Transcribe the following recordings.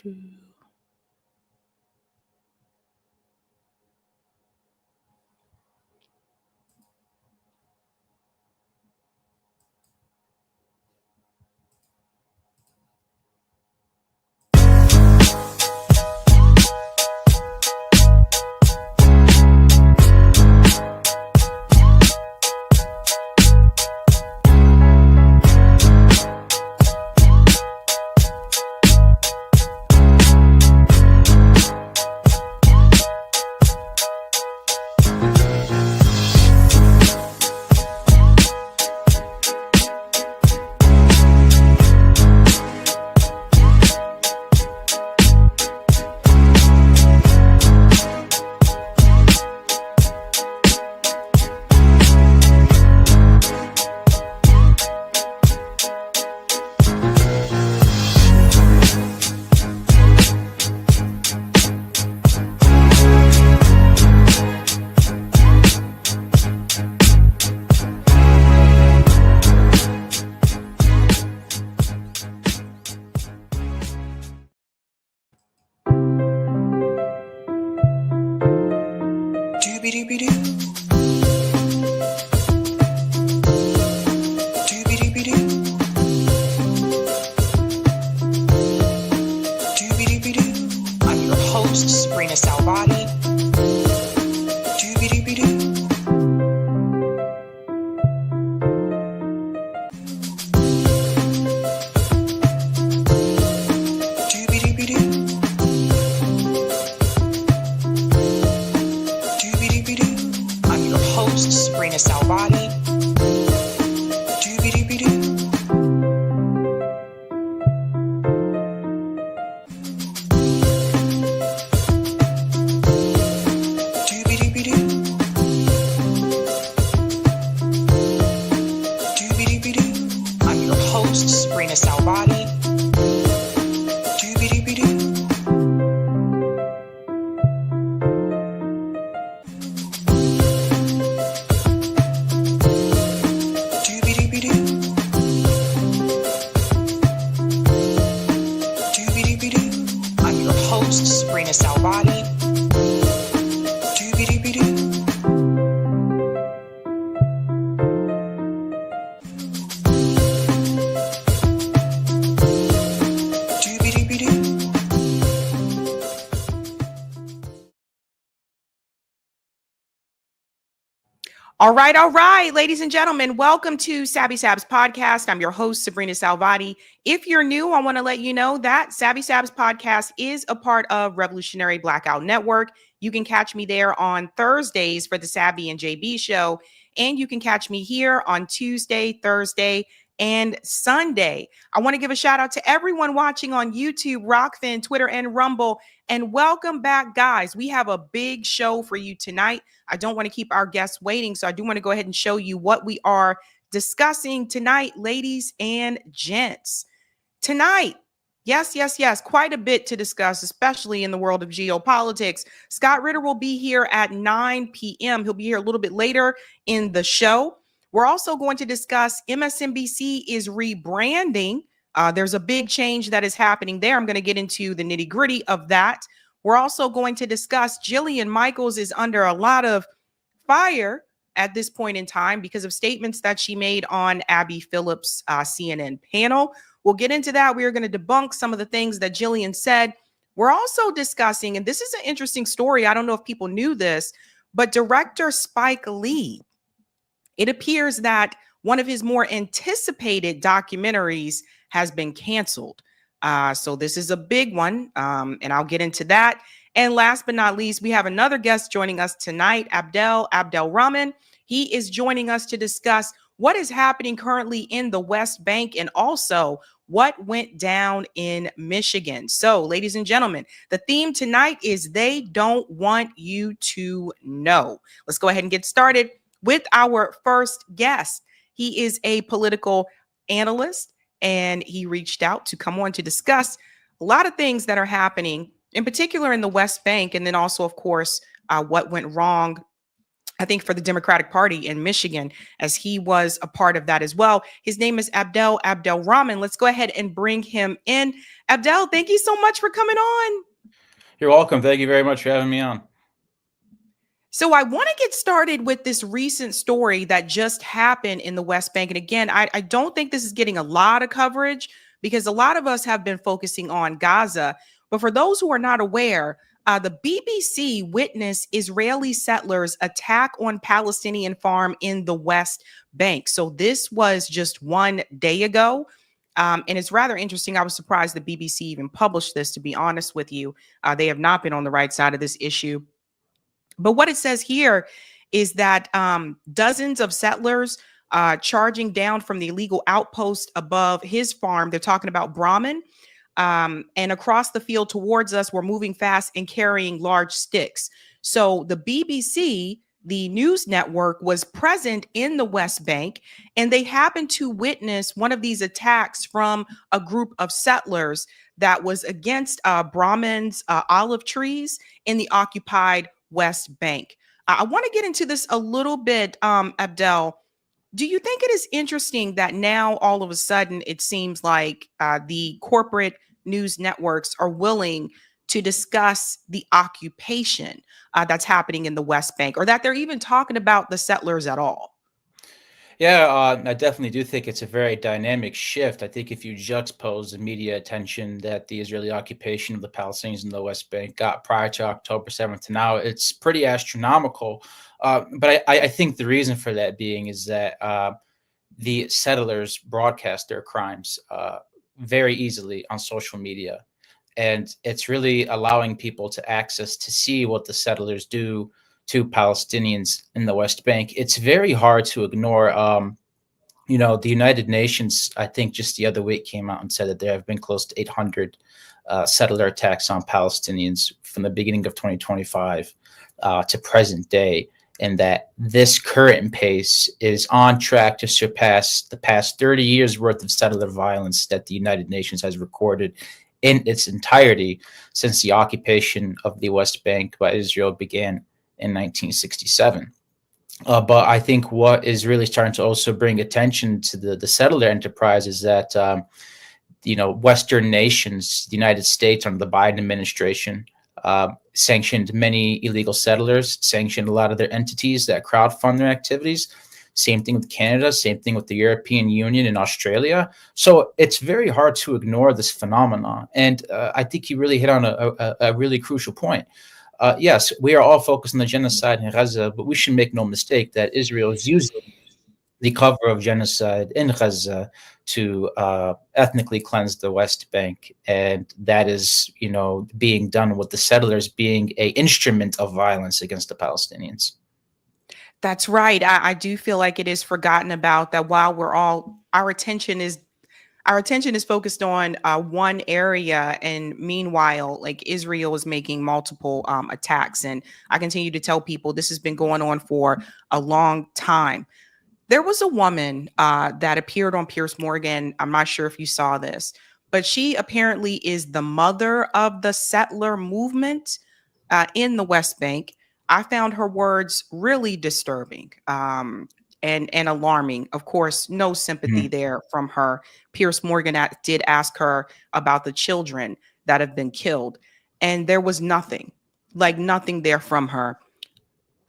I'm your host, sabrinasalvati. I'm your host, sabrinasalvati. I'm your host, sabrinasalvati. I'm your host, sabrinasalvati. All right, ladies and gentlemen, welcome to Sabby Sabs podcast. I'm your host, Sabrina Salvati. If you're new, I want to let you know that Sabby Sabs podcast is a part of Revolutionary Blackout Network. You can catch me there on Thursdays for the Sabby and JB show, and you can catch me here on Tuesday, Thursday, and Sunday. I want to give a shout out to everyone watching on YouTube, Rockfin, Twitter, and Rumble. And welcome back, guys. We have a big show for you tonight. I don't want to keep our guests waiting, so I do want to go ahead and show you what we are discussing tonight, ladies and gents. Tonight, yes, quite a bit to discuss, especially in the world of geopolitics. Scott Ritter will be here at 9 p.m. He'll be here a little bit later in the show. We're also going to discuss MSNBC is rebranding. There's a big change that is happening there. I'm going to get into the nitty gritty of that. We're also going to discuss Jillian Michaels is under a lot of fire at this point in time because of statements that she made on Abby Phillips' CNN panel. We'll get into that. We are going to debunk some of the things that Jillian said. We're also discussing, and this is an interesting story. I don't know if people knew this, but director Spike Lee, it appears that one of his more anticipated documentaries has been canceled. So this is a big one, and I'll get into that. And last but not least, we have another guest joining us tonight, Abdel Rahman. He is joining us to discuss what is happening currently in the West Bank and also what went down in Michigan. So, ladies and gentlemen, the theme tonight is They Don't Want You to Know. Let's go ahead and get started with our first guest. He is a political analyst, and he reached out to come on to discuss a lot of things that are happening, in particular in the West Bank, and then also, of course, what went wrong I think for the Democratic Party in Michigan, as he was a part of that as well. His name is Abdel Rahman. Let's go ahead and bring him in. Abdel, thank you so much for coming on. You're welcome. Thank you very much for having me on. So I want to get started with this recent story that just happened in the West Bank. And again, I don't think this is getting a lot of coverage because a lot of us have been focusing on Gaza. But for those who are not aware, the BBC witnessed Israeli settlers attack on Palestinian farm in the West Bank. So this was just one day ago. And it's rather interesting. I was surprised the BBC even published this, to be honest with you. They have not been on the right side of this issue. But what it says here is that dozens of settlers charging down from the illegal outpost above his farm. They're talking about Brahman. And across the field towards us, we're moving fast and carrying large sticks. So the BBC, the news network, was present in the West Bank, and they happened to witness one of these attacks from a group of settlers that was against Brahman's olive trees in the occupied West Bank. I want to get into this a little bit, Abdel. Do you think it is interesting that now all of a sudden it seems like the corporate news networks are willing to discuss the occupation that's happening in the West Bank, or that they're even talking about the settlers at all? Yeah, I definitely do think it's a very dynamic shift. I think if you juxtapose the media attention that the Israeli occupation of the Palestinians in the West Bank got prior to October 7th to now, it's pretty astronomical. But I think the reason for that being is that the settlers broadcast their crimes very easily on social media. And it's really allowing people to access to see what the settlers do to Palestinians in the West Bank. It's very hard to ignore. The United Nations, I think just the other week came out and said that there have been close to 800 settler attacks on Palestinians from the beginning of 2025 to present day, and that this current pace is on track to surpass the past 30 years worth of settler violence that the United Nations has recorded in its entirety since the occupation of the West Bank by Israel began in 1967. But I think what is really starting to also bring attention to the settler enterprise is that, Western nations, the United States under the Biden administration, sanctioned many illegal settlers, sanctioned a lot of their entities that crowdfund their activities. Same thing with Canada, same thing with the European Union and Australia. So it's very hard to ignore this phenomenon. And I think you really hit on a really crucial point. Yes, we are all focused on the genocide in Gaza, but we should make no mistake that Israel is using the cover of genocide in Gaza to ethnically cleanse the West Bank. And that is, being done with the settlers being an instrument of violence against the Palestinians. That's right. I do feel like it is forgotten about that while our attention is focused on one area, and meanwhile, like Israel is making multiple attacks. And I continue to tell people this has been going on for a long time. There was a woman that appeared on Piers Morgan. I'm not sure if you saw this, but she apparently is the mother of the settler movement in the West Bank. I found her words really disturbing and alarming. Of course, no sympathy there from her. Piers Morgan did ask her about the children that have been killed, and there was nothing there from her.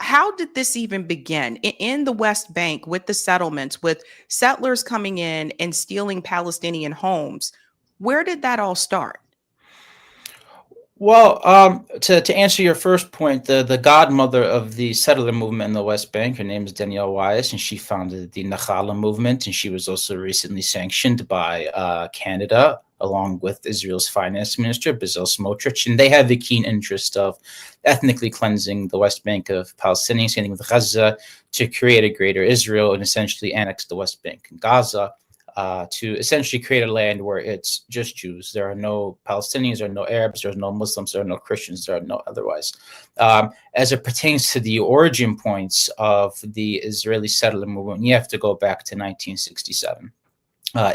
How did this even begin in the West Bank with the settlements, with settlers coming in and stealing Palestinian homes? Where did that all start? Well, to answer your first point, the godmother of the settler movement in the West Bank, her name is Danielle Weiss, and she founded the Nakhala movement, and she was also recently sanctioned by Canada, along with Israel's finance minister, Bezalel Smotrich, and they have the keen interest of ethnically cleansing the West Bank of Palestinians, same thing with Gaza, to create a greater Israel and essentially annex the West Bank and Gaza. To essentially create a land where it's just Jews. There are no Palestinians, there are no Arabs, there are no Muslims, there are no Christians, there are no otherwise. As it pertains to the origin points of the Israeli settler movement, you have to go back to 1967.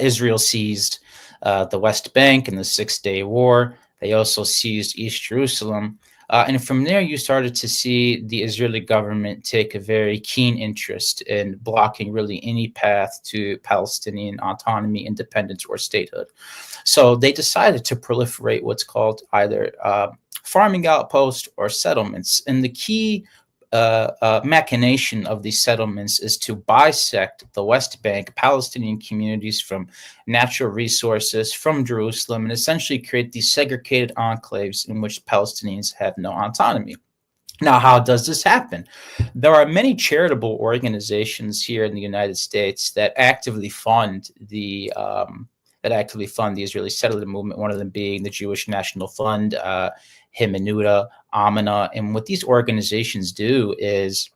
Israel seized the West Bank in the Six-Day War. They also seized East Jerusalem. And from there, you started to see the Israeli government take a very keen interest in blocking really any path to Palestinian autonomy, independence, or statehood. So they decided to proliferate what's called either farming outposts or settlements. And the key machination of these settlements is to bisect the West Bank Palestinian communities from natural resources from Jerusalem and essentially create these segregated enclaves in which Palestinians have no autonomy. Now, how does this happen? There are many charitable organizations here in the United States that actively fund the Israeli settler movement. One of them being the Jewish National Fund, Himenuda, Amana, and what these organizations do is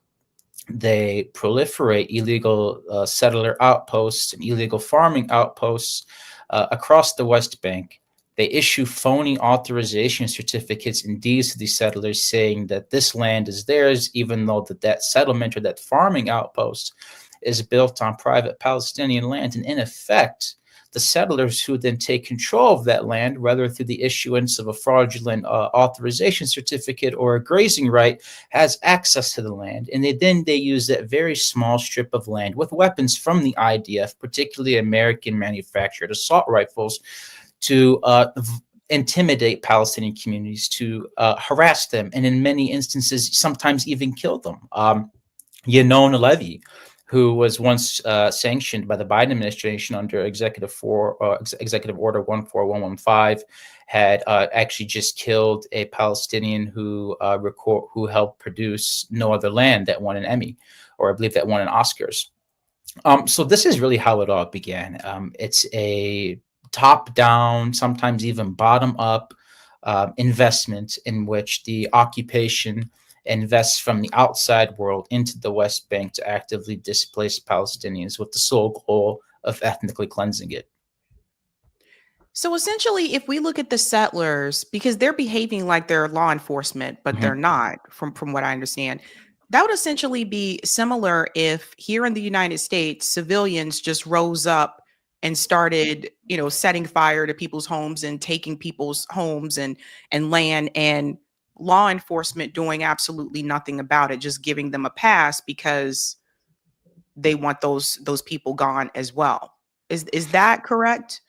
they proliferate illegal settler outposts and illegal farming outposts across the West Bank. They issue phony authorization certificates and deeds to these settlers saying that this land is theirs, even though that settlement or that farming outpost is built on private Palestinian land. And in effect, the settlers who then take control of that land, whether through the issuance of a fraudulent authorization certificate or a grazing right, has access to the land. And they use that very small strip of land with weapons from the IDF, particularly American manufactured assault rifles, to intimidate Palestinian communities, to harass them, and in many instances, sometimes even kill them. Yanon Levy, who was once sanctioned by the Biden administration under Executive Order 14115, had actually just killed a Palestinian who helped produce No Other Land that won an Emmy, or I believe that won an Oscars. So this is really how it all began. It's a top-down, sometimes even bottom-up investment in which the occupation invests from the outside world into the West Bank to actively displace Palestinians with the sole goal of ethnically cleansing it. So essentially, if we look at the settlers, because they're behaving like they're law enforcement, but they're not, from what I understand, that would essentially be similar if here in the United States, civilians just rose up and started, setting fire to people's homes and taking people's homes and land, and law enforcement doing absolutely nothing about it, just giving them a pass because they want those people gone as well. Is that correct?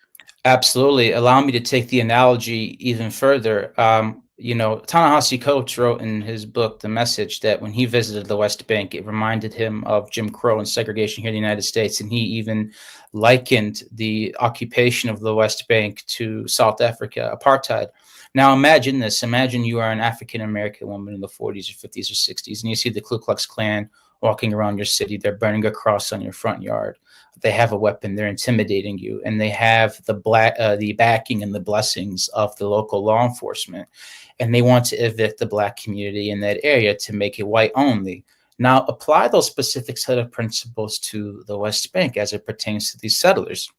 Absolutely. Allow me to take the analogy even further. Ta-Nehisi Coates wrote in his book, The Message, that when he visited the West Bank, it reminded him of Jim Crow and segregation here in the United States. And he even likened the occupation of the West Bank to South Africa, apartheid. Now, imagine this. Imagine you are an African-American woman in the 40s or 50s or 60s, and you see the Ku Klux Klan walking around your city. They're burning a cross on your front yard. They have a weapon. They're intimidating you, and they have the backing and the blessings of the local law enforcement, and they want to evict the Black community in that area to make it white only. Now, apply those specific set of principles to the West Bank as it pertains to these settlers.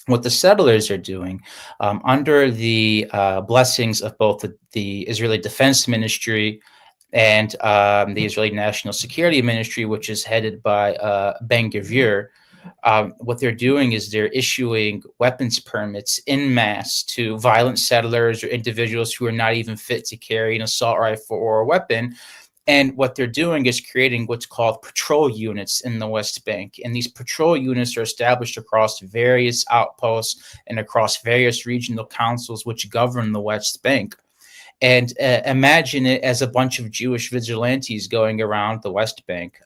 What the settlers are doing, under the blessings of both the Israeli Defense Ministry and the Israeli National Security Ministry, which is headed by Ben-Gvir, what they're doing is they're issuing weapons permits en masse to violent settlers or individuals who are not even fit to carry an assault rifle or a weapon. And what they're doing is creating what's called patrol units in the West Bank. And these patrol units are established across various outposts and across various regional councils which govern the West Bank. And imagine it as a bunch of Jewish vigilantes going around the West Bank,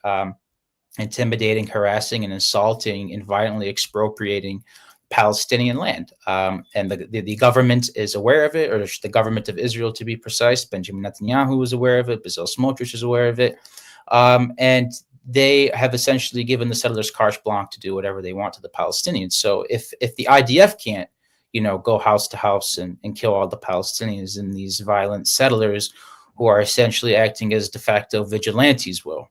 intimidating, harassing, and insulting and violently expropriating Palestinian land. And the government is aware of it, or the government of Israel, to be precise. Benjamin Netanyahu is aware of it. Bezalel Smotrich is aware of it. And they have essentially given the settlers carte blanche to do whatever they want to the Palestinians. So if the IDF can't, go house to house and kill all the Palestinians, and these violent settlers who are essentially acting as de facto vigilantes will.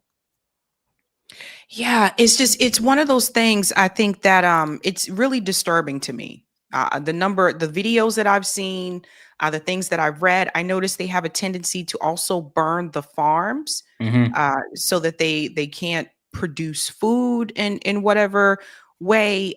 Yeah, it's one of those things. I think that it's really disturbing to me. The videos that I've seen, the things that I've read, I noticed they have a tendency to also burn the farms, so that they can't produce food in whatever way.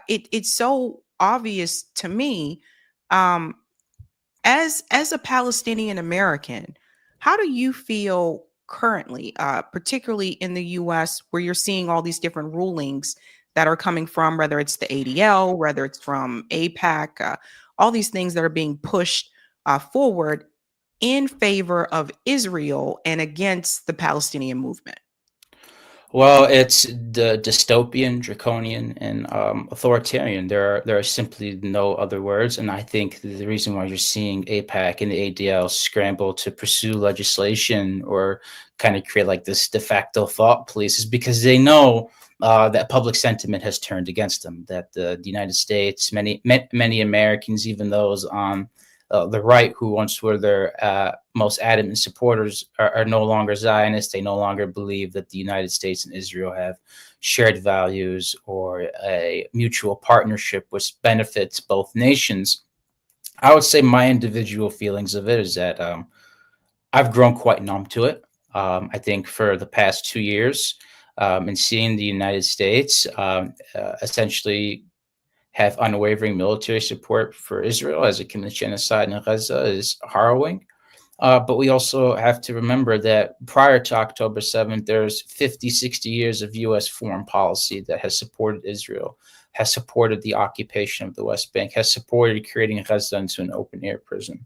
It's so obvious to me, as a Palestinian American. How do you feel currently, particularly in the US, where you're seeing all these different rulings that are coming from, whether it's the ADL, whether it's from APAC, all these things that are being pushed forward in favor of Israel and against the Palestinian movement? Well, it's the dystopian, draconian, and authoritarian. There are simply no other words, and I think the reason why you're seeing APAC and the ADL scramble to pursue legislation or kind of create like this de facto thought police is because they know that public sentiment has turned against them. That the United States, many Americans, even those on the right who once were their most adamant supporters are no longer Zionists. They no longer believe that the United States and Israel have shared values or a mutual partnership which benefits both nations. I would say my individual feelings of it is that I've grown quite numb to it. I think for the past 2 years, and seeing the United States essentially have unwavering military support for Israel as it commits genocide in Gaza is harrowing. But we also have to remember that prior to October 7th, there's 50, 60 years of U.S. foreign policy that has supported Israel, has supported the occupation of the West Bank, has supported creating Gaza into an open air prison.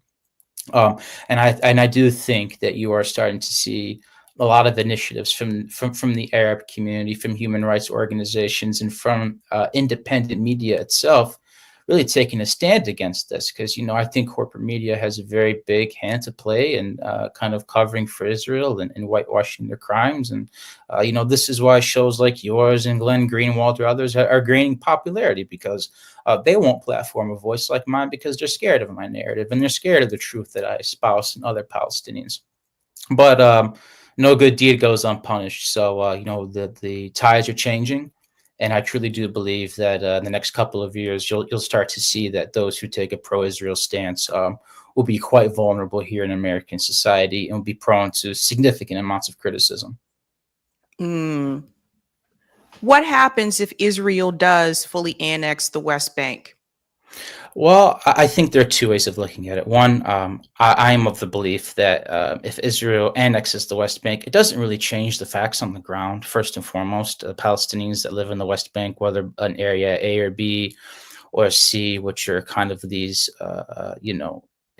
And I do think that you are starting to see a lot of initiatives from the Arab community, from human rights organizations, and from independent media itself, really taking a stand against this. Because I think corporate media has a very big hand to play in kind of covering for Israel and whitewashing their crimes. And this is why shows like yours and Glenn Greenwald or others are gaining popularity because they won't platform a voice like mine because they're scared of my narrative and they're scared of the truth that I espouse and other Palestinians. But no good deed goes unpunished. So the tides are changing, and I truly do believe that in the next couple of years you'll start to see that those who take a pro-Israel stance will be quite vulnerable here in American society and will be prone to significant amounts of criticism. Mm. What happens if Israel does fully annex the West Bank? Well, I think there are two ways of looking at it. One, I am of the belief that if Israel annexes the West Bank, it doesn't really change the facts on the ground. First and foremost, Palestinians that live in the West Bank, whether an area A or B or C, which are kind of these,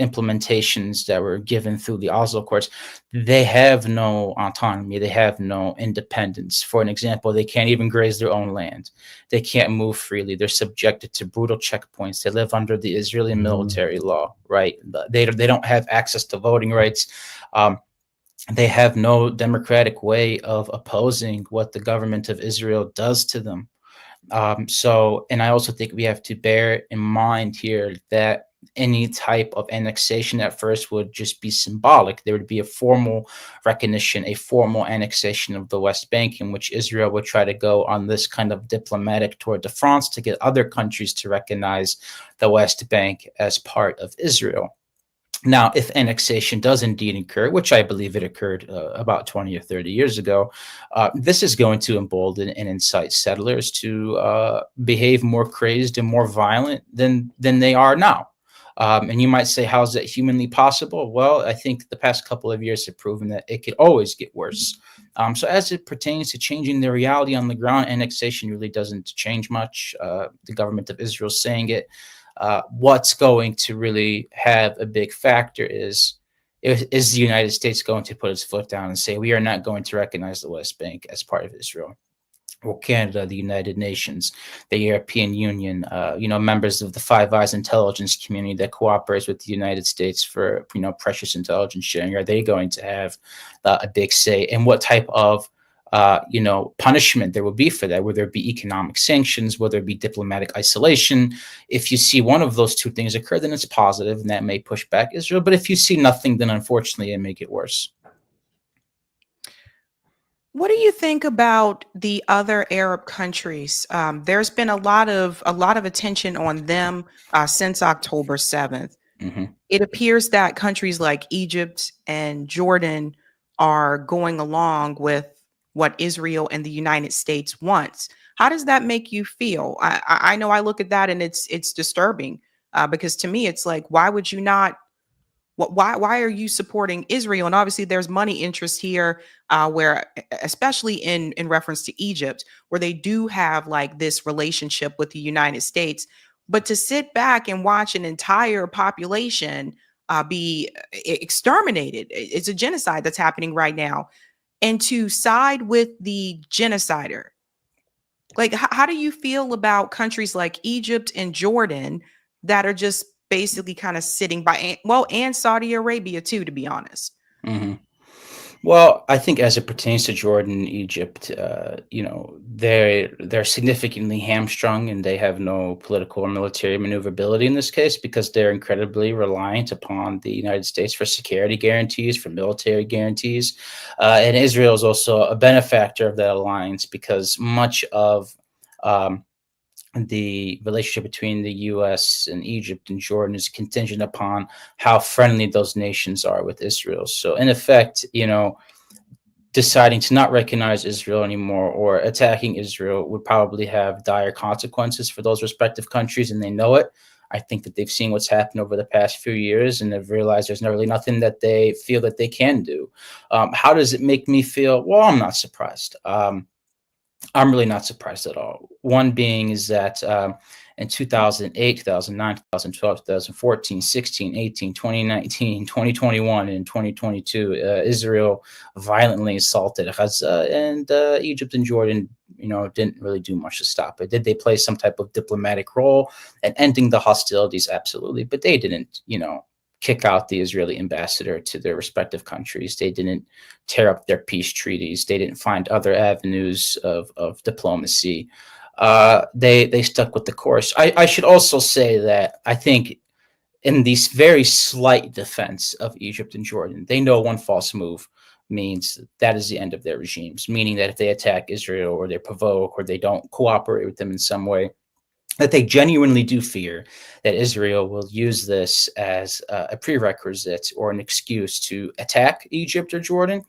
implementations that were given through the Oslo Accords, they have no autonomy. They have no independence. For an example, they can't even graze their own land. They can't move freely. They're subjected to brutal checkpoints. They live under the Israeli military law, right? They don't have access to voting rights. They have no democratic way of opposing what the government of Israel does to them. And I also think we have to bear in mind here that any type of annexation at first would just be symbolic. There would be a formal recognition, a formal annexation of the West Bank, in which Israel would try to go on this kind of diplomatic tour de France to get other countries to recognize the West Bank as part of Israel. Now, if annexation does indeed occur, which I believe it occurred about 20 or 30 years ago, this is going to embolden and incite settlers to behave more crazed and more violent than they are now. And you might say, how is that humanly possible? Well, I think the past couple of years have proven that it could always get worse. So as it pertains to changing the reality on the ground, annexation really doesn't change much. The government of Israel is saying it. What's going to really have a big factor is the United States going to put its foot down and say, we are not going to recognize the West Bank as part of Israel? Or Canada, the United Nations, the European Union, members of the Five Eyes intelligence community that cooperates with the United States for, precious intelligence sharing, are they going to have a big say in what type of punishment there will be for that? Will there be economic sanctions? Will there be diplomatic isolation? If you see one of those two things occur, then it's positive and that may push back Israel. But if you see nothing, then unfortunately it may get worse. What do you think about the other Arab countries? There's been a lot of attention on them since October 7th. Mm-hmm. It appears that countries like Egypt and Jordan are going along with what Israel and the United States wants. How does that make you feel? I know I look at that and it's disturbing because to me it's like, why would you not Why are you supporting Israel? And obviously, there's money interest here, where, especially in reference to Egypt, where they do have like this relationship with the United States. But to sit back and watch an entire population be exterminated, it's a genocide that's happening right now, and to side with the genocider. Like, how do you feel about countries like Egypt and Jordan that are just basically kind of sitting by, well, and Saudi Arabia too, to be honest? Hmm. Well, I think as it pertains to Jordan and Egypt, they're significantly hamstrung, and they have no political or military maneuverability in this case because they're incredibly reliant upon the United States for security guarantees, for military guarantees, and Israel is also a benefactor of that alliance because much of um, the relationship between the U.S. and Egypt and Jordan is contingent upon how friendly those nations are with Israel. So, in effect, deciding to not recognize Israel anymore or attacking Israel would probably have dire consequences for those respective countries, and they know it. I think that they've seen what's happened over the past few years, and they've realized there's not really nothing that they feel that they can do. How does it make me feel? Well, I'm not surprised. I'm really not surprised at all. One being is that in 2008, 2009, 2012, 2014, 16, 18, 2019, 2021, and 2022, Israel violently assaulted Gaza, and Egypt and Jordan, didn't really do much to stop it. Did they play some type of diplomatic role in ending the hostilities? Absolutely. But they didn't, kick out the Israeli ambassador to their respective countries. They didn't tear up their peace treaties. They didn't find other avenues of diplomacy. They stuck with the course. I should also say that I think in these very slight defense of Egypt and Jordan, they know one false move means that is the end of their regimes, meaning that if they attack Israel or they provoke or they don't cooperate with them in some way, that they genuinely do fear that Israel will use this as a prerequisite or an excuse to attack Egypt or Jordan,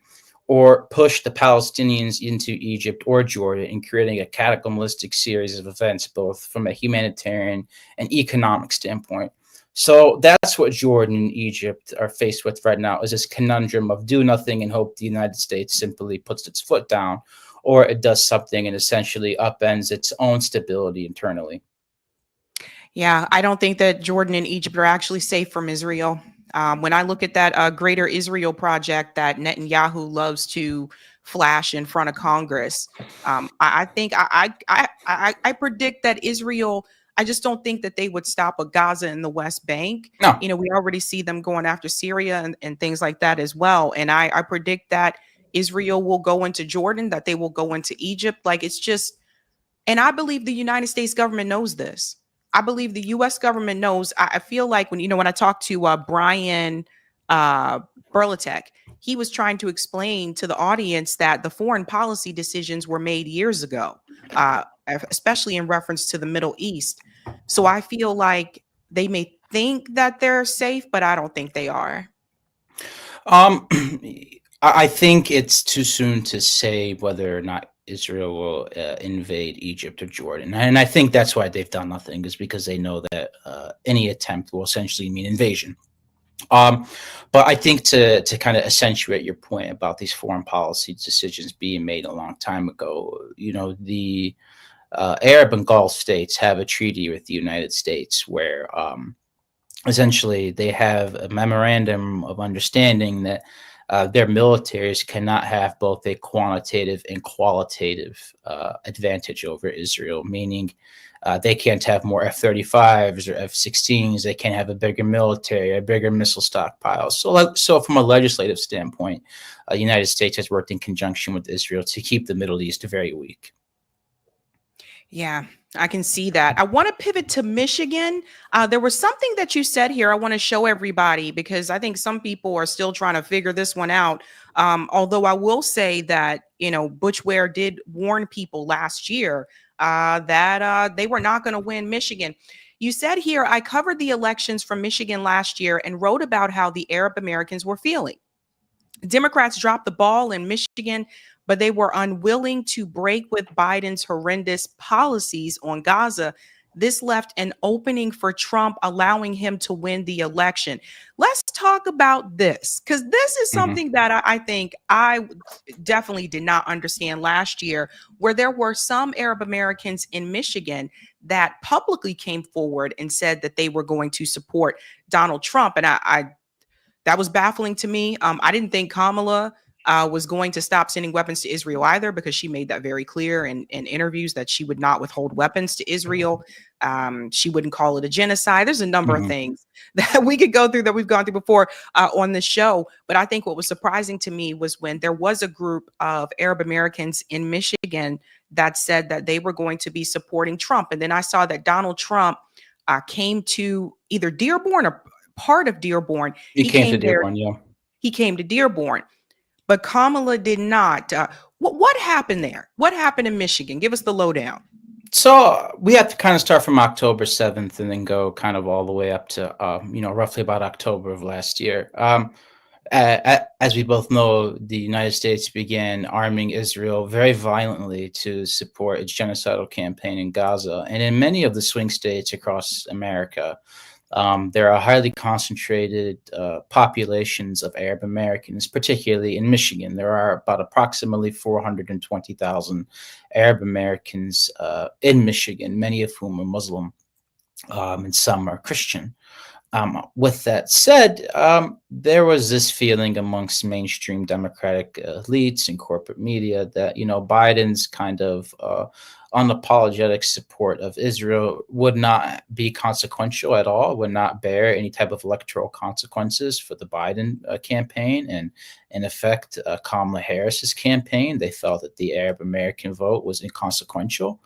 or push the Palestinians into Egypt or Jordan in creating a cataclysmic series of events, both from a humanitarian and economic standpoint. So that's what Jordan and Egypt are faced with right now, is this conundrum of do nothing and hope the United States simply puts its foot down, or it does something and essentially upends its own stability internally. Yeah, I don't think that Jordan and Egypt are actually safe from Israel. When I look at that Greater Israel project that Netanyahu loves to flash in front of Congress, I think I predict that Israel. I just don't think that they would stop a Gaza in the West Bank. No. We already see them going after Syria and things like that as well. And I predict that Israel will go into Jordan, that they will go into Egypt. Like, it's just, and I believe the United States government knows this. I believe the U.S. government knows. I feel like when I talked to Brian uh, Berlatek, he was trying to explain to the audience that the foreign policy decisions were made years ago, especially in reference to the Middle East. So I feel like they may think that they're safe, but I don't think they are. Um, I think it's too soon to say whether or not Israel will invade Egypt or Jordan, and I think that's why they've done nothing, is because they know that any attempt will essentially mean invasion. Um, but I think to kind of accentuate your point about these foreign policy decisions being made a long time ago, the Arab and Gulf states have a treaty with the United States where essentially they have a memorandum of understanding that their militaries cannot have both a quantitative and qualitative advantage over Israel, meaning they can't have more F-35s or F-16s. They can't have a bigger military, a bigger missile stockpile. So from a legislative standpoint, the United States has worked in conjunction with Israel to keep the Middle East very weak. Yeah, I can see that. I want to pivot to Michigan. There was something that you said here I want to show everybody because I think some people are still trying to figure this one out. Although I will say that, Butch Ware did warn people last year that they were not going to win Michigan. You said here, I covered the elections from Michigan last year and wrote about how the Arab Americans were feeling. Democrats dropped the ball in Michigan, but they were unwilling to break with Biden's horrendous policies on Gaza. this left an opening for Trump, allowing him to win the election. Let's talk about this, because this is Mhm. something that I think I definitely did not understand last year, where there were some Arab Americans in Michigan that publicly came forward and said that they were going to support Donald Trump. And I that was baffling to me. I didn't think Kamala was going to stop sending weapons to Israel either, because she made that very clear in interviews that she would not withhold weapons to Israel. She wouldn't call it a genocide. There's a number of Mhm. things that we could go through that we've gone through before on this show. But I think what was surprising to me was when there was a group of Arab Americans in Michigan that said that they were going to be supporting Trump. And then I saw that Donald Trump came to either Dearborn or part of Dearborn. He He came to came there. Dearborn, yeah. He came to Dearborn, but Kamala did not. What happened there? What happened in Michigan? Give us the lowdown. So we have to kind of start from October 7th and then go kind of all the way up to, roughly about October of last year. As we both know, the United States began arming Israel very violently to support its genocidal campaign in Gaza. And in many of the swing states across America, there are highly concentrated populations of Arab Americans, particularly in Michigan. There are about approximately 420,000 Arab Americans in Michigan, many of whom are Muslim, and some are Christian. With that said, there was this feeling amongst mainstream Democratic elites and corporate media that, Biden's kind of unapologetic support of Israel would not be consequential at all, would not bear any type of electoral consequences for the Biden campaign and, in effect, Kamala Harris's campaign. They felt that the Arab American vote was inconsequential.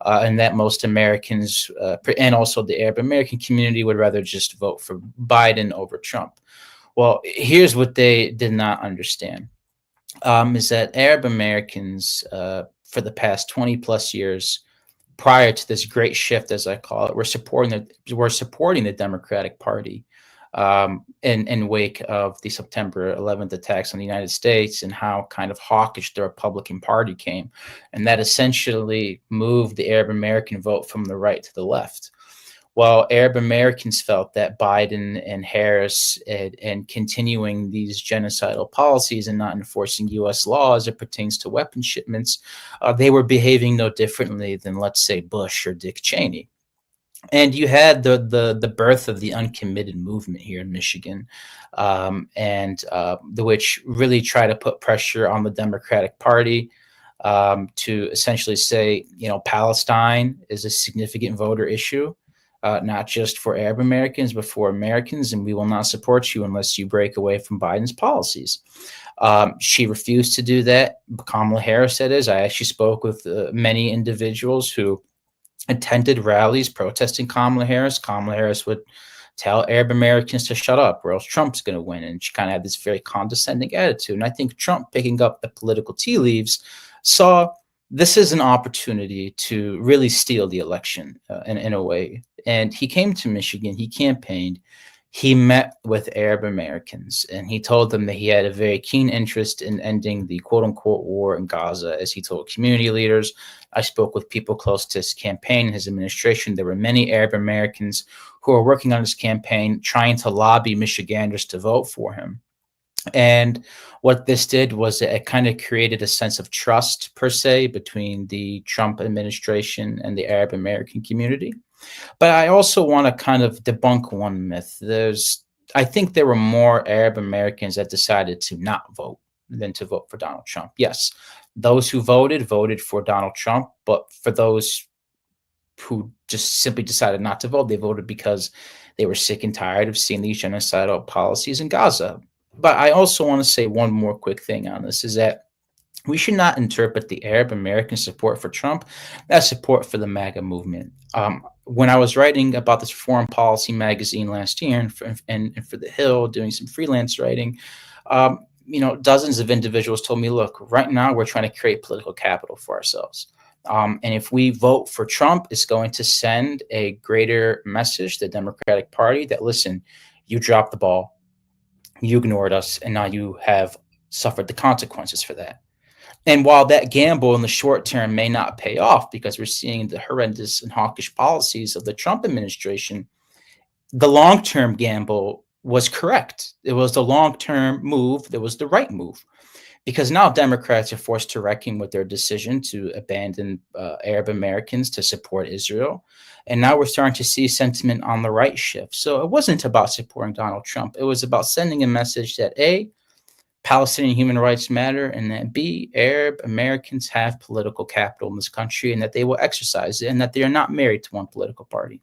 And that most Americans and also the Arab American community would rather just vote for Biden over Trump. Well, here's what they did not understand, is that Arab Americans for the past 20 plus years prior to this great shift, as I call it, were supporting the Democratic Party in wake of the September 11th attacks on the United States and how kind of hawkish the Republican Party came, and that essentially moved the Arab American vote from the right to the left. Well, Arab Americans felt that Biden and Harris and continuing these genocidal policies and not enforcing U.S. law as it pertains to weapon shipments, they were behaving no differently than, let's say, Bush or Dick Cheney. And you had the birth of the uncommitted movement here in Michigan, and which really try to put pressure on the Democratic Party to essentially say, Palestine is a significant voter issue, not just for Arab Americans, but for Americans, and we will not support you unless you break away from Biden's policies. She refused to do that. Kamala Harris, that is. I actually spoke with many individuals who attended rallies protesting Kamala Harris. Kamala Harris would tell Arab Americans to shut up or else Trump's going to win. And she kind of had this very condescending attitude. And I think Trump, picking up the political tea leaves, saw this is an opportunity to really steal the election in a way. And he came to Michigan, he campaigned, he met with Arab Americans, and he told them that he had a very keen interest in ending the quote unquote war in Gaza, as he told community leaders. I spoke with people close to his campaign and his administration. There were many Arab Americans who were working on his campaign, trying to lobby Michiganders to vote for him. And what this did was it kind of created a sense of trust, per se, between the Trump administration and the Arab American community. But I also want to kind of debunk one myth. I think there were more Arab Americans that decided to not vote than to vote for Donald Trump. Yes, those who voted for Donald Trump, but for those who just simply decided not to vote, they voted because they were sick and tired of seeing these genocidal policies in Gaza. But I also want to say one more quick thing on this, is that we should not interpret the Arab American support for Trump as support for the MAGA movement. When I was writing about this Foreign Policy magazine last year, and for The Hill, doing some freelance writing, dozens of individuals told me, look, right now we're trying to create political capital for ourselves. And if we vote for Trump, it's going to send a greater message to the Democratic Party that, listen, you dropped the ball, you ignored us, and now you have suffered the consequences for that. And while that gamble in the short term may not pay off because we're seeing the horrendous and hawkish policies of the Trump administration, the long-term gamble was correct. It was the long-term move that was the right move, because now Democrats are forced to reckon with their decision to abandon Arab Americans to support Israel. And now we're starting to see sentiment on the right shift. So it wasn't about supporting Donald Trump. It was about sending a message that A, Palestinian human rights matter, and that B, Arab Americans have political capital in this country and that they will exercise it, and that they are not married to one political party.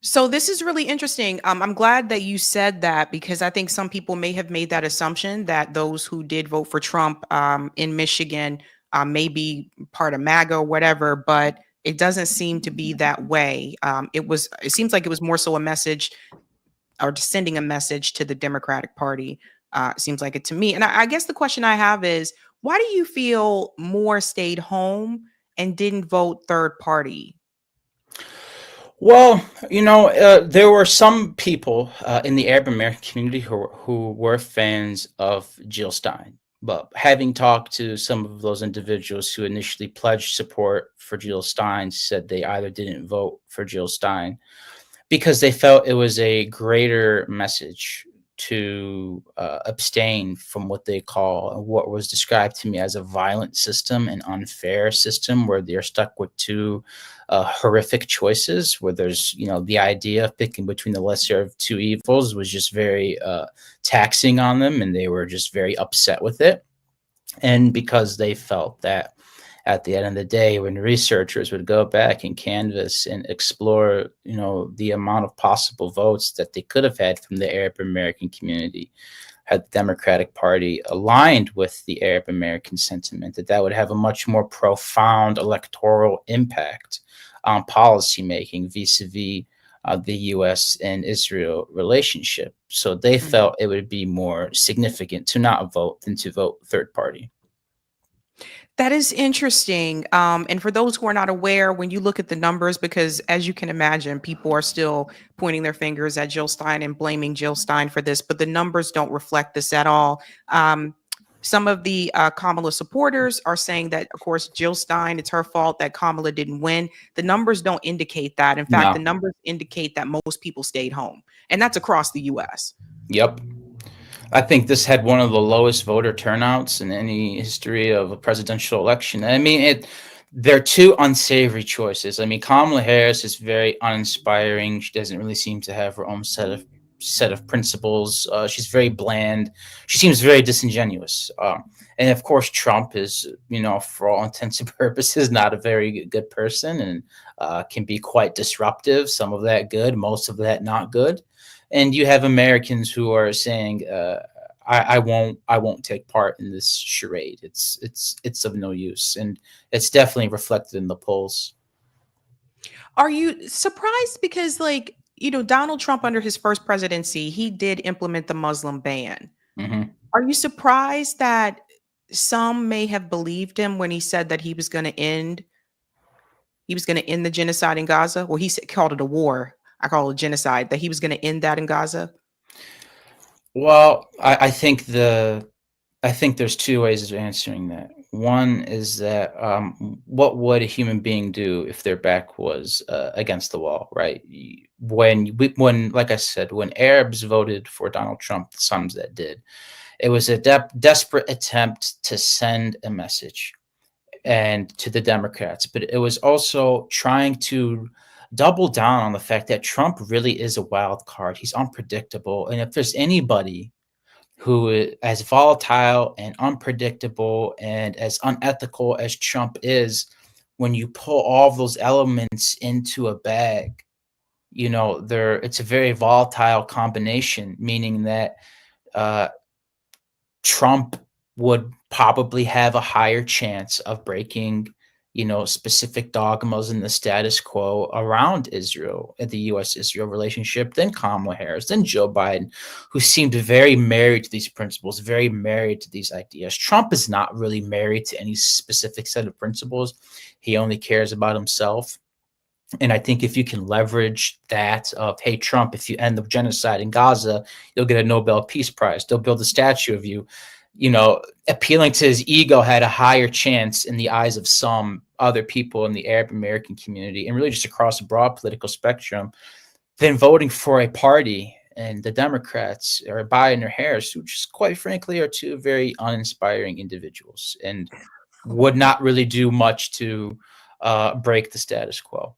So this is really interesting. I'm glad that you said that, because I think some people may have made that assumption that those who did vote for Trump in Michigan may be part of MAGA or whatever, but it doesn't seem to be that way. It seems like it was more so a message, or just sending a message to the Democratic Party. Seems like it to me. And I guess the question I have is, why do you feel more stayed home and didn't vote third party? Well, there were some people in the Arab American community who were fans of Jill Stein. But having talked to some of those individuals who initially pledged support for Jill Stein, said they either didn't vote for Jill Stein because they felt it was a greater message to abstain from what they call, what was described to me as, a violent system, an unfair system where they're stuck with two horrific choices, where there's, the idea of picking between the lesser of two evils was just very taxing on them, and they were just very upset with it. And because they felt that at the end of the day, when researchers would go back and canvass and explore, the amount of possible votes that they could have had from the Arab American community, had the Democratic Party aligned with the Arab American sentiment, that would have a much more profound electoral impact on policymaking vis-a-vis the U.S. and Israel relationship. So they felt it would be more significant to not vote than to vote third party. That is interesting. And for those who are not aware, when you look at the numbers, because as you can imagine, people are still pointing their fingers at Jill Stein and blaming Jill Stein for this, but the numbers don't reflect this at all. Some of the Kamala supporters are saying that, of course, Jill Stein, it's her fault that Kamala didn't win. The numbers don't indicate that. In fact, No. the numbers indicate that most people stayed home, and that's across the U.S. Yep. I think this had one of the lowest voter turnouts in any history of a presidential election. I mean, they're two unsavory choices. I mean, Kamala Harris is very uninspiring. She doesn't really seem to have her own set of principles. She's very bland. She seems very disingenuous. And of course, Trump is, for all intents and purposes, not a very good person, and can be quite disruptive. Some of that good, most of that not good. And you have Americans who are saying, I won't take part in this charade. It's of no use. And it's definitely reflected in the polls. Are you surprised? Because, Donald Trump, under his first presidency, he did implement the Muslim ban. Mm-hmm. Are you surprised that some may have believed him when he said that he was going to end the genocide in Gaza? Well, called it a war. I call it genocide, that he was going to end that in Gaza. Well, I think there's two ways of answering that. One is that what would a human being do if their back was against the wall, right? When, like I said, when Arabs voted for Donald Trump, the sons that did, it was a desperate attempt to send a message and to the Democrats, but it was also trying to double down on the fact that Trump really is a wild card. He's unpredictable, and if there's anybody who is as volatile and unpredictable and as unethical as Trump is, when you pull all of those elements into a bag, it's a very volatile combination, meaning that Trump would probably have a higher chance of breaking, specific dogmas in the status quo around Israel and the U.S.-Israel relationship than Kamala Harris, than Joe Biden, who seemed very married to these principles, very married to these ideas. Trump is not really married to any specific set of principles. He only cares about himself. And I think if you can leverage that of, hey, Trump, if you end the genocide in Gaza, you'll get a Nobel Peace Prize. They'll build a statue of you. appealing to his ego had a higher chance in the eyes of some other people in the Arab American community and really just across the broad political spectrum than voting for a party and the Democrats or Biden or Harris, who just quite frankly are two very uninspiring individuals and would not really do much to break the status quo.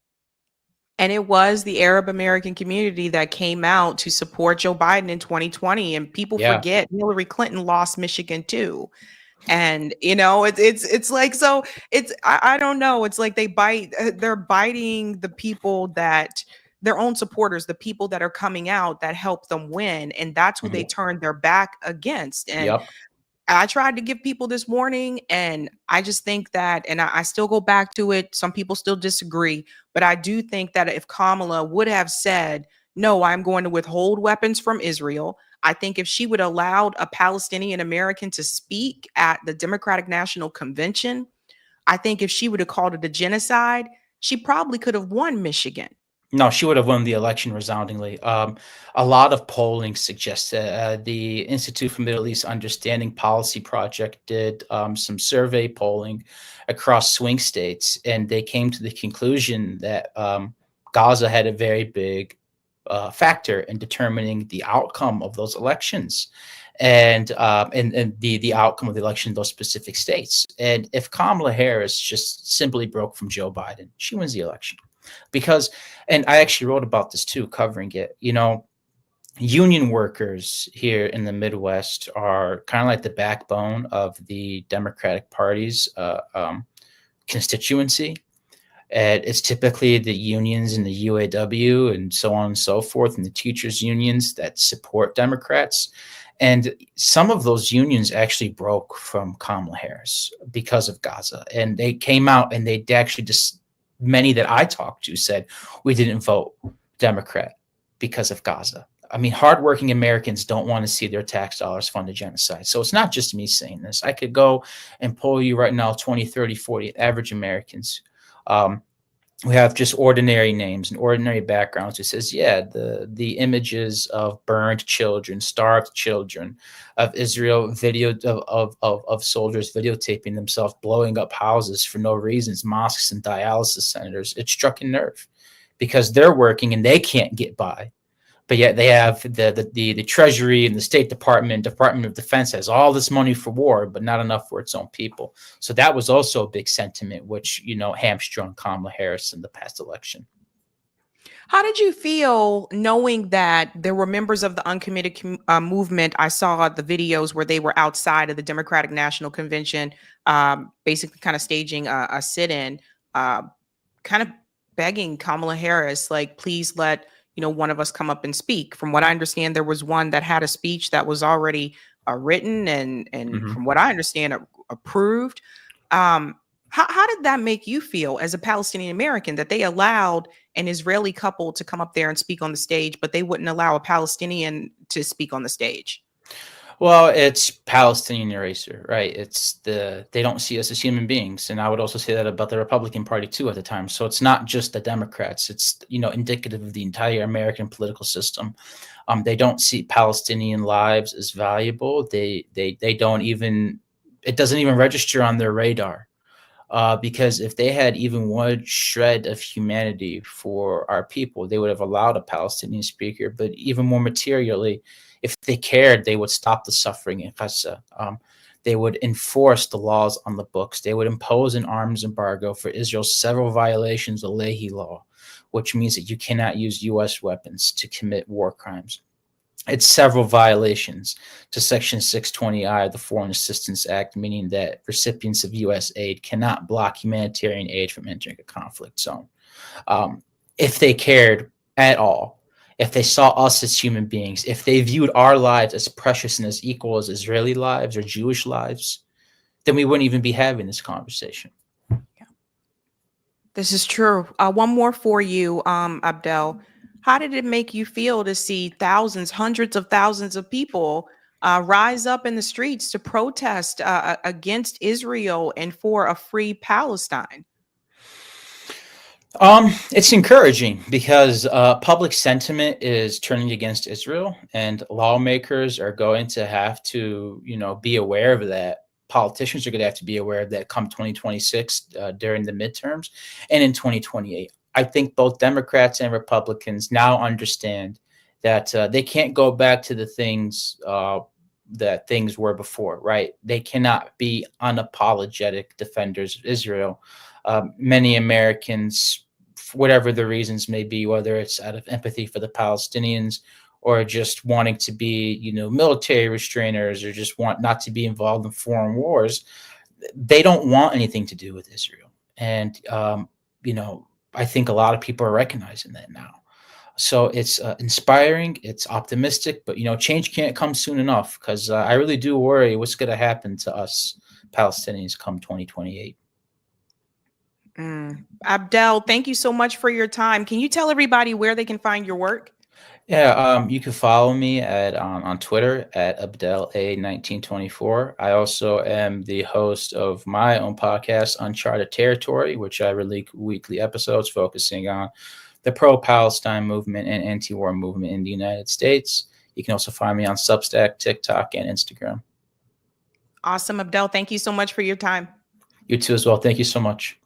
And it was the Arab American community that came out to support Joe Biden in 2020. And people Yeah. forget Hillary Clinton lost Michigan too. And it's like, so I don't know, it's like they're biting the people that their own supporters, the people that are coming out that help them win, and that's who they turn their back against. And Yep. I tried to give people this morning, and I just think that, and I still go back to it. Some people still disagree, but I do think that if Kamala would have said, no, I'm going to withhold weapons from Israel, I think if she would have allowed a Palestinian American to speak at the Democratic National Convention, I think if she would have called it a genocide, she probably could have won Michigan. No, she would have won the election resoundingly. A lot of polling suggests that the Institute for Middle East Understanding Policy Project did some survey polling across swing states, and they came to the conclusion that Gaza had a very big factor in determining the outcome of those elections and the outcome of the election in those specific states. And if Kamala Harris just simply broke from Joe Biden, she wins the election. Because, and I actually wrote about this too, covering it, union workers here in the Midwest are kind of like the backbone of the Democratic Party's constituency. And it's typically the unions in the UAW and so on and so forth, and the teachers' unions that support Democrats. And some of those unions actually broke from Kamala Harris because of Gaza. And they came out and they actually just, many that I talked to said, we didn't vote Democrat because of Gaza. I mean, hardworking Americans don't want to see their tax dollars fund a genocide. So it's not just me saying this. I could go and poll you right now, 20, 30, 40 average Americans who have just ordinary names and ordinary backgrounds who says, yeah, the images of burned children, starved children, of Israel of soldiers videotaping themselves blowing up houses for no reasons, mosques and dialysis centers, it struck a nerve because they're working and they can't get by. But yet they have the Treasury and the State Department of Defense has all this money for war, but not enough for its own people. So that was also a big sentiment, which, hamstrung Kamala Harris in the past election. How did you feel knowing that there were members of the uncommitted movement? I saw the videos where they were outside of the Democratic National Convention, basically kind of staging a sit-in, kind of begging Kamala Harris, like, please let one of us come up and speak. From what I understand, there was one that had a speech that was already written and from what I understand, approved. How did that make you feel as a Palestinian American that they allowed an Israeli couple to come up there and speak on the stage, but they wouldn't allow a Palestinian to speak on the stage? Well, it's Palestinian eraser, right? They don't see us as human beings. And I would also say that about the Republican Party too at the time. So it's not just the Democrats. It's, indicative of the entire American political system. They don't see Palestinian lives as valuable. They don't even, it doesn't even register on their radar. Because if they had even one shred of humanity for our people, they would have allowed a Palestinian speaker. But even more materially, if they cared, they would stop the suffering in Gaza. They would enforce the laws on the books. They would impose an arms embargo for Israel's several violations of Lehi law, which means that you cannot use U.S. weapons to commit war crimes. It's several violations to Section 620I of the Foreign Assistance Act, meaning that recipients of U.S. aid cannot block humanitarian aid from entering a conflict zone. If they cared at all, if they saw us as human beings, if they viewed our lives as precious and as equal as Israeli lives or Jewish lives, then we wouldn't even be having this conversation. Yeah. This is true. One more for you, Abdel. How did it make you feel to see thousands, hundreds of thousands of people rise up in the streets to protest against Israel and for a free Palestine? It's encouraging because public sentiment is turning against Israel, and lawmakers are going to have to, be aware of that. Politicians are going to have to be aware of that come 2026 during the midterms and in 2028. I think both Democrats and Republicans now understand that they can't go back to the things that things were before, right? They cannot be unapologetic defenders of Israel. Many Americans, whatever the reasons may be, whether it's out of empathy for the Palestinians or just wanting to be, military restrainers or just want not to be involved in foreign wars, they don't want anything to do with Israel. And, I think a lot of people are recognizing that now. So it's inspiring, it's optimistic, but change can't come soon enough because I really do worry what's going to happen to us Palestinians come 2028. Abdel, thank you so much for your time. Can you tell everybody where they can find your work? Yeah, you can follow me at on Twitter at AbdelA1924. I also am the host of my own podcast, Uncharted Territory, which I release weekly episodes focusing on the pro-Palestine movement and anti-war movement in the United States. You can also find me on Substack, TikTok, and Instagram. Awesome, Abdel. Thank you so much for your time. You too as well. Thank you so much.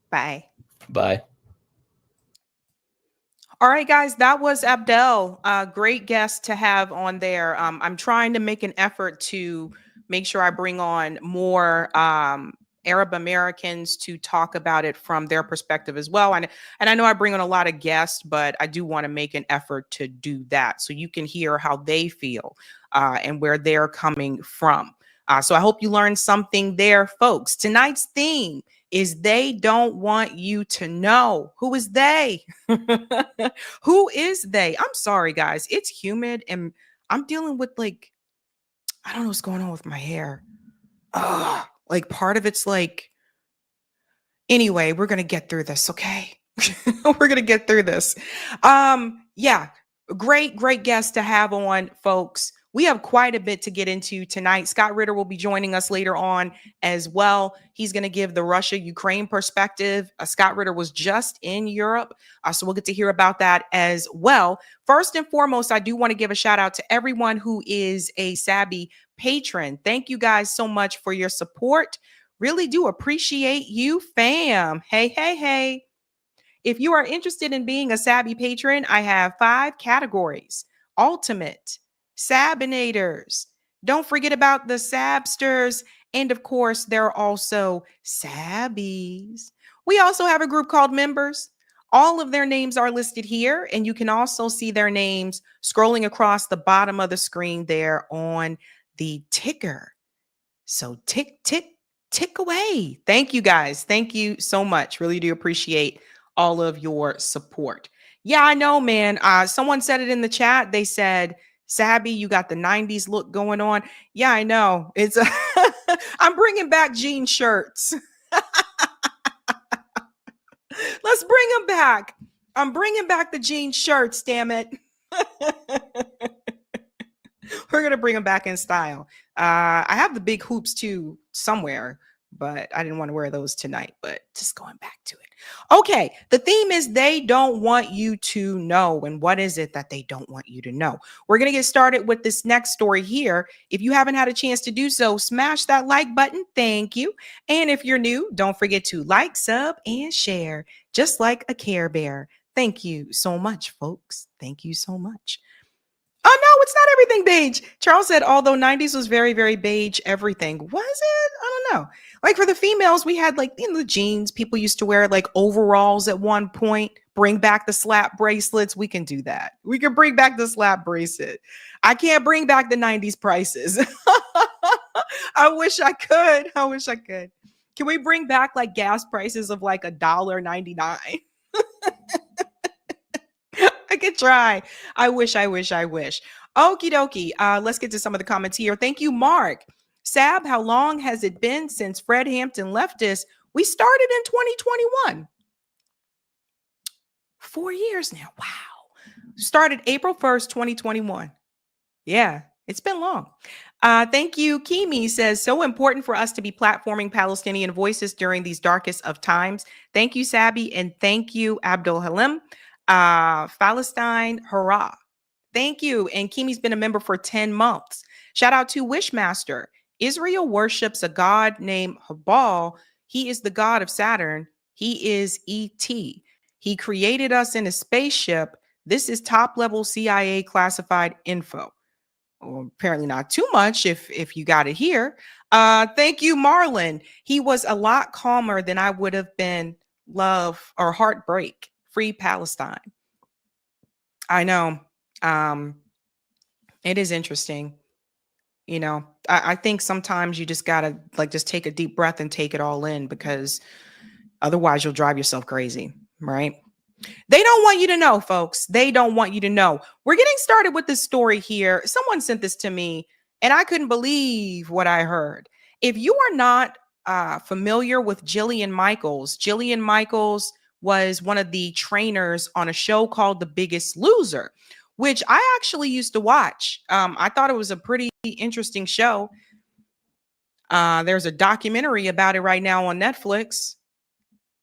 Bye. Bye. All right, guys, that was Abdel. Great guest to have on there. I'm trying to make an effort to make sure I bring on more Arab Americans to talk about it from their perspective as well. And I know I bring on a lot of guests, but I do want to make an effort to do that so you can hear how they feel and where they're coming from. So I hope you learned something there, folks. Tonight's theme is They Don't Want You to Know. Who is they? Who is they? I'm sorry, guys. It's humid and I'm dealing with I don't know what's going on with my hair. Like part of it's anyway, we're going to get through this, okay? We're going to get through this. Yeah, great guest to have on, folks. We have quite a bit to get into tonight. Scott Ritter will be joining us later on as well. He's going to give the Russia-Ukraine perspective. Scott Ritter was just in Europe, so we'll get to hear about that as well. First and foremost, I do want to give a shout out to everyone who is a Sabby patron. Thank you guys so much for your support. Really do appreciate you, fam. Hey. If you are interested in being a Sabby patron, I have 5 categories. Ultimate, Sabinators. Don't forget about the Sabsters. And of course, there are also Sabbies. We also have a group called Members. All of their names are listed here, and you can also see their names scrolling across the bottom of the screen there on the ticker. So tick away. Thank you guys. Thank you so much. Really do appreciate all of your support. Yeah, I know, man. Someone said it in the chat. They said, Sabby, you got the 90s look going on. Yeah, I know. It's I'm bringing back jean shirts. Let's bring them back. I'm bringing back the jean shirts, damn it. We're going to bring them back in style. I have the big hoops too somewhere, but I didn't want to wear those tonight, but just going back to it. Okay, the theme is they don't want you to know. And what is it that they don't want you to know? We're going to get started with this next story here. If you haven't had a chance to do so, smash that like button. Thank you. And if you're new, don't forget to like, sub, and share, just like a Care Bear. Thank you so much, folks. Thank you so much. Oh, no, it's not everything beige. Charles said, although 90s was very, very beige, everything. Was it? I don't know. Like for the females, we had the jeans. People used to wear overalls at one point. Bring back the slap bracelets. We can do that. We can bring back the slap bracelet. I can't bring back the 90s prices. I wish I could. Can we bring back gas prices of $1.99? I could try. I wish. Okie dokie. Let's get to some of the comments here. Thank you, Mark. Sab, how long has it been since Fred Hampton left us? We started in 2021. 4 years now. Wow. Started April 1st, 2021. Yeah, it's been long. Thank you. Kimi says, so important for us to be platforming Palestinian voices during these darkest of times. Thank you, Sabby, and thank you, Abdul Halim. Palestine, hurrah. Thank you. And Kimi's been a member for 10 months. Shout out to Wishmaster. Israel worships a god named Habal. He is the god of Saturn. He is ET. He created us in a spaceship. This is top level CIA classified info. Well, apparently not too much if you got it here. Thank you, Marlon. He was a lot calmer than I would have been. Love or heartbreak. Free Palestine. I know. It is interesting. You know, I think sometimes you just gotta just take a deep breath and take it all in, because otherwise you'll drive yourself crazy, right? They don't want you to know, folks. They don't want you to know. We're getting started with this story here. Someone sent this to me, and I couldn't believe what I heard. If you are not familiar with Jillian Michaels was one of the trainers on a show called The Biggest Loser, which I actually used to watch. I thought it was a pretty interesting show. There's a documentary about it right now on Netflix.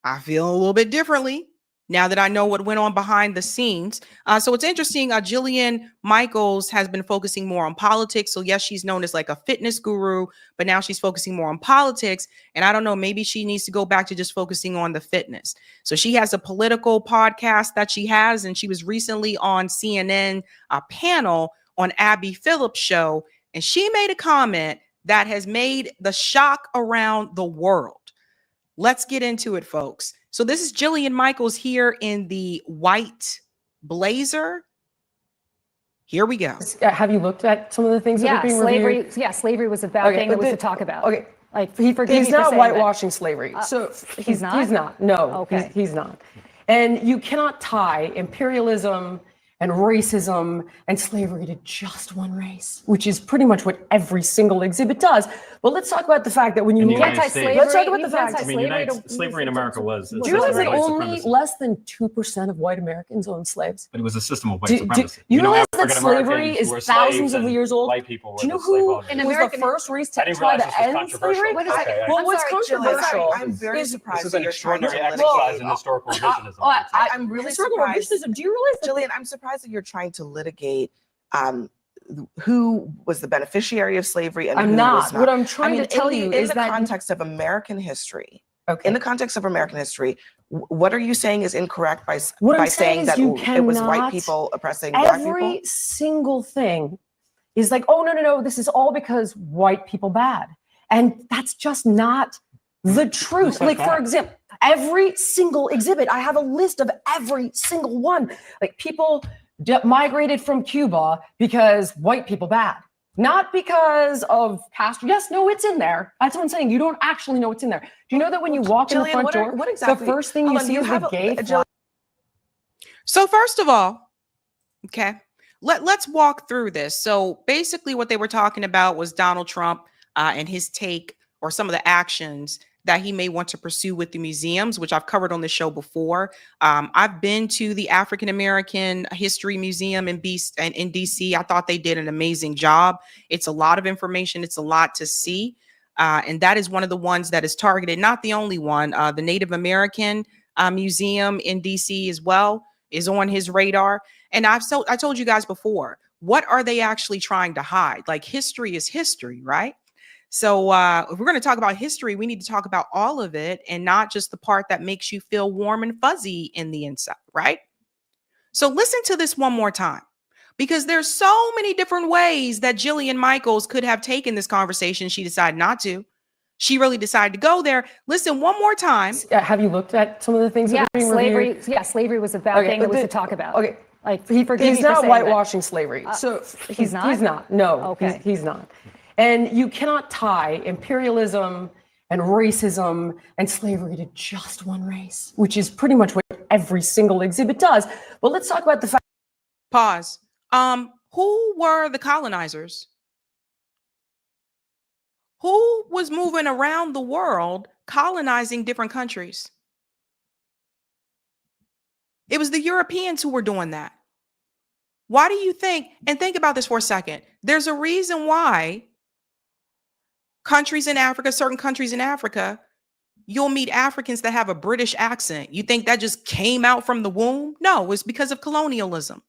I feel a little bit differently now that I know what went on behind the scenes. So it's interesting. Jillian Michaels has been focusing more on politics. So yes, she's known as like a fitness guru, but now she's focusing more on politics. And I don't know, maybe she needs to go back to just focusing on the fitness. So she has a political podcast that she has, and she was recently on CNN, a panel on Abby Phillips' show. And she made a comment that has made the shock around the world. Let's get into it, folks. So this is Jillian Michaels here in the white blazer. Here we go. Have you looked at some of the things that are being reviewed? Yeah, slavery was a bad thing that was to talk about. Okay. Like, he forgave He's me for not saying whitewashing slavery. So he's not? He's not. No, Okay. he's not. And you cannot tie imperialism and racism and slavery to just one race, which is pretty much what every single exhibit does. But let's talk about the fact that when you look at slavery, let's talk about the fact. I mean, slavery in America was. Do you realize that only less than 2% of white Americans owned slaves? But it was a system of white supremacy. You realize that slavery is thousands of years old? White people were. Do you know who was American the first race to try to end slavery? What is that? Well, what's controversial? I'm very surprised. This is an extraordinary trying to exercise in historical revisionism. I'm really Historical surprised. revisionism. Do you realize that? Jillian, I'm surprised that you're trying to litigate who was the beneficiary of slavery and I'm who not. was not. What I'm trying to tell you in is the that context of American history. Okay. In the context of American history, what are you saying is incorrect by What I'm saying saying that is you it was white cannot- people oppressing black people? every single thing is like, oh, no, this is all because white people bad. And that's just not the truth. Like, for example, every single exhibit, I have a list of every single one. Like, people migrated from Cuba because white people bad. Not because of Castro. Yes, no, it's in there. That's what I'm saying. You don't actually know what's in there. Do you know that when you walk in the front door, what exactly? the first thing you see is the gay flag? So first of all, okay, let's walk through this. So basically what they were talking about was Donald Trump and his take or some of the actions that he may want to pursue with the museums, which I've covered on the show before. I've been to the African American History Museum in DC. I thought they did an amazing job. It's a lot of information. It's a lot to see. And that is one of the ones that is targeted, not the only one. The Native American Museum in DC as well is on his radar. And I told you guys before, what are they actually trying to hide? Like, history is history, right? So if we're going to talk about history, we need to talk about all of it and not just the part that makes you feel warm and fuzzy in the inside, right? So listen to this one more time, because there's so many different ways that Jillian Michaels could have taken this conversation. She decided not to. She really decided to go there. Listen one more time. Have you looked at some of the things that are being reviewed? slavery was a bad thing that was to talk about. Okay. Like, he forgave me He's for not saying whitewashing slavery. So he's not? He's not. No, Okay. he's not. And you cannot tie imperialism and racism and slavery to just one race, which is pretty much what every single exhibit does. But let's talk about the fact. Pause. Who were the colonizers? Who was moving around the world colonizing different countries? It was the Europeans who were doing that. Why do you think, and think about this for a second, there's a reason why countries in Africa, certain countries in Africa, you'll meet Africans that have a British accent. You think that just came out from the womb? No, it's because of colonialism.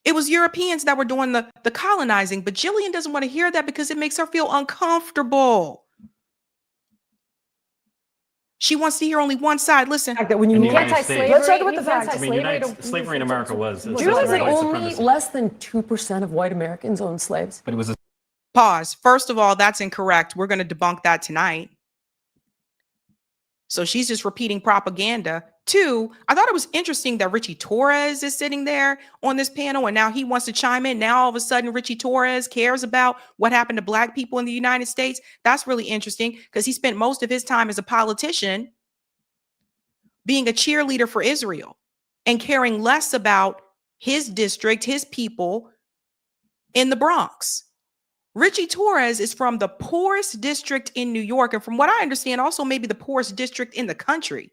It was Europeans that were doing the colonizing, but Jillian doesn't want to hear that because it makes her feel uncomfortable. She wants to hear only one side. Listen, That when you In the look United at States. let's talk about the fact. I mean, slavery in America was. Do you realize that only less than 2% of white Americans owned slaves? But it was a pause. First of all, that's incorrect. We're going to debunk that tonight. So she's just repeating propaganda. Two, I thought it was interesting that Richie Torres is sitting there on this panel and now he wants to chime in. Now all of a sudden Richie Torres cares about what happened to Black people in the United States. That's really interesting because he spent most of his time as a politician being a cheerleader for Israel and caring less about his district, his people in the Bronx. Richie Torres is from the poorest district in New York. And from what I understand, also maybe the poorest district in the country.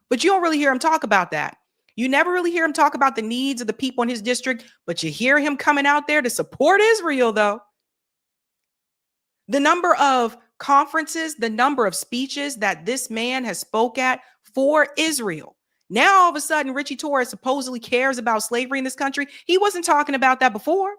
But you don't really hear him talk about that. You never really hear him talk about the needs of the people in his district, but you hear him coming out there to support Israel, though. The number of conferences, the number of speeches that this man has spoke at for Israel. Now, all of a sudden, Richie Torres supposedly cares about slavery in this country. He wasn't talking about that before.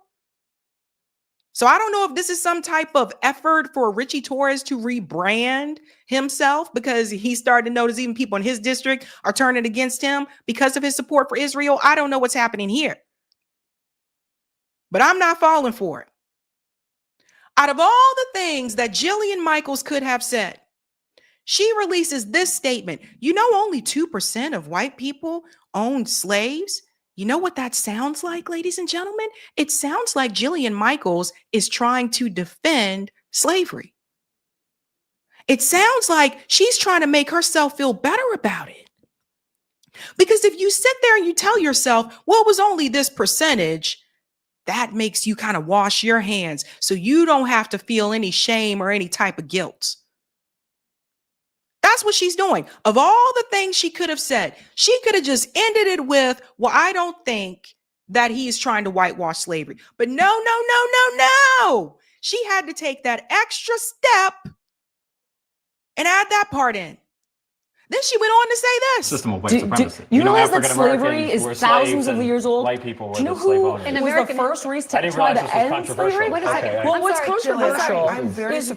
So I don't know if this is some type of effort for Richie Torres to rebrand himself because he started to notice even people in his district are turning against him because of his support for Israel. I don't know what's happening here, but I'm not falling for it. Out of all the things that Jillian Michaels could have said, she releases this statement. You know, only 2% of white people owned slaves. You know what that sounds like, ladies and gentlemen? It sounds like Jillian Michaels is trying to defend slavery. It sounds like she's trying to make herself feel better about it. Because if you sit there and you tell yourself, well, it was only this percentage, that makes you kind of wash your hands so you don't have to feel any shame or any type of guilt. That's what she's doing. Of all the things she could have said, she could have just ended it with, well, I don't think that he is trying to whitewash slavery. But no. She had to take that extra step and add that part in. Then she went on to say this. System of white supremacy. You realize that African slavery Americans is were thousands slaves of and years old? White people were Do you know the slave who owners. was American- the first race I to didn't try realize to this was end slavery? controversial. Wait a second. Okay. Well, I'm what's sorry, Jillian, controversial I'm very is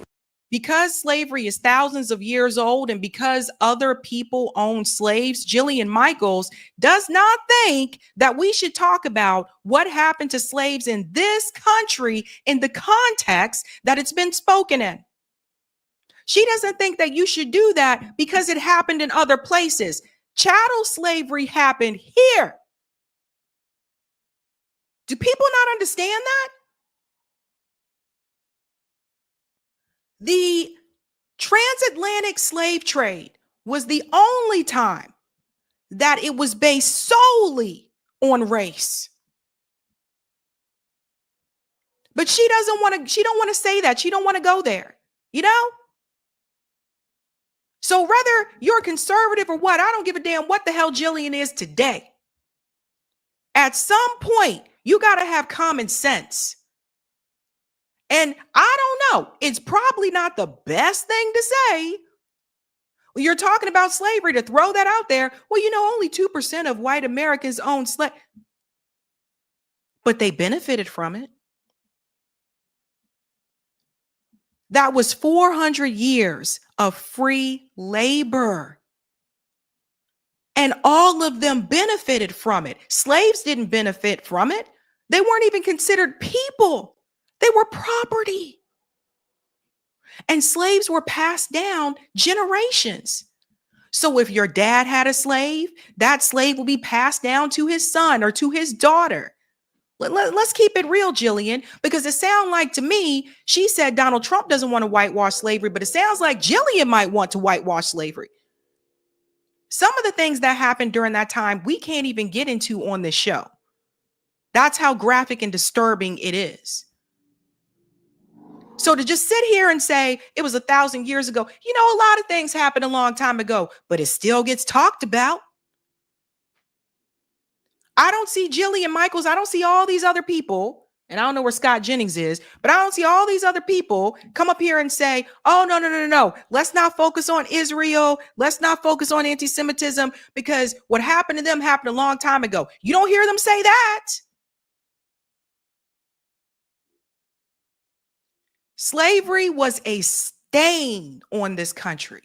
Because slavery is thousands of years old and because other people own slaves, Jillian Michaels does not think that we should talk about what happened to slaves in this country in the context that it's been spoken in. She doesn't think that you should do that because it happened in other places. Chattel slavery happened here. Do people not understand that? The transatlantic slave trade was the only time that it was based solely on race. But she don't want to say that. She don't want to go there, you know? So whether you're conservative or what, I don't give a damn what the hell Jillian is today. At some point, you got to have common sense. And I don't know, it's probably not the best thing to say. When you're talking about slavery, to throw that out there, well, you know, only 2% of white Americans own slaves, but they benefited from it. That was 400 years of free labor. And all of them benefited from it. Slaves didn't benefit from it. They weren't even considered people. They were property. And slaves were passed down generations. So if your dad had a slave, that slave will be passed down to his son or to his daughter. Let's keep it real, Jillian, because it sounds like to me, she said Donald Trump doesn't want to whitewash slavery, but it sounds like Jillian might want to whitewash slavery. Some of the things that happened during that time, we can't even get into on this show. That's how graphic and disturbing it is. So to just sit here and say it was 1,000 years ago, you know, a lot of things happened a long time ago, but it still gets talked about. I don't see Jillian Michaels. I don't see all these other people and I don't know where Scott Jennings is, but I don't see all these other people come up here and say, oh, no. Let's not focus on Israel. Let's not focus on anti-Semitism because what happened to them happened a long time ago. You don't hear them say that. Slavery was a stain on this country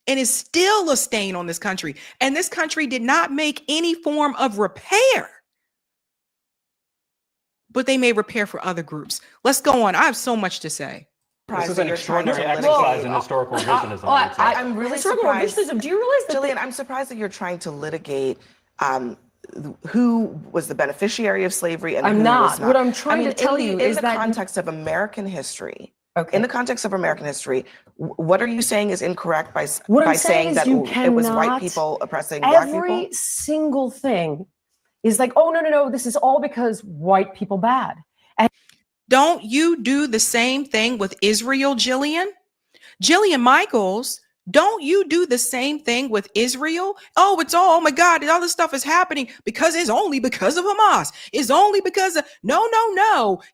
and is still a stain on this country. And this country did not make any form of repair. But they may repair for other groups. Let's go on. I have so much to say. This is an extraordinary exercise in historical revisionism. I'm really surprised. Revisionism. Do you realize that, Jillian, I'm surprised that you're trying to litigate who was the beneficiary of slavery and I'm who not. was not. What I'm trying to tell you is in that the context of American history. Okay. In the context of American history, what are you saying is incorrect by What I'm saying saying that is you it was white cannot- people oppressing black people? every single thing is like, oh, no, this is all because white people bad. Don't you do the same thing with Israel, Jillian? Jillian Michaels, don't you do the same thing with Israel? Oh my God, all this stuff is happening because it's only because of Hamas. It's only because of, no.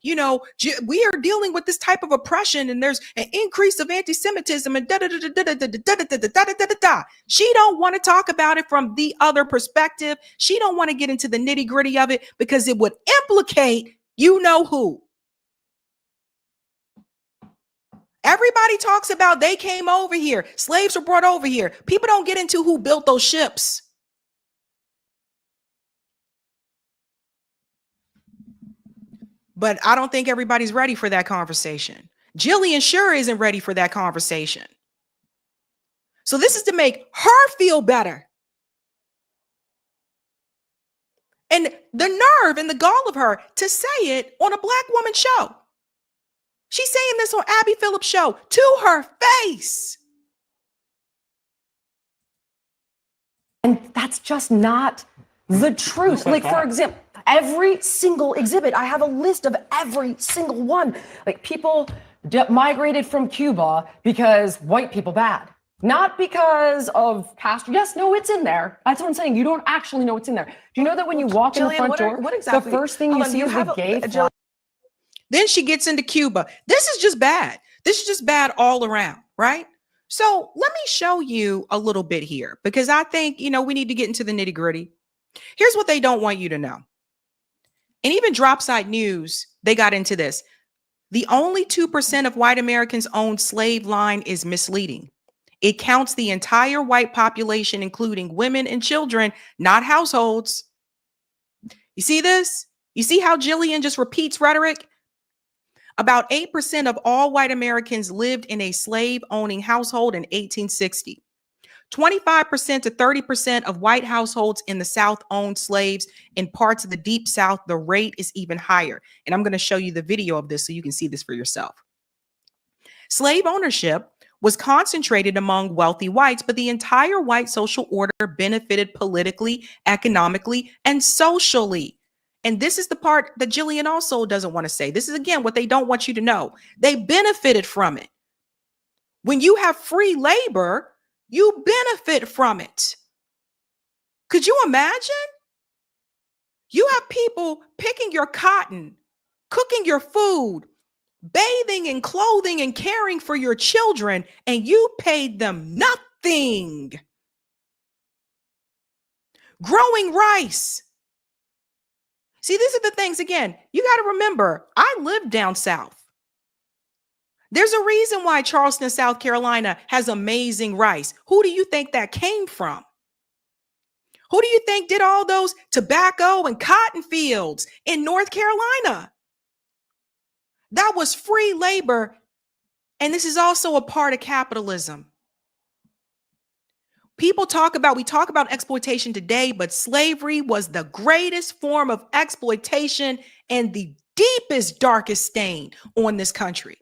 You know, we are dealing with this type of oppression and there's an increase of anti-Semitism and da-da-da-da-da-da-da-da-da-da-da-da. She don't want to talk about it from the other perspective. She don't want to get into the nitty gritty of it because it would implicate you know who. Everybody talks about they came over here. Slaves were brought over here. People don't get into who built those ships. But I don't think everybody's ready for that conversation. Jillian sure isn't ready for that conversation. So this is to make her feel better. And the nerve and the gall of her to say it on a black woman show. She's saying this on Abby Phillips' show to her face. And that's just not the truth. Like, for example, every single exhibit, I have a list of every single one. Like, people migrated from Cuba because white people bad. Not because of Castro. Yes, no, it's in there. That's what I'm saying. You don't actually know what's in there. Do you know that when you walk in the front door, the first thing you see is a gay flag? Then she gets into Cuba. This is just bad. This is just bad all around, right? So let me show you a little bit here because I think, we need to get into the nitty gritty. Here's what they don't want you to know. And even Dropside News, they got into this. The only 2% of white Americans own slave line is misleading. It counts the entire white population, including women and children, not households. You see this? You see how Jillian just repeats rhetoric? About 8% of all white Americans lived in a slave-owning household in 1860. 25% to 30% of white households in the South owned slaves. In parts of the Deep South, the rate is even higher. And I'm going to show you the video of this so you can see this for yourself. Slave ownership was concentrated among wealthy whites, but the entire white social order benefited politically, economically, and socially. And this is the part that Jillian also doesn't want to say. This is, again, what they don't want you to know. They benefited from it. When you have free labor, you benefit from it. Could you imagine? You have people picking your cotton, cooking your food, bathing and clothing and caring for your children, and you paid them nothing. Growing rice. See, these are the things, again, you got to remember, I live down south. There's a reason why Charleston, South Carolina has amazing rice. Who do you think that came from? Who do you think did all those tobacco and cotton fields in North Carolina? That was free labor. And this is also a part of capitalism. We talk about exploitation today, but slavery was the greatest form of exploitation and the deepest, darkest stain on this country.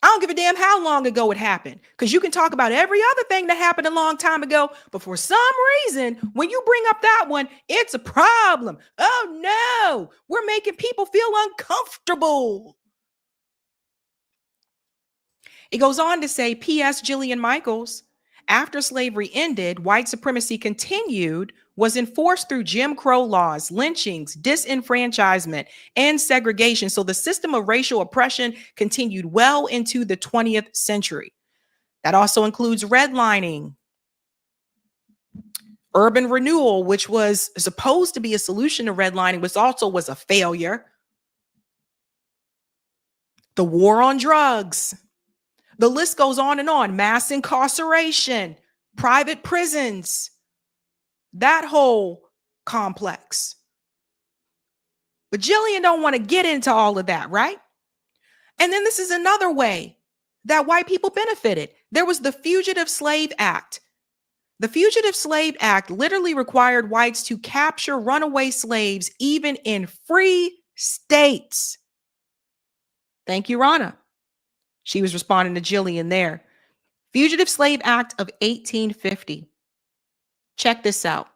I don't give a damn how long ago it happened, because you can talk about every other thing that happened a long time ago, but for some reason, when you bring up that one, it's a problem. Oh no, we're making people feel uncomfortable. It goes on to say, P.S. Jillian Michaels, after slavery ended, white supremacy continued was enforced through Jim Crow laws, lynchings, disenfranchisement, and segregation. So the system of racial oppression continued well into the 20th century. That also includes redlining, urban renewal, which was supposed to be a solution to redlining, which also was a failure. The war on drugs. The list goes on and on. Mass incarceration, private prisons, that whole complex. But Jillian don't want to get into all of that, right? And then this is another way that white people benefited. There was the Fugitive Slave Act. The Fugitive Slave Act literally required whites to capture runaway slaves even in free states. Thank you, Rana. She was responding to Jillian there. Fugitive Slave Act of 1850. Check this out.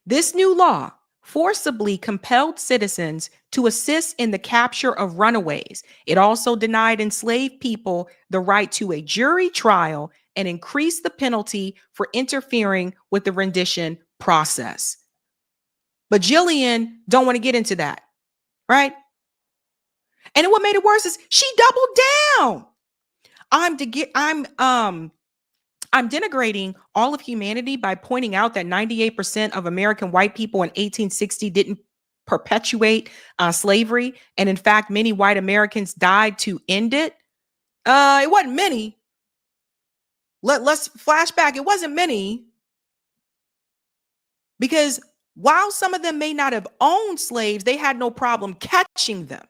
This new law forcibly compelled citizens to assist in the capture of runaways. It also denied enslaved people the right to a jury trial and increased the penalty for interfering with the rendition process. But Jillian don't want to get into that, right? And what made it worse is she doubled down. I'm denigrating all of humanity by pointing out that 98% of American white people in 1860 didn't perpetuate slavery. And in fact, many white Americans died to end it. It wasn't many. Let's flash back. It wasn't many. Because while some of them may not have owned slaves, they had no problem catching them.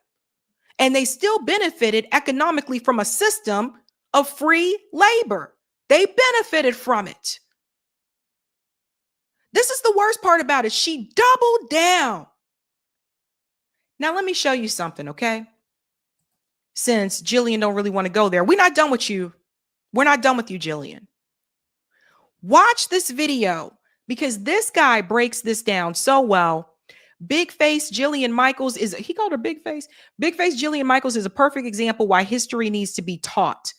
And they still benefited economically from a system of free labor. They benefited from it. This is the worst part about it. She doubled down. Now, let me show you something, okay? Since Jillian don't really want to go there. We're not done with you. We're not done with you, Jillian. Watch this video because this guy breaks this down so well. Big face Jillian Michaels he called her Big Face. Big face Jillian Michaels is a perfect example why history needs to be taught.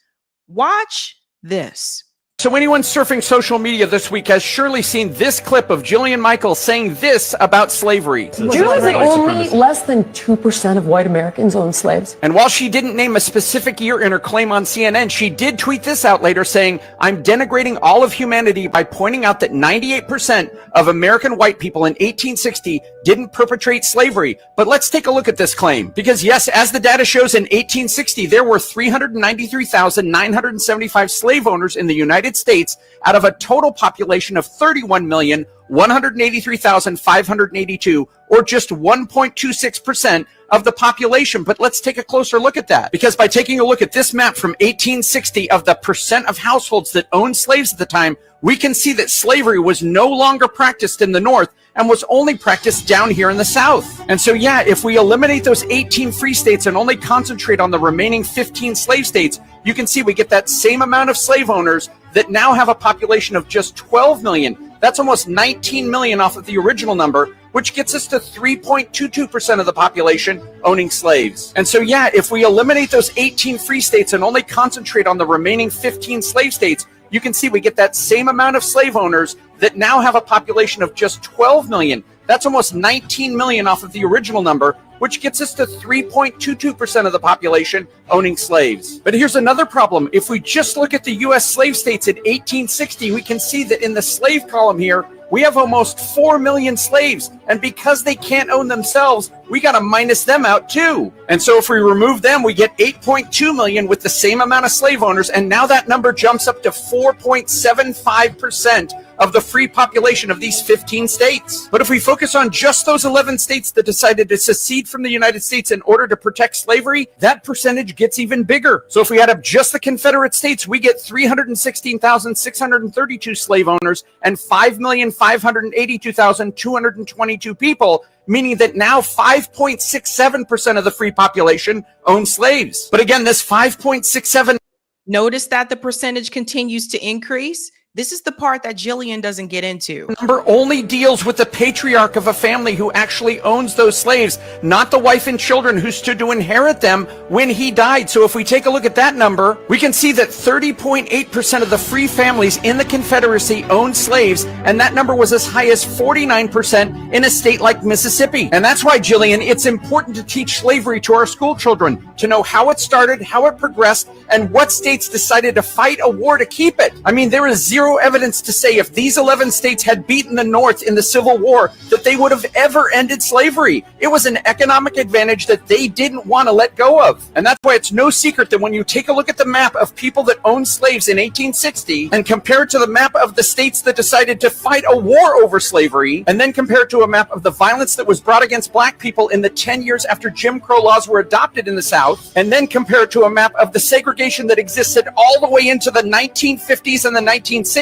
Watch this. So anyone surfing social media this week has surely seen this clip of Jillian Michaels saying this about slavery. Do you realize that only less than 2% of white Americans own slaves? And while she didn't name a specific year in her claim on CNN, she did tweet this out later saying, "I'm denigrating all of humanity by pointing out that 98% of American white people in 1860 didn't perpetrate slavery." But let's take a look at this claim. Because yes, as the data shows, in 1860, there were 393,975 slave owners in the United States out of a total population of 31,183,582, or just 1.26% of the population. But let's take a closer look at that, because by taking a look at this map from 1860 of the percent of households that owned slaves at the time, we can see that slavery was no longer practiced in the North and was only practiced down here in the South. And so, yeah, if we eliminate those 18 free states and only concentrate on the remaining 15 slave states, you can see we get that same amount of slave owners that now have a population of just 12 million. That's almost 19 million off of the original number, which gets us to 3.22% of the population owning slaves. And so, yeah, if we eliminate those 18 free states and only concentrate on the remaining 15 slave states, you can see we get that same amount of slave owners that now have a population of just 12 million. That's almost 19 million off of the original number, which gets us to 3.22% of the population owning slaves. But here's another problem. If we just look at the U.S. slave states in 1860, we can see that in the slave column here, we have almost 4 million slaves. And because they can't own themselves, we got to minus them out too. And so if we remove them, we get 8.2 million with the same amount of slave owners. And now that number jumps up to 4.75% of the free population of these 15 states. But if we focus on just those 11 states that decided to secede from the United States in order to protect slavery, that percentage gets even bigger. So if we add up just the Confederate States, we get 316,632 slave owners and 5,582,222 people, meaning that now 5.67% of the free population own slaves. But again, this 5.67. Notice that the percentage continues to increase. This is the part that Jillian doesn't get into. Number only deals with the patriarch of a family who actually owns those slaves, not the wife and children who stood to inherit them when he died. So if we take a look at that number, we can see that 30.8% of the free families in the Confederacy owned slaves, and that number was as high as 49% in a state like Mississippi. And that's why, Jillian, it's important to teach slavery to our school children, to know how it started, how it progressed, and what states decided to fight a war to keep it. I mean, there is zero evidence to say if these 11 states had beaten the North in the Civil War that they would have ever ended slavery. It was an economic advantage that they didn't want to let go of. And that's why it's no secret that when you take a look at the map of people that owned slaves in 1860 and compare it to the map of the states that decided to fight a war over slavery, and then compare it to a map of the violence that was brought against black people in the 10 years after Jim Crow laws were adopted in the South, and then compare it to a map of the segregation that existed all the way into the 1950s and the 1960s,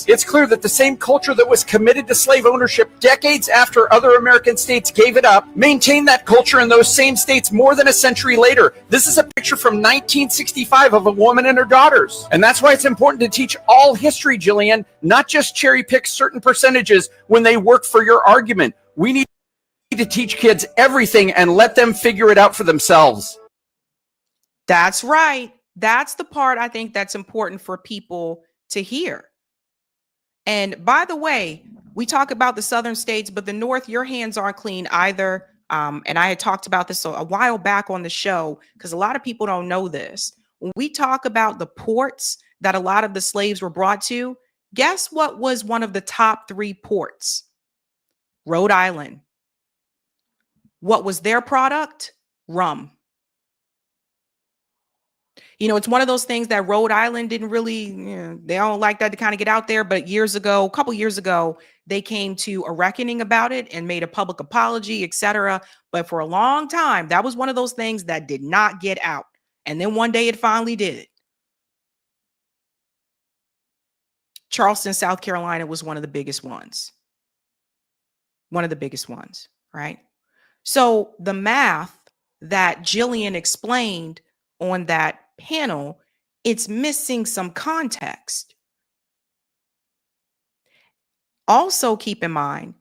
it's clear that the same culture that was committed to slave ownership decades after other American states gave it up, maintained that culture in those same states more than a century later. This is a picture from 1965 of a woman and her daughters. And that's why it's important to teach all history, Jillian, not just cherry pick certain percentages when they work for your argument. We need to teach kids everything and let them figure it out for themselves. That's right. That's the part I think that's important for people to hear. And by the way, we talk about the southern states, but the North, your hands aren't clean either. And I had talked about this a while back on the show because a lot of people don't know this. When we talk about the ports that a lot of the slaves were brought to, guess what was one of the top 3 ports? Rhode Island. What was their product? Rum. You know, it's one of those things that Rhode Island didn't really, they don't like that to kind of get out there. But a couple years ago, they came to a reckoning about it and made a public apology, etc. But for a long time, that was one of those things that did not get out. And then one day it finally did. Charleston, South Carolina was one of the biggest ones. One of the biggest ones, right? So the math that Jillian explained on that panel, it's missing some context. Also keep in mind,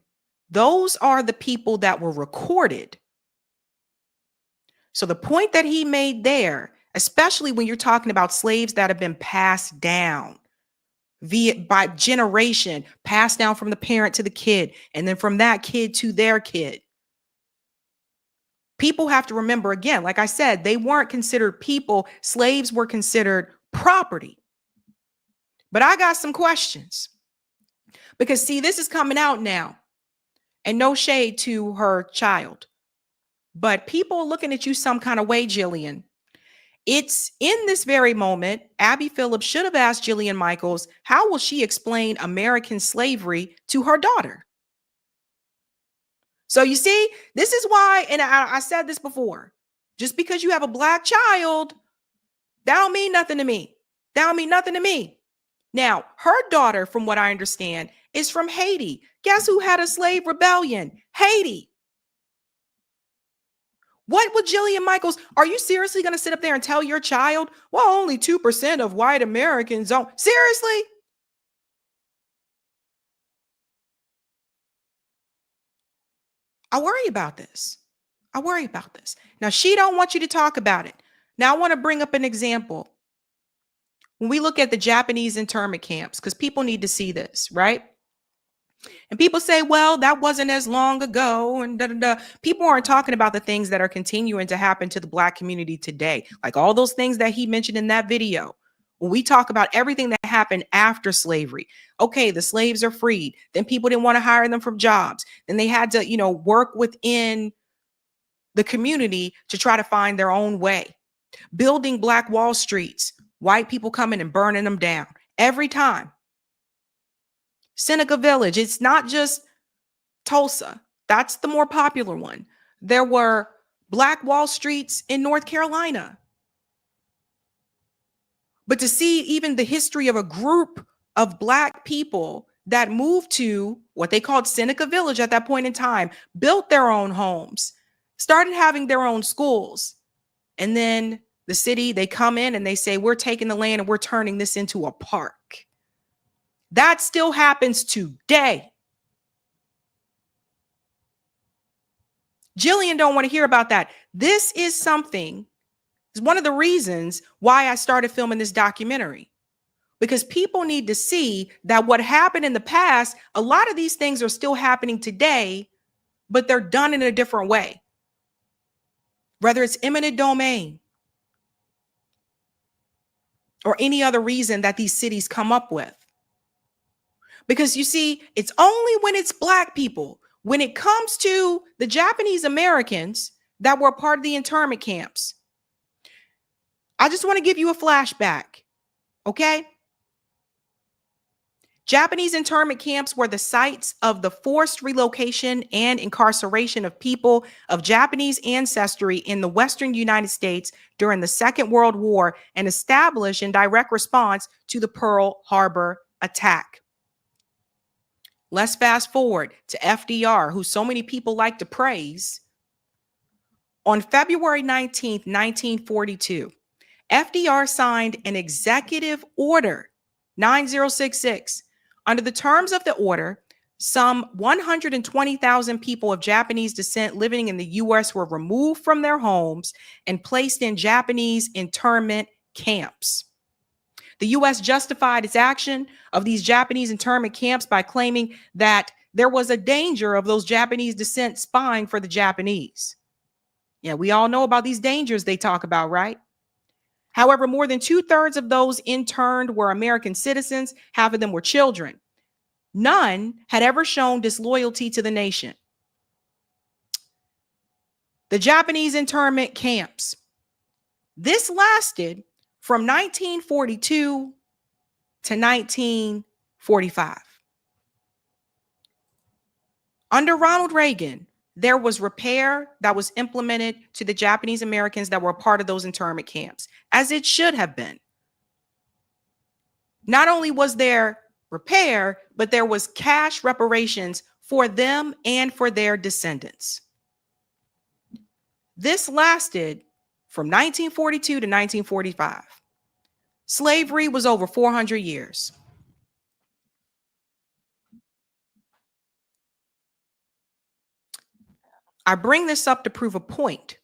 those are the people that were recorded. So the point that he made there, especially when you're talking about slaves that have been passed down by generation, passed down from the parent to the kid, and then from that kid to their kid. People have to remember, again, like I said, they weren't considered people. Slaves were considered property. But I got some questions because, see, this is coming out now, and no shade to her child, but people are looking at you some kind of way, Jillian. It's in this very moment, Abby Phillips should have asked Jillian Michaels, how will she explain American slavery to her daughter? So you see, this is why, and I said this before, just because you have a black child, that don't mean nothing to me. That don't mean nothing to me. Now, her daughter, from what I understand, is from Haiti. Guess who had a slave rebellion? Haiti. What would Jillian Michaels, are you seriously going to sit up there and tell your child, well, only 2% of white Americans don't? Seriously? I worry about this. I worry about this. Now, she don't want you to talk about it. Now, I want to bring up an example. When we look at the Japanese internment camps, because people need to see this, right? And people say, well, that wasn't as long ago. And da, da, da. People aren't talking about the things that are continuing to happen to the Black community today. Like all those things that he mentioned in that video. When we talk about everything that happened after slavery, okay, the slaves are freed. Then people didn't want to hire them for jobs. Then they had to, work within the community to try to find their own way. Building Black Wall Streets, white people coming and burning them down every time. Seneca Village, it's not just Tulsa. That's the more popular one. There were Black Wall Streets in North Carolina. But to see even the history of a group of Black people that moved to what they called Seneca Village at that point in time, built their own homes, started having their own schools. And then the city, they come in and they say, we're taking the land and we're turning this into a park. That still happens today. Jillian don't want to hear about that. This is something, is one of the reasons why I started filming this documentary. Because people need to see that what happened in the past, a lot of these things are still happening today, but they're done in a different way. Whether it's eminent domain or any other reason that these cities come up with. Because you see, it's only when it's Black people, when it comes to the Japanese Americans that were part of the internment camps. I just want to give you a flashback, okay? Japanese internment camps were the sites of the forced relocation and incarceration of people of Japanese ancestry in the Western United States during the Second World War and established in direct response to the Pearl Harbor attack. Let's fast forward to FDR, who so many people like to praise. On February 19th, 1942, FDR signed an executive order 9066. Under the terms of the order, some 120,000 people of Japanese descent living in the U.S. were removed from their homes and placed in Japanese internment camps. The U.S. justified its action of these Japanese internment camps by claiming that there was a danger of those Japanese descent spying for the Japanese. Yeah, we all know about these dangers they talk about, right? However, more than 2/3 of those interned were American citizens. Half of them were children. None had ever shown disloyalty to the nation. The Japanese internment camps. This lasted from 1942 to 1945. Under Ronald Reagan, there was repair that was implemented to the Japanese Americans that were a part of those internment camps, as it should have been. Not only was there repair, but there was cash reparations for them and for their descendants. This lasted from 1942 to 1945. Slavery was over 400 years. I bring this up to prove a point.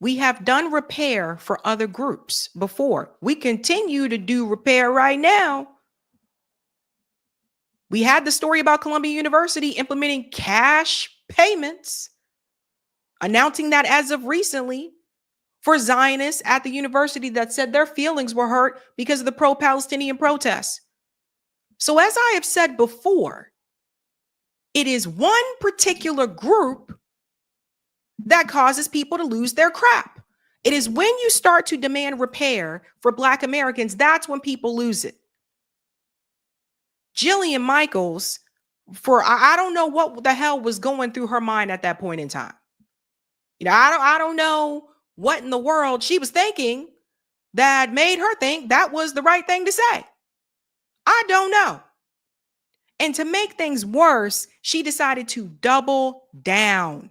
We have done repair for other groups before. We continue to do repair right now. We had the story about Columbia University implementing cash payments, announcing that as of recently for Zionists at the university that said their feelings were hurt because of the pro-Palestinian protests. So as I have said before, it is one particular group that causes people to lose their crap. It is when you start to demand repair for Black Americans, that's when people lose it. Jillian Michaels, I don't know what the hell was going through her mind at that point in time. You know, I don't know what in the world she was thinking that made her think that was the right thing to say. I don't know. And to make things worse, she decided to double down.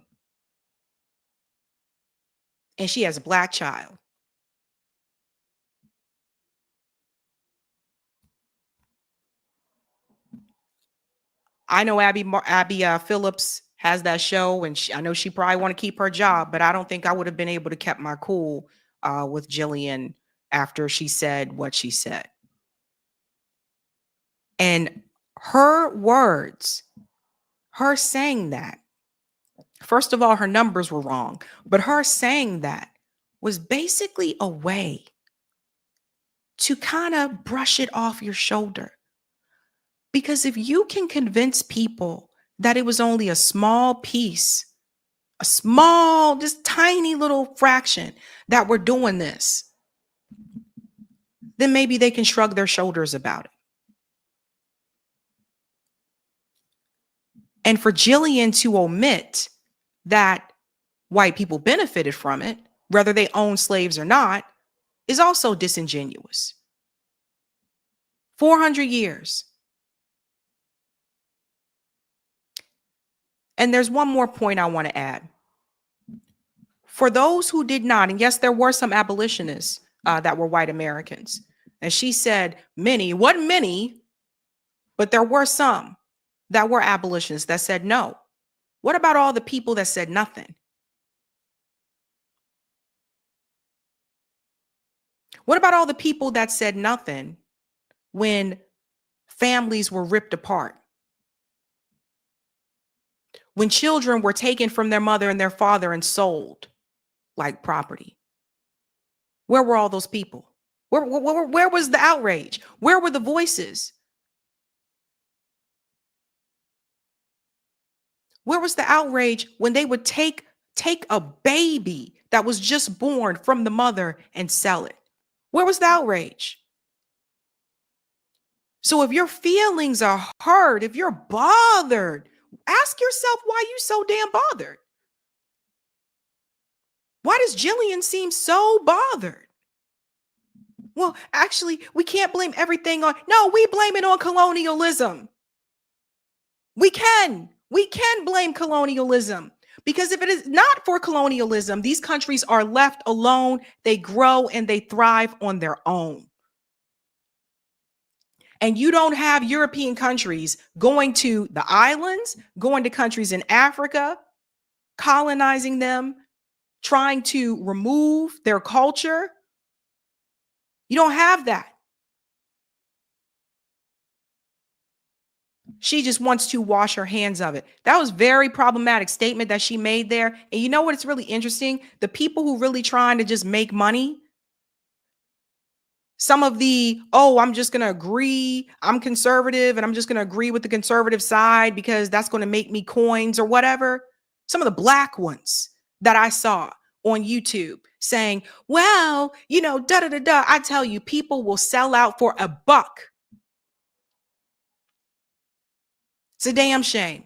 And she has a Black child. I know Abby Phillips has that show, and I know she probably want to keep her job, but I don't think I would have been able to keep my cool with Jillian after she said what she said. And her words, her saying that, first of all, her numbers were wrong, but her saying that was basically a way to kind of brush it off your shoulder. Because if you can convince people that it was only a small piece, a small, just tiny little fraction that we're doing this, then maybe they can shrug their shoulders about it. And for Jillian to omit that white people benefited from it, whether they own slaves or not, is also disingenuous. 400 years. And there's one more point I want to add. For those who did not, and yes, there were some abolitionists that were white Americans. And she said many, what many, But there were some that were abolitionists that said no. What about all the people that said nothing? What about all the people that said nothing when families were ripped apart? When children were taken from their mother and their father and sold like property? Where were all those people? Where was the outrage? Where were the voices? Where was the outrage when they would take a baby that was just born from the mother and sell it? Where was the outrage? So if your feelings are hurt, if you're bothered, ask yourself why you so damn bothered. Why does Jillian seem so bothered? Well, actually, we can't blame everything on, no, we blame it on colonialism. We can blame colonialism, because if it is not for colonialism, these countries are left alone. They grow and they thrive on their own. And you don't have European countries going to the islands, going to countries in Africa, colonizing them, trying to remove their culture. You don't have that. She just wants to wash her hands of it. That was very problematic statement that she made there. And you know what? It's really interesting. The people who really trying to just make money, some of the, oh, I'm just going to agree. I'm conservative and I'm just going to agree with the conservative side because that's going to make me coins or whatever. Some of the black ones that I saw on YouTube saying, well, you know, da da da da. I tell you, people will sell out for $1. It's a damn shame.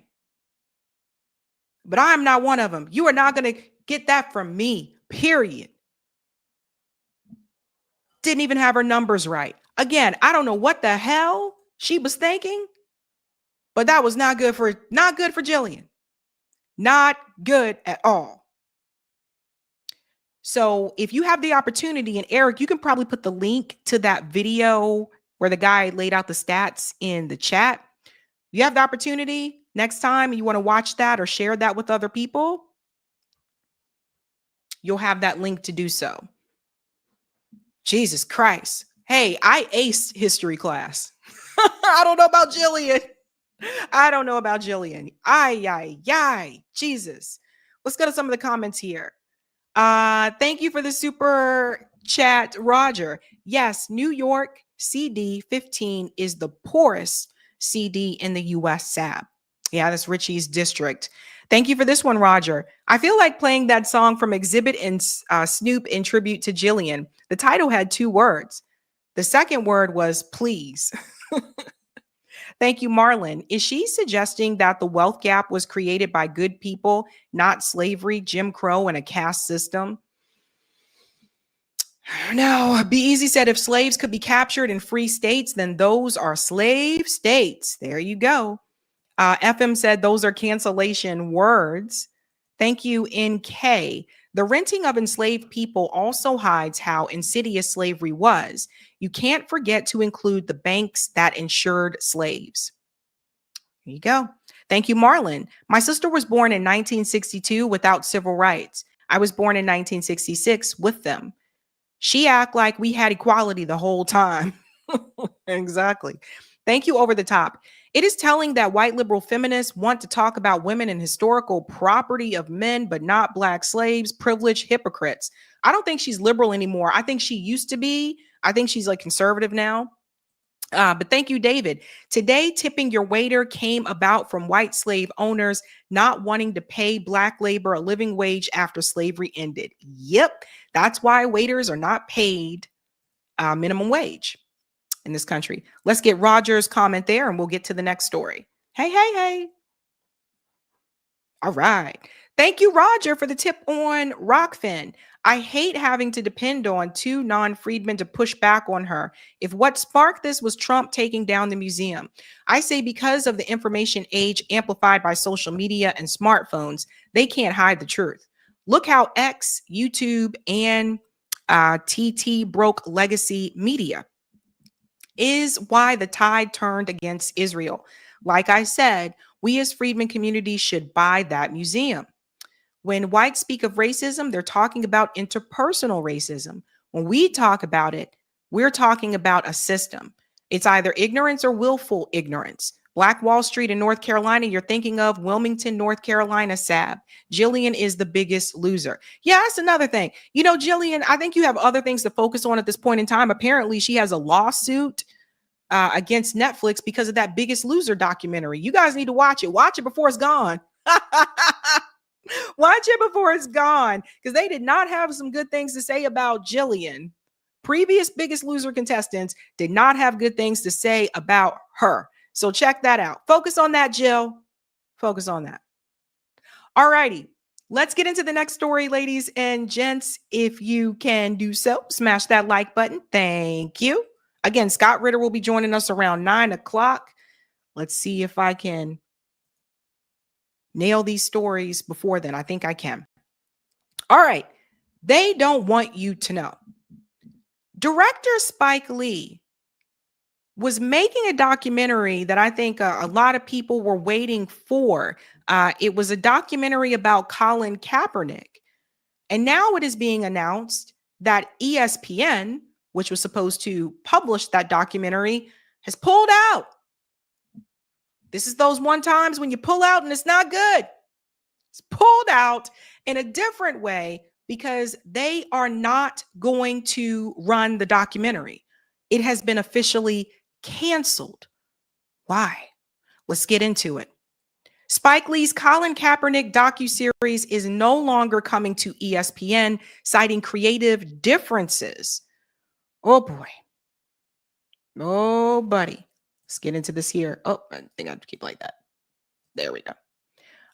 But I'm not one of them. You are not going to get that from me, period. Didn't even have her numbers right. Again, I don't know what the hell she was thinking, but that was not good for Jillian. Not good at all. So if you have the opportunity, and Eric, you can probably put the link to that video where the guy laid out the stats in the chat. You have the opportunity next time you want to watch that or share that with other people, you'll have that link to do so. Jesus Christ. Hey, I aced history class. I don't know about Jillian. Ay. Jesus. Let's go to some of the comments here. Thank you for the super chat, Roger. Yes, New York CD 15 is the poorest CD in the US SAB. Yeah, that's Richie's district. Thank you for this one, Roger. I feel like playing that song from Exhibit and Snoop in tribute to Jillian. The title had 2 words. The second word was please. Thank you, Marlon. Is she suggesting that the wealth gap was created by good people, not slavery, Jim Crow, and a caste system? No, Be Easy said if slaves could be captured in free states, then those are slave states. There you go. FM said those are cancellation words. Thank you, NK. The renting of enslaved people also hides how insidious slavery was. You can't forget to include the banks that insured slaves. There you go. Thank you, Marlon. My sister was born in 1962 without civil rights. I was born in 1966 with them. She act like we had equality the whole time. Exactly. Thank you, Over the Top. It is telling that white liberal feminists want to talk about women and historical property of men, but not black slaves, privileged hypocrites. I don't think she's liberal anymore. I think she used to be. I think she's like conservative now. But thank you, David. Today, tipping your waiter came about from white slave owners not wanting to pay black labor a living wage after slavery ended. Yep, that's why waiters are not paid minimum wage in this country. Let's get Roger's comment there and we'll get to the next story. Hey. All right. Thank you, Roger, for the tip on Rockfin. I hate having to depend on 2 non-freedmen to push back on her. If what sparked this was Trump taking down the museum, I say because of the information age amplified by social media and smartphones, they can't hide the truth. Look how X, YouTube, and TT broke legacy media. is why the tide turned against Israel. Like I said, we as freedmen communities should buy that museum. When whites speak of racism, they're talking about interpersonal racism. When we talk about it, we're talking about a system. It's either ignorance or willful ignorance. Black Wall Street in North Carolina, you're thinking of Wilmington, North Carolina, Sab. Jillian is the biggest loser. Yeah, that's another thing. You know, Jillian, I think you have other things to focus on at this point in time. Apparently, she has a lawsuit against Netflix because of that Biggest Loser documentary. You guys need to watch it. Watch it before it's gone. Watch it before it's gone, because they did not have some good things to say about Jillian. Previous Biggest Loser contestants did not have good things to say about her. So check that out. Focus on that, Jill. Focus on that. All righty. Let's get into the next story, ladies and gents. If you can do so, smash that like button. Thank you. Again, Scott Ritter will be joining us around 9 o'clock. Let's see if I can nail these stories before then. I think I can. All right. They don't want you to know. Director Spike Lee was making a documentary that I think a lot of people were waiting for. It was a documentary about Colin Kaepernick. And now it is being announced that ESPN, which was supposed to publish that documentary, has pulled out. This is those one times when you pull out and it's not good. It's pulled out in a different way because they are not going to run the documentary. It has been officially canceled. Why? Let's get into it. Spike Lee's Colin Kaepernick docuseries is no longer coming to ESPN, citing creative differences. Oh boy. Oh, buddy. Let's get into this here. Oh, I think I have to keep like that. There we go.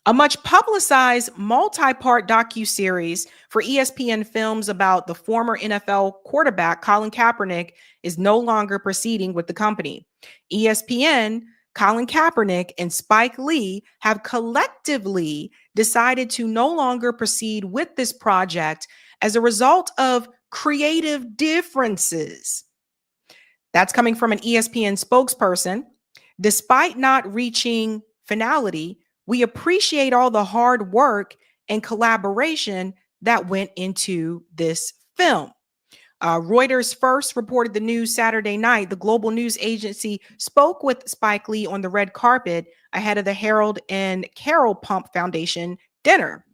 A much publicized multi-part docuseries for ESPN Films about the former NFL quarterback Colin Kaepernick is no longer proceeding with the company. ESPN, Colin Kaepernick, and Spike Lee have collectively decided to no longer proceed with this project as a result of creative differences. That's coming from an ESPN spokesperson. Despite not reaching finality, we appreciate all the hard work and collaboration that went into this film. Reuters first reported the news Saturday night. The global news agency spoke with Spike Lee on the red carpet ahead of the Harold and Carol Pump Foundation dinner.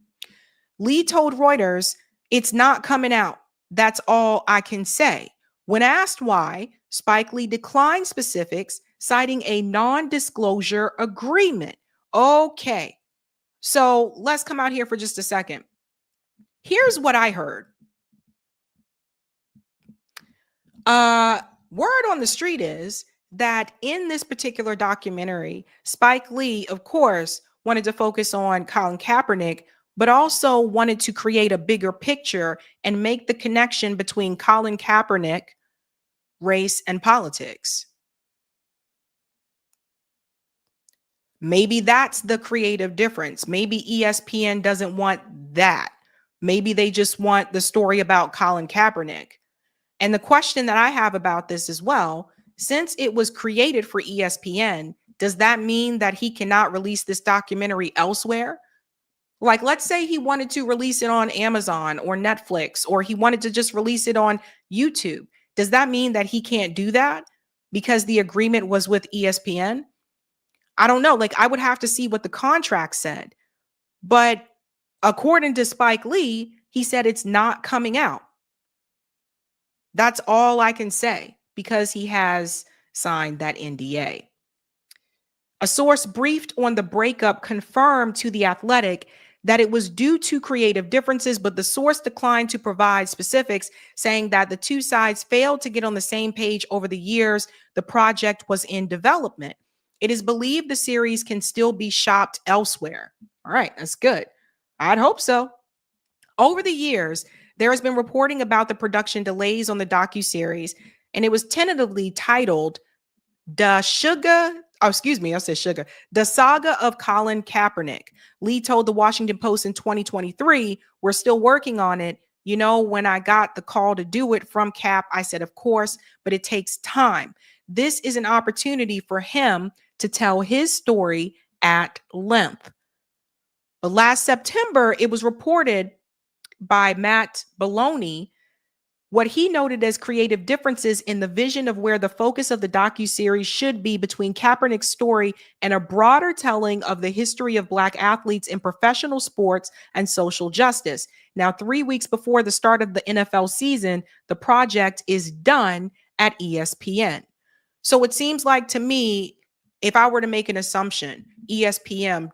Lee told Reuters, "It's not coming out. That's all I can say." When asked why, Spike Lee declined specifics, citing a non-disclosure agreement. Okay, so let's come out here for just a second. Here's what I heard. Word on the street is that in this particular documentary, Spike Lee, of course, wanted to focus on Colin Kaepernick, but also wanted to create a bigger picture and make the connection between Colin Kaepernick, race, and politics. Maybe that's the creative difference. Maybe ESPN doesn't want that. Maybe they just want the story about Colin Kaepernick. And the question that I have about this as well, since it was created for ESPN, does that mean that he cannot release this documentary elsewhere? Like, let's say he wanted to release it on Amazon or Netflix, or he wanted to just release it on YouTube. Does that mean that he can't do that because the agreement was with ESPN? I don't know. Like, I would have to see what the contract said. But according to Spike Lee, he said it's not coming out. That's all I can say because he has signed that NDA. A source briefed on the breakup confirmed to The Athletic that it was due to creative differences, but the source declined to provide specifics, saying that the two sides failed to get on the same page over the years the project was in development. It is believed the series can still be shopped elsewhere. All right, that's good. I'd hope so. Over the years, there has been reporting about the production delays on the docuseries, and it was tentatively titled The Saga of Colin Kaepernick. Lee told the Washington Post in 2023, "We're still working on it. You know, when I got the call to do it from Cap, I said, of course, but it takes time. this is an opportunity for him to tell his story at length. But last September, it was reported by Matt Baloney what he noted as creative differences in the vision of where the focus of the docuseries should be between Kaepernick's story and a broader telling of the history of Black athletes in professional sports and social justice. Now, 3 weeks before the start of the NFL season, the project is done at ESPN. So it seems like to me, if I were to make an assumption, ESPN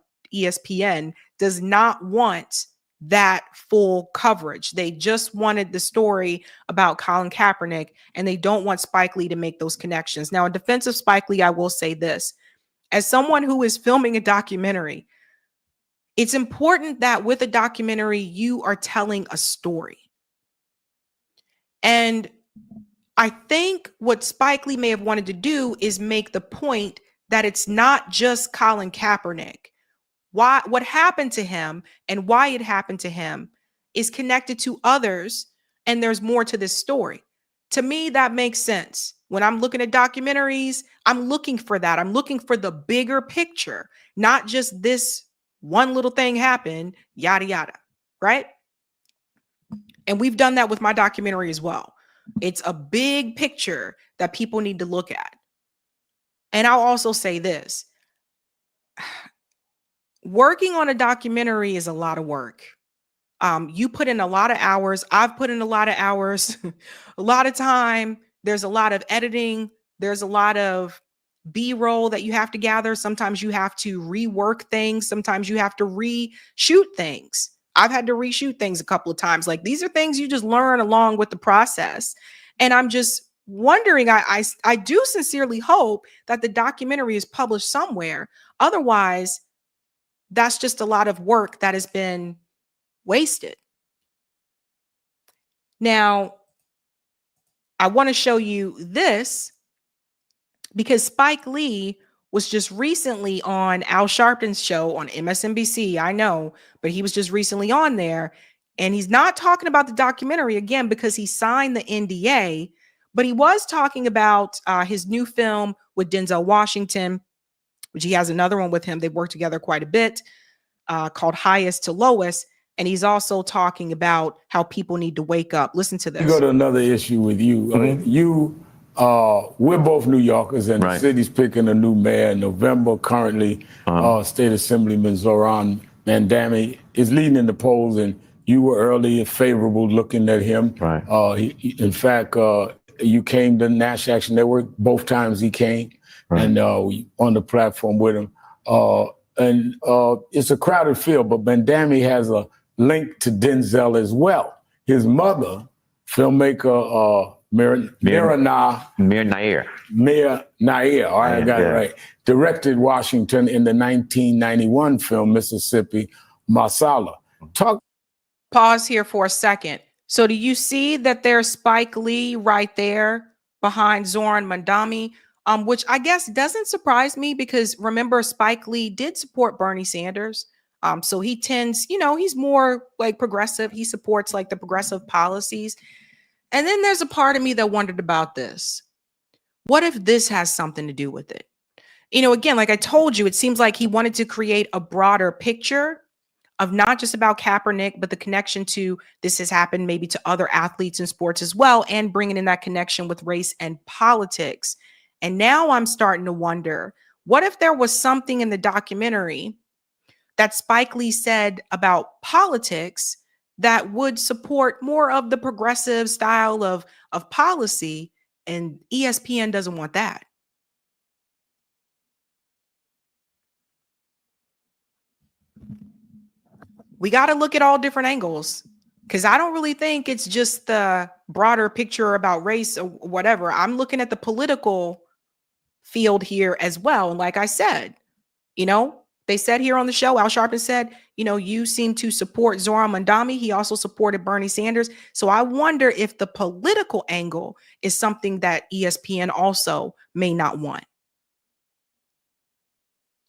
does not want that full coverage. They just wanted the story about Colin Kaepernick, and they don't want Spike Lee to make those connections. Now, in defense of Spike Lee, I will say this. As someone who is filming a documentary, it's important that with a documentary, you are telling a story. And I think what Spike Lee may have wanted to do is make the point that it's not just Colin Kaepernick. What happened to him and why it happened to him is connected to others, and there's more to this story. To me, that makes sense. When I'm looking at documentaries, I'm looking for that. I'm looking for the bigger picture, not just this one little thing happened, yada, yada, right? And we've done that with my documentary as well. It's a big picture that people need to look at. And I'll also say this. Working on a documentary is a lot of work. You put in a lot of hours. I've put in a lot of hours, a lot of time. There's a lot of editing. There's a lot of B-roll that you have to gather. Sometimes you have to rework things. Sometimes you have to reshoot things. I've had to reshoot things a couple of times. Like, these are things you just learn along with the process. And I'm just wondering, I do sincerely hope that the documentary is published somewhere. Otherwise, that's just a lot of work that has been wasted. Now, I want to show you this because Spike Lee was just recently on Al Sharpton's show on MSNBC. I know, but he was just recently on there, and he's not talking about the documentary again because he signed the NDA, but he was talking about his new film with Denzel Washington, which he has another one with him. They've worked together quite a bit, called Highest to Lowest. And he's also talking about how people need to wake up. Listen to this. Go to another issue with you. We're both New Yorkers, and the city's picking a new mayor in November. Currently, State Assemblyman Zoran Mandami is leading in the polls, and you were early favorable looking at him. In fact, you came to National Action Network both times he came, and on the platform with him. And it's a crowded field, but Mandami has a link to Denzel as well. His mother, filmmaker Mir Nair, all right, I got it right, directed Washington in the 1991 film Mississippi Masala. Pause here for a second. So do you see that there's Spike Lee right there behind Zoran Mandami? Which I guess doesn't surprise me because remember, Spike Lee did support Bernie Sanders. So he tends, he's more like progressive. He supports like the progressive policies. And then there's a part of me that wondered about this. What if this has something to do with it? Again, like I told you, it seems like he wanted to create a broader picture of not just about Kaepernick, but the connection to this has happened maybe to other athletes in sports as well, and bringing in that connection with race and politics. And now I'm starting to wonder, what if there was something in the documentary that Spike Lee said about politics that would support more of the progressive style of policy, and ESPN doesn't want that? We got to look at all different angles, because I don't really think it's just the broader picture about race or whatever. I'm looking at the political field here as well. And like I said, they said here on the show, Al Sharpton said, you seem to support Zoran Mandami. He also supported Bernie Sanders. So I wonder if the political angle is something that ESPN also may not want.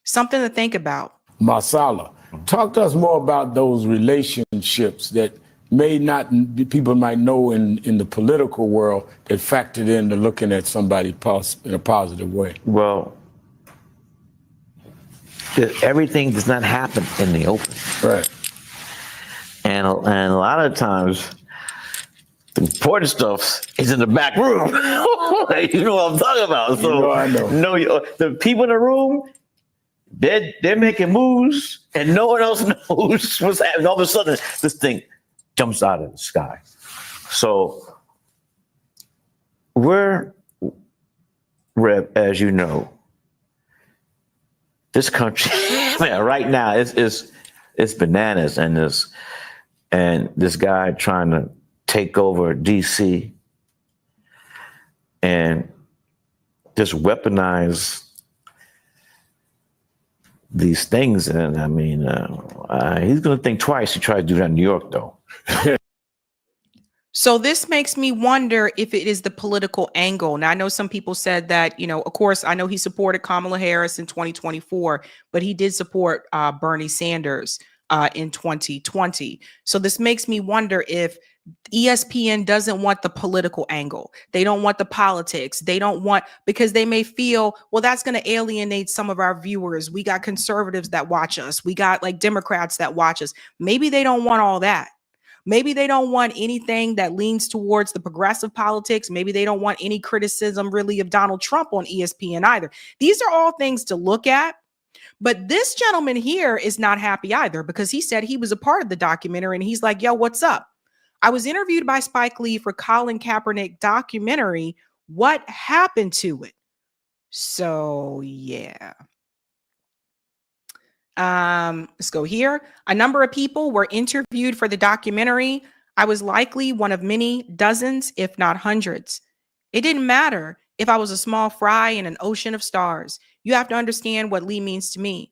Something to think about. Masala, talk to us more about those relationships that people might know in the political world that factored into looking at somebody in a positive way? Well, everything does not happen in the open. Right. And a lot of times, the important stuff is in the back room. You know what I'm talking about. So, I know. The people in the room, they're making moves, and no one else knows what's happening. All of a sudden, this thing jumps out of the sky. So, Rep, as you know, this country, man, right now, it's bananas, and this guy trying to take over DC and just weaponize these things. And I mean, he's going to think twice to try to do that in New York, though. So this makes me wonder if it is the political angle. Now, I know some people said that, of course, I know he supported Kamala Harris in 2024, but he did support Bernie Sanders in 2020. So this makes me wonder if ESPN doesn't want the political angle. They don't want the politics. They don't want, because they may feel, well, that's going to alienate some of our viewers. We got conservatives that watch us. We got like Democrats that watch us. Maybe they don't want all that. Maybe they don't want anything that leans towards the progressive politics. Maybe they don't want any criticism really of Donald Trump on ESPN either. These are all things to look at. But this gentleman here is not happy either, because he said he was a part of the documentary and he's like, yo, what's up? I was interviewed by Spike Lee for Colin Kaepernick documentary. What happened to it? So, yeah. Let's go here. A number of people were interviewed for the documentary. I was likely one of many dozens, if not hundreds. It didn't matter if I was a small fry in an ocean of stars. You have to understand what Lee means to me.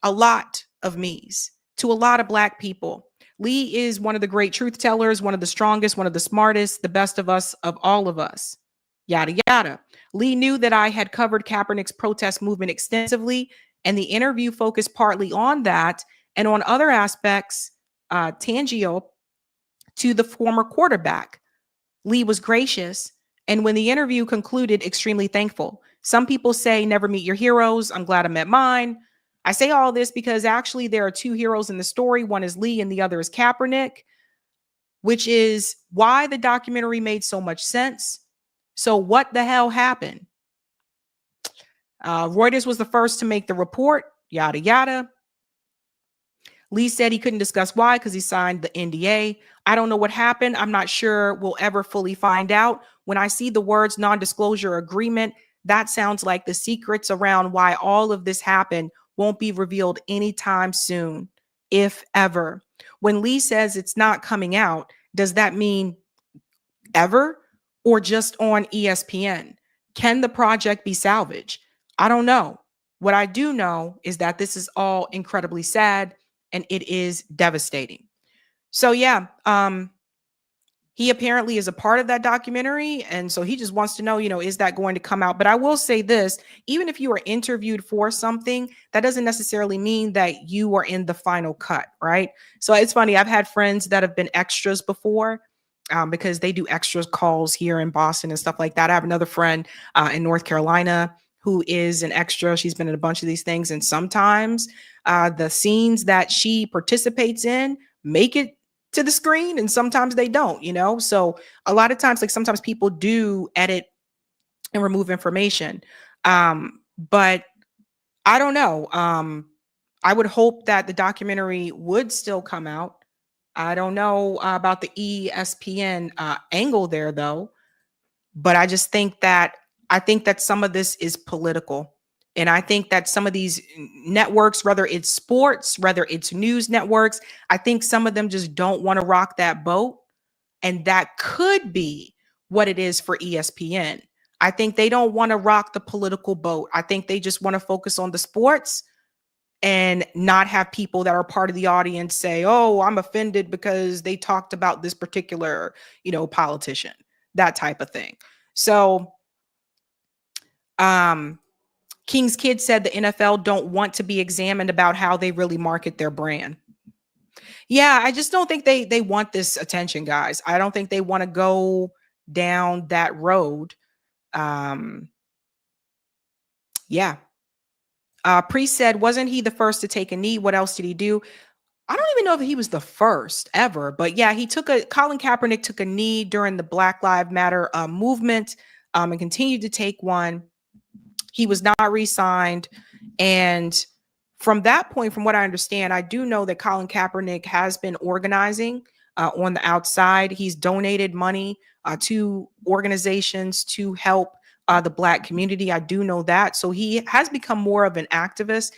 A lot of me's to a lot of Black people. Lee is one of the great truth tellers, one of the strongest, one of the smartest, the best of us, of all of us. Yada, yada. Lee knew that I had covered Kaepernick's protest movement extensively, and the interview focused partly on that and on other aspects, tangential to the former quarterback. Lee was gracious, and when the interview concluded, extremely thankful. Some people say never meet your heroes. I'm glad I met mine. I say all this because actually there are two heroes in the story. One is Lee and the other is Kaepernick, which is why the documentary made so much sense. So what the hell happened? Reuters was the first to make the report, yada, yada. Lee said he couldn't discuss why because he signed the NDA. I don't know what happened. I'm not sure we'll ever fully find out. When I see the words non-disclosure agreement, that sounds like the secrets around why all of this happened won't be revealed anytime soon, if ever. When Lee says it's not coming out, does that mean ever or just on ESPN? Can the project be salvaged? I don't know. What I do know is that this is all incredibly sad and it is devastating. So yeah, he apparently is a part of that documentary. And so he just wants to know, is that going to come out? But I will say this, even if you are interviewed for something, that doesn't necessarily mean that you are in the final cut, right? So it's funny. I've had friends that have been extras before because they do extras calls here in Boston and stuff like that. I have another friend in North Carolina who is an extra. She's been in a bunch of these things. And sometimes the scenes that she participates in make it to the screen and sometimes they don't, so a lot of times, like sometimes people do edit and remove information. But I don't know. I would hope that the documentary would still come out. I don't know about the ESPN angle there though, but I just think that some of this is political. And I think that some of these networks, whether it's sports, whether it's news networks, I think some of them just don't want to rock that boat. And that could be what it is for ESPN. I think they don't want to rock the political boat. I think they just want to focus on the sports and not have people that are part of the audience say, oh, I'm offended because they talked about this particular, politician, that type of thing. So, King's Kid said the NFL don't want to be examined about how they really market their brand. Yeah, I just don't think they want this attention, guys. I don't think they want to go down that road. Yeah. Priest said, wasn't he the first to take a knee? What else did he do? I don't even know if he was the first ever, but yeah, Colin Kaepernick took a knee during the Black Lives Matter movement and continued to take one. He was not re-signed. And from that point, from what I understand, I do know that Colin Kaepernick has been organizing on the outside. He's donated money to organizations to help the Black community. I do know that. So he has become more of an activist,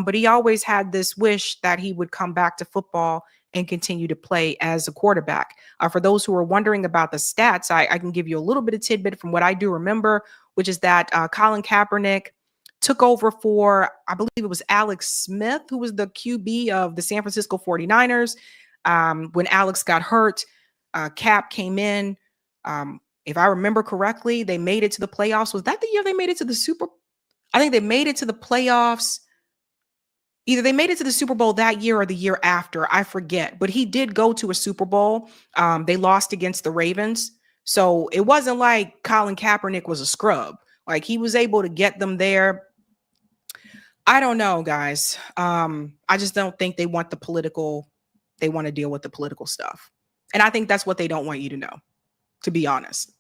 but he always had this wish that he would come back to football and continue to play as a quarterback. For those who are wondering about the stats, I can give you a little bit of tidbit from what I do remember, which is that Colin Kaepernick took over for, I believe it was Alex Smith, who was the QB of the San Francisco 49ers. When Alex got hurt, Cap came in. If I remember correctly, they made it to the playoffs. Was that the year they made it to the Super? I think they made it to the playoffs. Either they made it to the Super Bowl that year or the year after. I forget. But he did go to a Super Bowl. They lost against the Ravens. So it wasn't like Colin Kaepernick was a scrub. Like, he was able to get them there. I don't know, guys. I just don't think they want they want to deal with the political stuff. And I think that's what they don't want you to know, to be honest.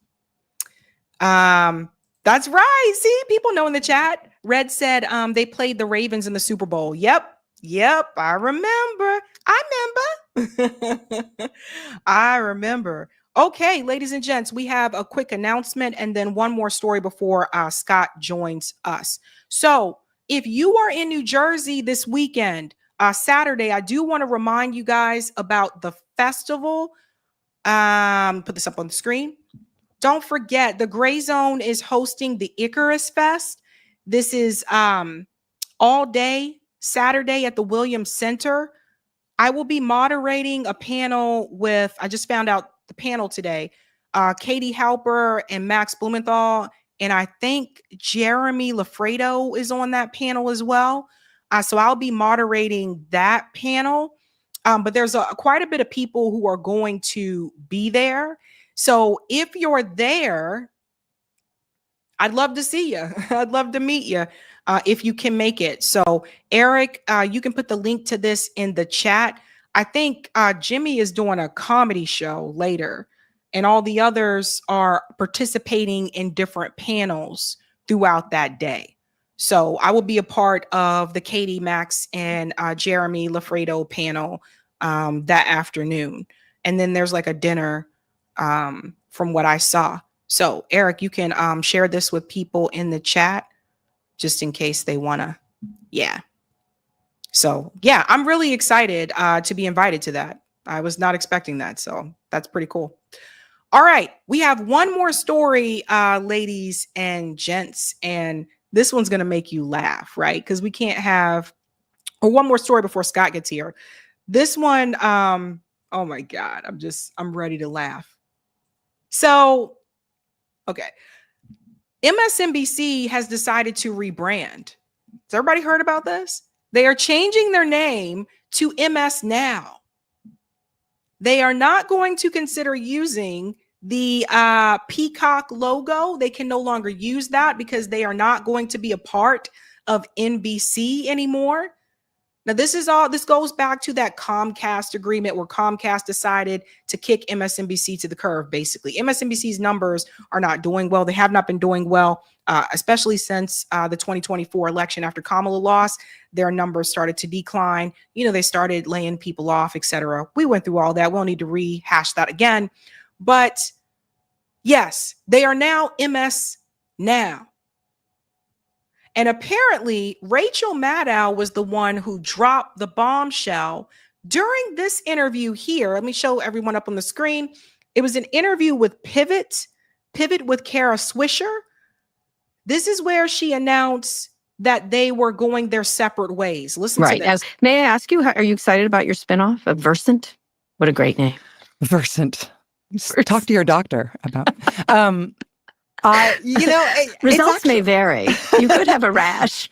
That's right. See, people know in the chat. Red said they played the Ravens in the Super Bowl. Yep. I remember. I remember. Okay, ladies and gents, we have a quick announcement and then one more story before Scott joins us. So if you are in New Jersey this weekend, Saturday, I do want to remind you guys about the festival. Put this up on the screen. Don't forget, the Gray Zone is hosting the Icarus Fest. This is all day Saturday at the Williams Center. I will be moderating a panel with, I just found out the panel today, Katie Halper and Max Blumenthal. And I think Jeremy Lafredo is on that panel as well. So I'll be moderating that panel. But there's quite a bit of people who are going to be there. So if you're there, I'd love to see you. I'd love to meet you if you can make it. So Eric, you can put the link to this in the chat. I think Jimmy is doing a comedy show later, and all the others are participating in different panels throughout that day. So I will be a part of the Katie, Max, and Jeremy Lafredo panel that afternoon. And then there's like a dinner from what I saw. So Eric, you can share this with people in the chat just in case they want to. Yeah. So yeah, I'm really excited to be invited to that. I was not expecting that. So that's pretty cool. All right. We have one more story, ladies and gents, and this one's going to make you laugh, right? Because we can't have, or one more story before Scott gets here. This one, oh my God, I'm ready to laugh. So, okay. MSNBC has decided to rebrand. Has everybody heard about this? They are changing their name to MS Now. They are not going to consider using the peacock logo. They can no longer use that because they are not going to be a part of NBC anymore. Now, this goes back to that Comcast agreement where Comcast decided to kick MSNBC to the curb, basically. MSNBC's numbers are not doing well. They have not been doing well, especially since the 2024 election. After Kamala lost, their numbers started to decline. You know, they started laying people off, etc. We went through all that. We don't need to rehash that again. But yes, they are now MS Now. And apparently, Rachel Maddow was the one who dropped the bombshell during this interview here. Let me show everyone up on the screen. It was an interview with Pivot with Kara Swisher. This is where she announced that they were going their separate ways. Listen to this. May I ask you, are you excited about your spinoff of Versant? What a great name. Versant. Talk to your doctor about. Results may vary. You could have a rash.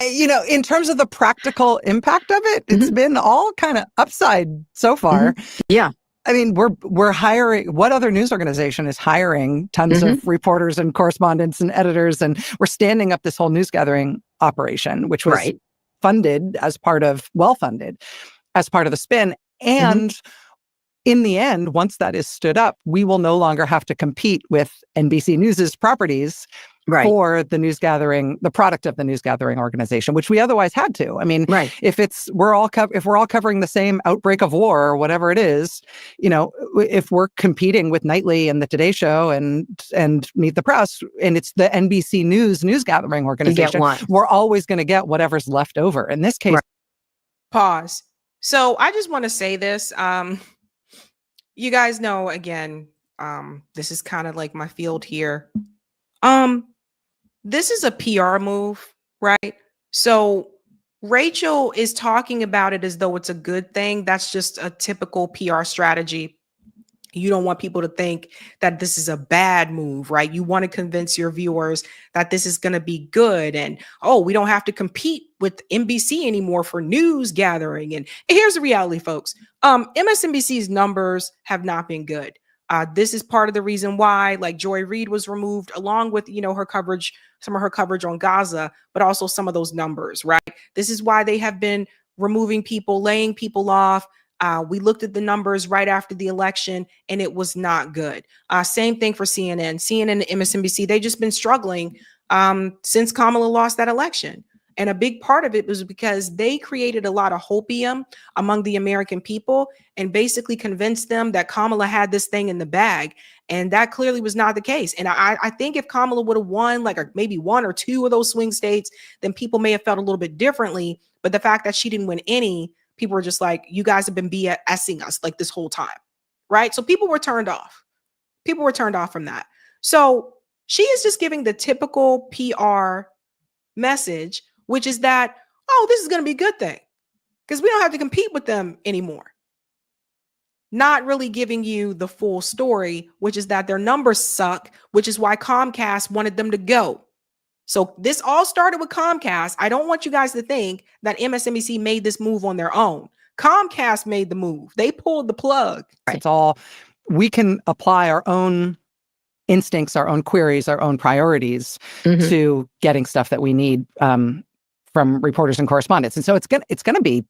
In terms of the practical impact of it, it's been all kind of upside so far. Yeah. I mean, we're hiring. What other news organization is hiring tons of reporters and correspondents and editors? And we're standing up this whole news gathering operation, which was funded as part of the spin. And in the end, once that is stood up, we will no longer have to compete with NBC News's properties for the news gathering, the product of the news gathering organization, which we otherwise had to. I mean, if we're all covering the same outbreak of war or whatever it is, if we're competing with Nightly and the Today Show and Meet the Press, and it's the NBC news gathering organization, we're always going to get whatever's left over. In this case, pause. So I just want to say this. You guys know, again, this is kind of like my field here. This is a PR move, right? So Rachel is talking about it as though it's a good thing. That's just a typical PR strategy. You don't want people to think that this is a bad move, right? You want to convince your viewers that this is going to be good. And, we don't have to compete with NBC anymore for news gathering. And here's the reality, folks. MSNBC's numbers have not been good. This is part of the reason why, like, Joy Reid was removed, along with, her coverage, some of her coverage on Gaza, but also some of those numbers, right? This is why they have been removing people, laying people off. We looked at the numbers right after the election, and it was not good. Same thing for CNN. CNN and MSNBC, they've just been struggling since Kamala lost that election. And a big part of it was because they created a lot of hopium among the American people and basically convinced them that Kamala had this thing in the bag. And that clearly was not the case. And I think if Kamala would have won maybe one or two of those swing states, then people may have felt a little bit differently. But the fact that she didn't win any, people were just like, you guys have been BSing us like this whole time, right? So people were turned off. People were turned off from that. So she is just giving the typical PR message, which is that, this is going to be a good thing because we don't have to compete with them anymore. Not really giving you the full story, which is that their numbers suck, which is why Comcast wanted them to go. So this all started with Comcast. I don't want you guys to think that MSNBC made this move on their own. Comcast made the move. They pulled the plug. It's all, we can apply our own instincts, our own queries, our own priorities to getting stuff that we need from reporters and correspondents. And so it's gonna be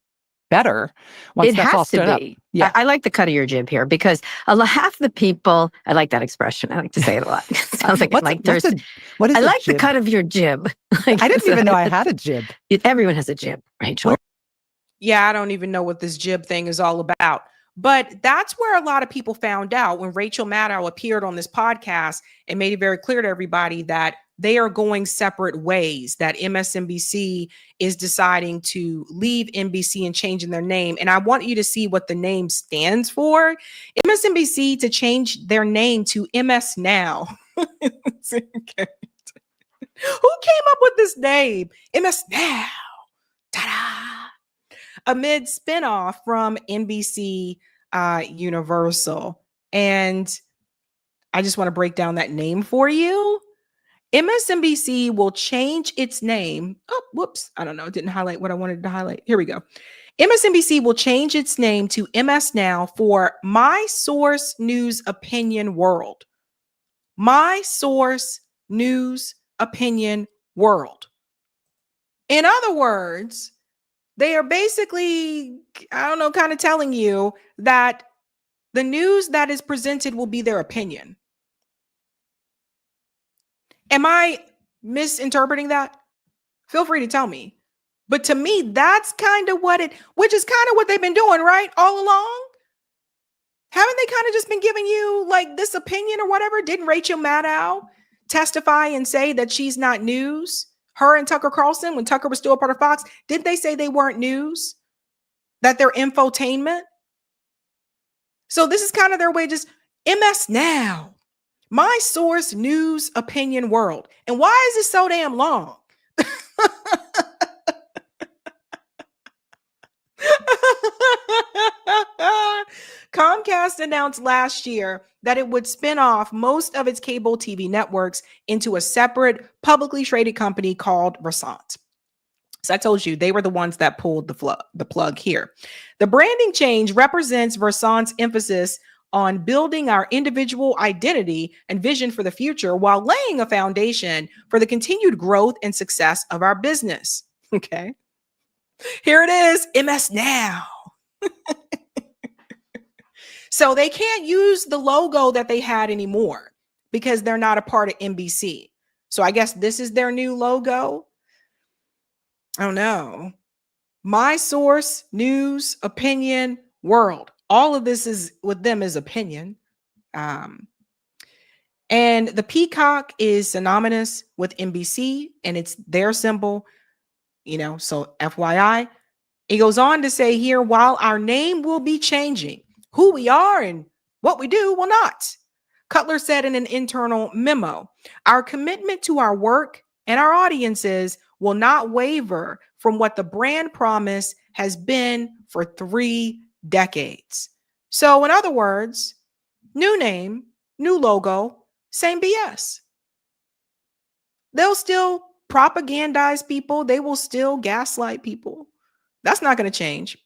better once that's all stood up. Yeah. I like the cut of your jib here because half the people, I like that expression. I like to say it a lot. It sounds like what is I like jib? the cut of your jib. I didn't even know I had a jib. Everyone has a jib, Rachel. Yeah, I don't even know what this jib thing is all about. But that's where a lot of people found out when Rachel Maddow appeared on this podcast and made it very clear to everybody that they are going separate ways, that MSNBC is deciding to leave NBC and changing their name. And I want you to see what the name stands for. MSNBC to change their name to MS Now. Who came up with this name? MS Now. Ta-da! Amid spinoff from NBC Universal. And I just want to break down that name for you. MSNBC will change its name. Oh, whoops. I don't know. It didn't highlight what I wanted to highlight. Here we go. MSNBC will change its name to MS Now for My Source News Opinion World. My Source News Opinion World. In other words, they are basically, kind of telling you that the news that is presented will be their opinion. Am I misinterpreting that? Feel free to tell me. But to me, that's kind of which is kind of what they've been doing, right? All along. Haven't they kind of just been giving you this opinion or whatever? Didn't Rachel Maddow testify and say that she's not news? Her and Tucker Carlson, when Tucker was still a part of Fox, didn't they say they weren't news? That they're infotainment? So this is kind of their way, just MS Now. My Source News Opinion World. And why is it so damn long? Comcast announced last year that it would spin off most of its cable TV networks into a separate publicly traded company called Versant. So I told you they were the ones that pulled the plug here. The branding change represents Versant's emphasis on building our individual identity and vision for the future while laying a foundation for the continued growth and success of our business. Okay. Here it is, MS Now. So they can't use the logo that they had anymore because they're not a part of NBC. So I guess this is their new logo. I don't know. My source, news, opinion, world. All of this is with them is opinion. And the peacock is synonymous with NBC and it's their symbol, so FYI. It goes on to say here, while our name will be changing, who we are and what we do will not. Cutler said in an internal memo, our commitment to our work and our audiences will not waver from what the brand promise has been for 3 decades. So in other words, new name, new logo, same BS. They'll still propagandize people. They will still gaslight people. That's not going to change.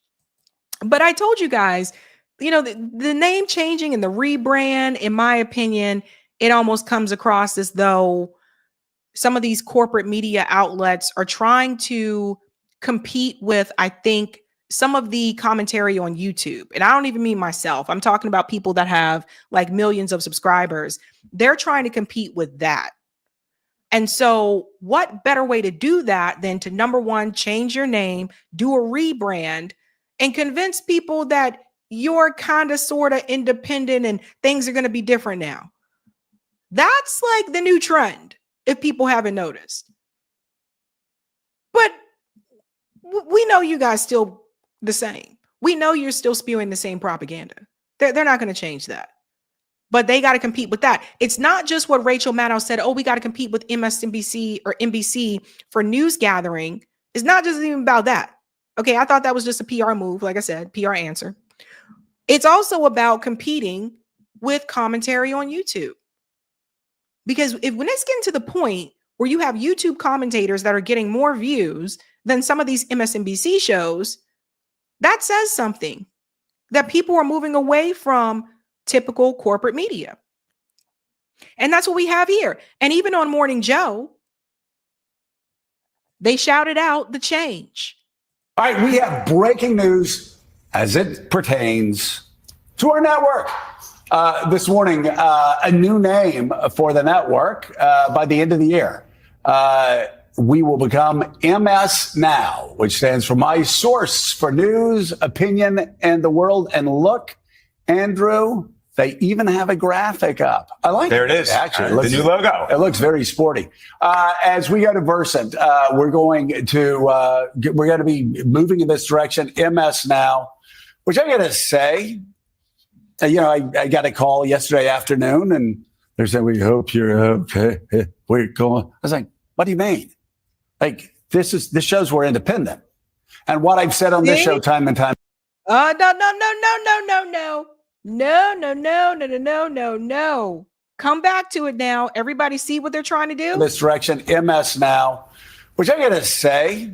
But I told you guys, the name changing and the rebrand, in my opinion, it almost comes across as though some of these corporate media outlets are trying to compete with, I think, some of the commentary on YouTube. And I don't even mean myself. I'm talking about people that have like millions of subscribers. They're trying to compete with that. And so what better way to do that than to, number one, change your name, do a rebrand, and convince people that you're kind of sort of independent and things are going to be different now. That's like the new trend, if people haven't noticed. But we know you guys still the same. We know you're still spewing the same propaganda. They're not going to change that. But they got to compete with that. It's not just what Rachel Maddow said, we got to compete with MSNBC or NBC for news gathering. It's not just even about that. Okay, I thought that was just a PR move, like I said, PR answer. It's also about competing with commentary on YouTube. Because when it's getting to the point where you have YouTube commentators that are getting more views than some of these MSNBC shows, that says something, that people are moving away from typical corporate media. And that's what we have here. And even on Morning Joe, they shouted out the change. All right, we have breaking news as it pertains to our network. This morning, a new name for the network by the end of the year. We will become MS Now, which stands for My Source for News, Opinion, and the World. And look, Andrew, they even have a graphic up. I like it. There it is. Actually, the new logo. It looks very sporty. As we go to Versant, we're going to be moving in this direction. MS Now, which I got to say, I got a call yesterday afternoon, and they're saying, "We hope you're okay." We're going. I was like, "What do you mean? Like this shows we're independent." And what I've said on this show time and time. No. Come back to it now. Everybody see what they're trying to do? This direction, MS Now, which I got to say,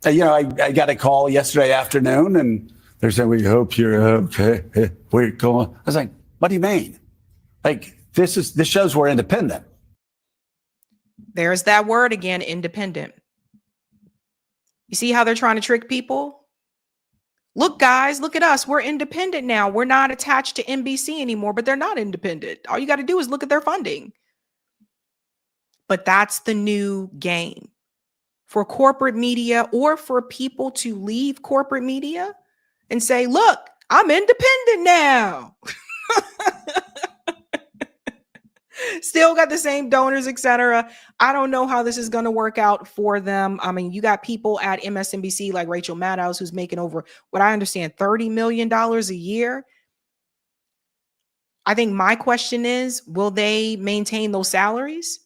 I got a call yesterday afternoon, and they're saying, "We hope you're okay." We're going. I was like, "What do you mean? Like this shows we're independent." There's that word again, independent. You see how they're trying to trick people? Look, guys, look at us. We're independent now. We're not attached to NBC anymore, but they're not independent. All you got to do is look at their funding. But that's the new game for corporate media, or for people to leave corporate media and say, "Look, I'm independent now." Still got the same donors, etc. I don't know how this is going to work out for them. I mean, you got people at MSNBC like Rachel Maddow, who's making over, what I understand, $30 million a year. I think my question is, will they maintain those salaries?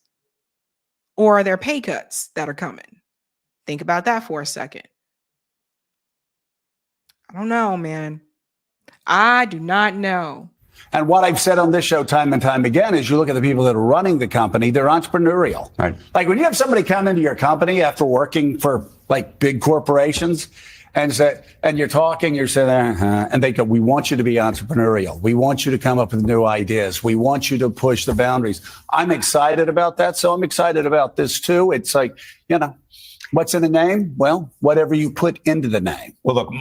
Or are there pay cuts that are coming? Think about that for a second. I don't know, man. I do not know. And what I've said on this show time and time again is, you look at the people that are running the company, they're entrepreneurial. Right. Like when you have somebody come into your company after working for like big corporations. And you're talking, you're saying, and they go, we want you to be entrepreneurial. We want you to come up with new ideas. We want you to push the boundaries. I'm excited about that. So I'm excited about this too. It's like, what's in the name? Well, whatever you put into the name. Well, look,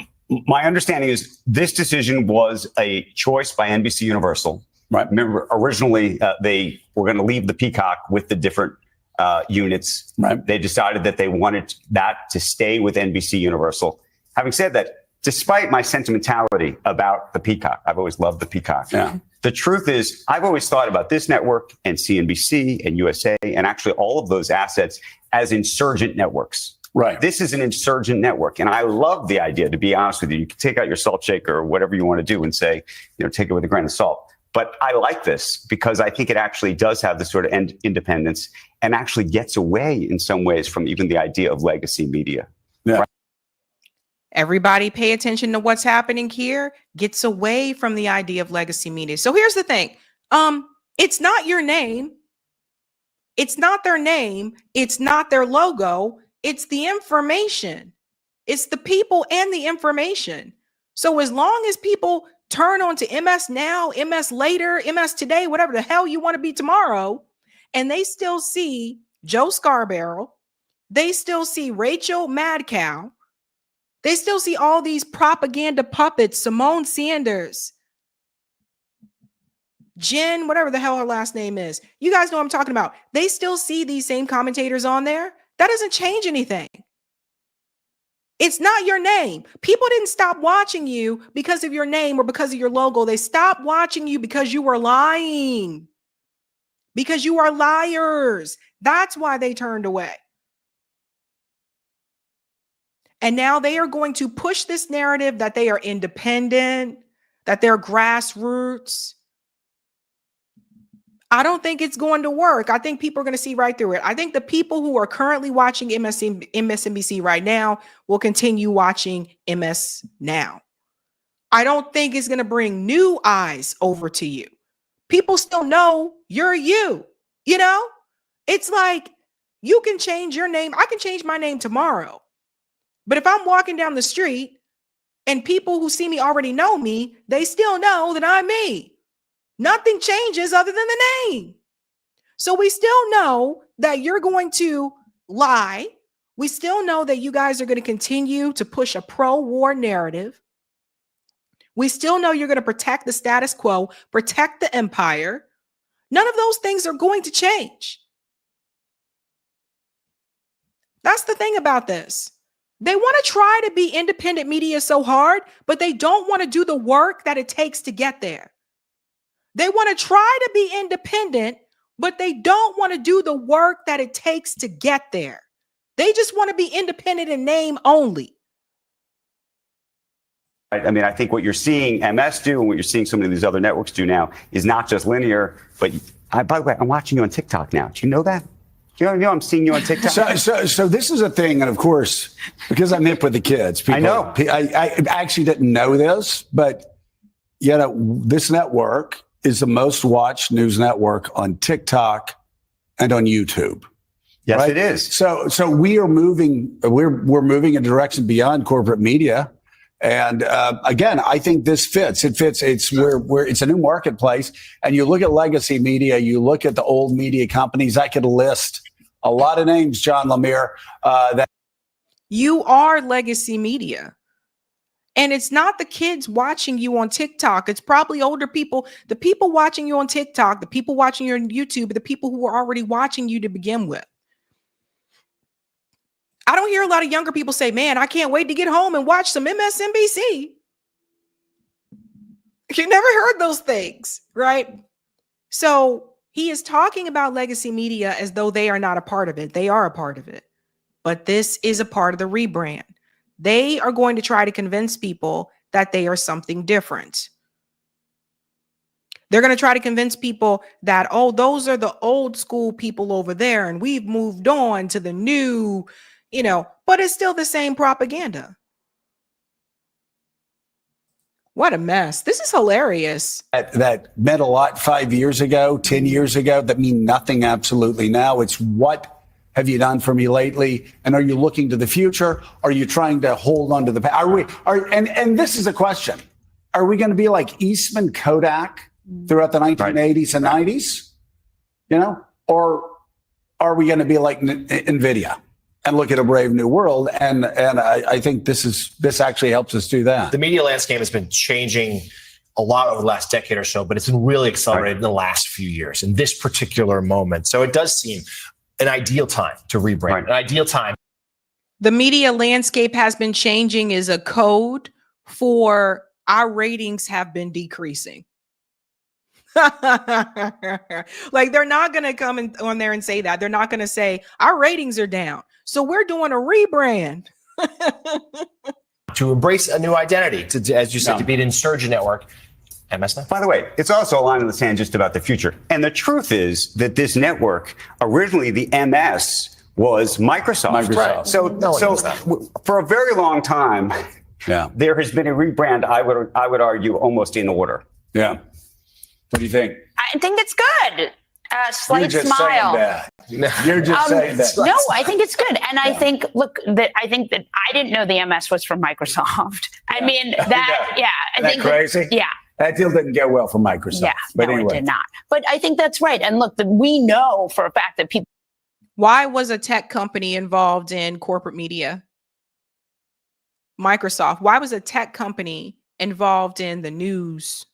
my understanding is this decision was a choice by NBC Universal. Right. Remember, originally they were going to leave the Peacock with the different units. Right. They decided that they wanted that to stay with NBC Universal. Having said that, despite my sentimentality about the Peacock, I've always loved the Peacock. Yeah. The truth is, I've always thought about this network and CNBC and USA and actually all of those assets as insurgent networks. Right. This is an insurgent network. And I love the idea, to be honest with you. You can take out your salt shaker or whatever you want to do and say, take it with a grain of salt. But I like this because I think it actually does have this sort of independence and actually gets away in some ways from even the idea of legacy media. Yeah. Right? Everybody pay attention to what's happening here. Gets away from the idea of legacy media. So here's the thing. It's not your name. It's not their name. It's not their logo. It's the information. It's the people and the information. So as long as people turn on to MS Now, MS Later, MS Today, whatever the hell you want to be tomorrow, and they still see Joe Scarborough, they still see Rachel Madcow, they still see all these propaganda puppets, Simone Sanders, Jen, whatever the hell her last name is. You guys know what I'm talking about. They still see these same commentators on there. That doesn't change anything. It's not your name. People didn't stop watching you because of your name or because of your logo. They stopped watching you because you were lying. Because you are liars. That's why they turned away. And now they are going to push this narrative that they are independent, that they're grassroots. I don't think it's going to work. I think people are going to see right through it. I think the people who are currently watching MSNBC right now will continue watching MS Now. I don't think it's going to bring new eyes over to you. People still know you're you. It's like you can change your name. I can change my name tomorrow. But if I'm walking down the street and people who see me already know me, they still know that I'm me. Nothing changes other than the name. So we still know that you're going to lie. We still know that you guys are going to continue to push a pro-war narrative. We still know you're going to protect the status quo, protect the empire. None of those things are going to change. That's the thing about this. They want to try to be independent media so hard, but they don't want to do the work that it takes to get there. They want to try to be independent, but they don't want to do the work that it takes to get there. They just want to be independent in name only. I mean, I think what you're seeing MS do and what you're seeing some of these other networks do now is not just linear, but by the way, I'm watching you on TikTok now. Do you know that? You know, I'm seeing you on TikTok. So this is a thing, and of course, because I'm hip with the kids, people, I know. I actually didn't know this, but this network is the most watched news network on TikTok and on YouTube. Yes, right? It is. So we are moving. We're moving in a direction beyond corporate media. And again, I think this fits. It fits. It's it's a new marketplace. And you look at legacy media, you look at the old media companies. I could list a lot of names, John Lemire. That you are legacy media, and it's not the kids watching you on TikTok. It's probably older people. The people watching you on TikTok, the people watching you on YouTube, the people who are already watching you to begin with. I don't hear a lot of younger people say, man, I can't wait to get home and watch some MSNBC. You never heard those things, right? So he is talking about legacy media as though they are not a part of it. They are a part of it. But this is a part of the rebrand. They are going to try to convince people that they are something different. They're going to try to convince people that, oh, those are the old school people over there, and we've moved on to the new, but it's still the same propaganda. What a mess. This is hilarious. That meant a lot 5 years ago, 10 years ago, that mean nothing absolutely now. It's what have you done for me lately? And are you looking to the future? Are you trying to hold on to the past? And this is a question. Are we going to be like Eastman Kodak throughout the 1980s and 90s? You know, or are we going to be like NVIDIA and look at a brave new world? And I think this actually helps us do that. The media landscape has been changing a lot over the last decade or so, but it's been really accelerated in the last few years in this particular moment. So it does seem an ideal time to rebrand, an ideal time. The media landscape has been changing is a code for our ratings have been decreasing. Like they're not going to come on there and say that. They're not going to say our ratings are down, so we're doing a rebrand. To embrace a new identity, to, as you said, to be an insurgent network. MS. By the way, it's also a line in the sand just about the future. And the truth is that this network, originally the MS was Microsoft. Right. So for a very long time, there has been a rebrand, I would argue, almost in order. Yeah. What do you think? I think it's good. Slight You're just smile. saying that. You're just saying that. No, I think it's good. And I think, I think that I didn't know the MS was from Microsoft. I mean, I think crazy? That deal didn't go well for Microsoft. Yeah, but no, anyway. it did not. But I think that's right. And look, we know for a fact that people. Why was a tech company involved in corporate media? Microsoft. Why was a tech company involved in the news?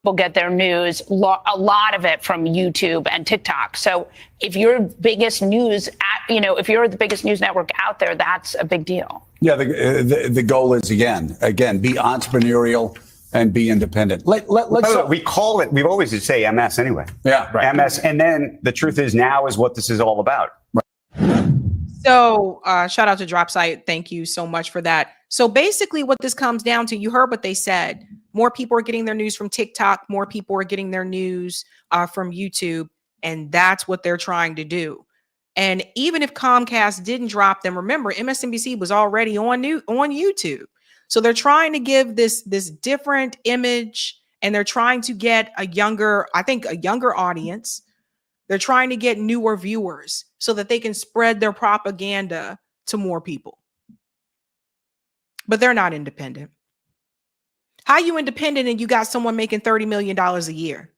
People get their news, a lot of it from YouTube and TikTok. So if you're biggest news, if you're the biggest news network out there, that's a big deal. Yeah, the goal is again, be entrepreneurial and be independent. Let's we call it. We've always used to say MS anyway. Yeah, right. MS, and then the truth is now is what this is all about. So shout out to Dropsite. Thank you so much for that. So basically what this comes down to, you heard what they said. More people are getting their news from TikTok. More people are getting their news from YouTube. And that's what they're trying to do. And even if Comcast didn't drop them, remember, MSNBC was already on YouTube. So they're trying to give this different image, and they're trying to get a younger audience. They're trying to get newer viewers so that they can spread their propaganda to more people. But they're not independent. How you independent and you got someone making $30 million a year?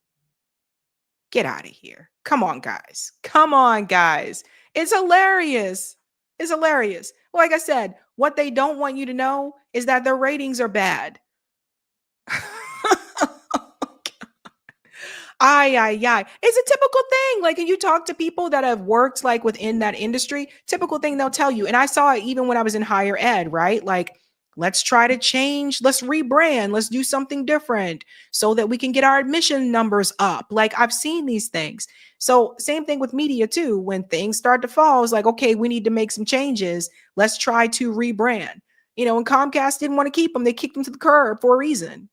Get out of here. Come on, guys. Come on, guys. It's hilarious. It's hilarious. Like I said, what they don't want you to know is that their ratings are bad. It's a typical thing. Like, and you talk to people that have worked like within that industry, typical thing they'll tell you. And I saw it even when I was in higher ed, right? Like, let's try to change, let's rebrand, let's do something different so that we can get our admission numbers up. Like, I've seen these things. So same thing with media too. When things start to fall, it's like, okay, we need to make some changes. Let's try to rebrand. And Comcast didn't want to keep them. They kicked them to the curb for a reason.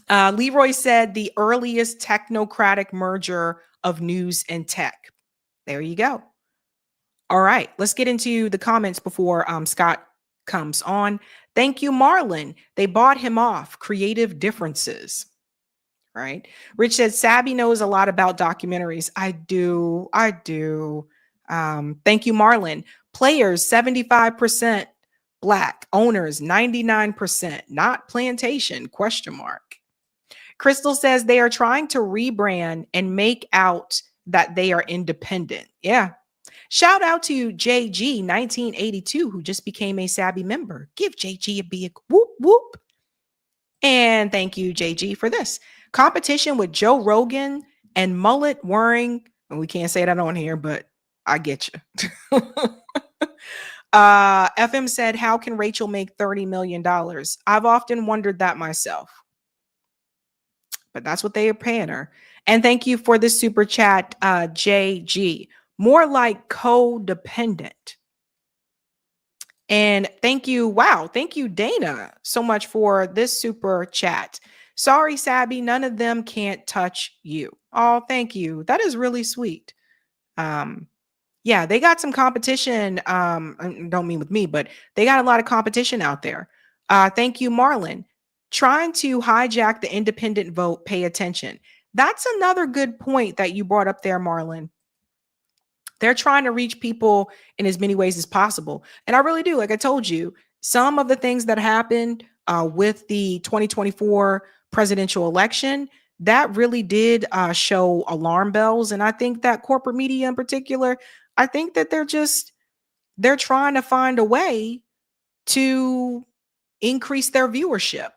Leroy said the earliest technocratic merger of news and tech. There you go. All right, let's get into the comments before Scott comes on. Thank you, Marlon. They bought him off. Creative differences. Right. Rich said Sabby knows a lot about documentaries. I do. Thank you, Marlon. Players 75% Black. Owners 99%. Not plantation? ? Crystal says they are trying to rebrand and make out that they are independent. Yeah. Shout out to JG 1982, who just became a Sabby member. Give JG a big whoop whoop. And thank you, JG, for this. Competition with Joe Rogan and mullet wearing, and we can't say that on here, but I get you. FM said, how can Rachel make $30 million? I've often wondered that myself. But that's what they are paying her. And thank you for this super chat, JG. More like codependent. And thank you. Wow. Thank you, Dana, so much for this super chat. Sorry, Sabby, none of them can't touch you. Oh, thank you. That is really sweet. Yeah, they got some competition. Don't mean with me, but they got a lot of competition out there. Thank you, Marlon. Trying to hijack the independent vote. Pay attention. That's another good point that you brought up there, Marlon. They're trying to reach people in as many ways as possible. And I really do. Like I told you, some of the things that happened with the 2024 presidential election, that really did show alarm bells. And I think that corporate media in particular, I think that they're trying to find a way to increase their viewership.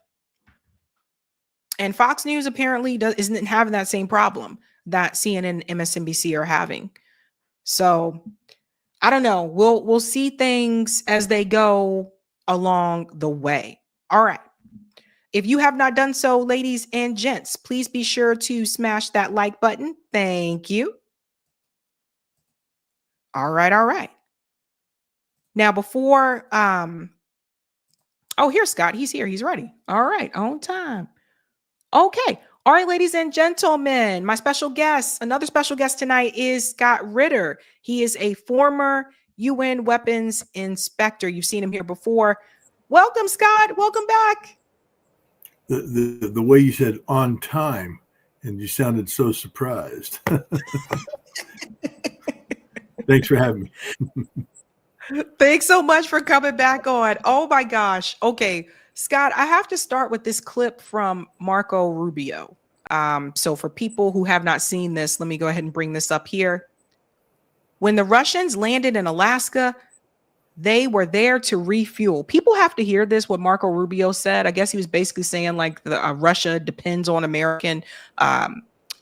And Fox News apparently isn't having that same problem that CNN and MSNBC are having. So I don't know. We'll see things as they go along the way. All right. If you have not done so, ladies and gents, please be sure to smash that like button. Thank you. All right. All right. Now before oh, here's Scott. He's here. He's ready. All right. On time. Okay. All right, ladies and gentlemen, my special guest, another special guest tonight is Scott Ritter. He is a former UN weapons inspector. You've seen him here before. Welcome, Scott. Welcome back. The way you said on time, and you sounded so surprised. Thanks for having me. Thanks so much for coming back on. Oh my gosh. Okay. Scott, I have to start with this clip from Marco Rubio. So for people who have not seen this, let me go ahead and bring this up here. When the Russians landed in Alaska, they were there to refuel. People have to hear this, what Marco Rubio said. I guess he was basically saying like Russia depends on American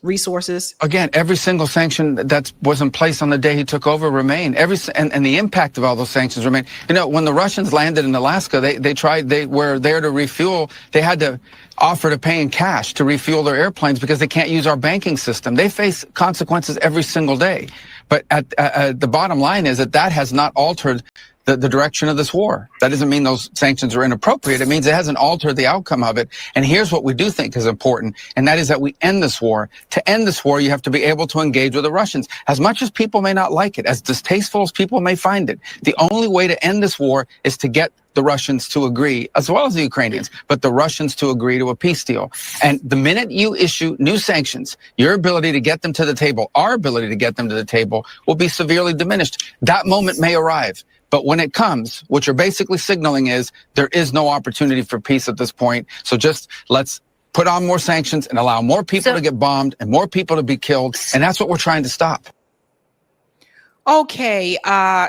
resources. Again, every single sanction that was in place on the day he took over remained. And the impact of all those sanctions remain. You know, when the Russians landed in Alaska, they were there to refuel. They had to offer to pay in cash to refuel their airplanes because they can't use our banking system. They face consequences every single day. But the bottom line is that has not altered the direction of this war. That doesn't mean those sanctions are inappropriate. It means it hasn't altered the outcome of it. And here's what we do think is important, and that is that we end this war. To end this war, you have to be able to engage with the Russians. As much as people may not like it, as distasteful as people may find it, the only way to end this war is to get the Russians to agree, as well as the Ukrainians, but the Russians to agree to a peace deal. And the minute you issue new sanctions, your ability to get them to the table, our ability to get them to the table, will be severely diminished. That moment may arrive. But when it comes, what you're basically signaling is there is no opportunity for peace at this point. So just let's put on more sanctions and allow more people to get bombed and more people to be killed. And that's what we're trying to stop. Okay,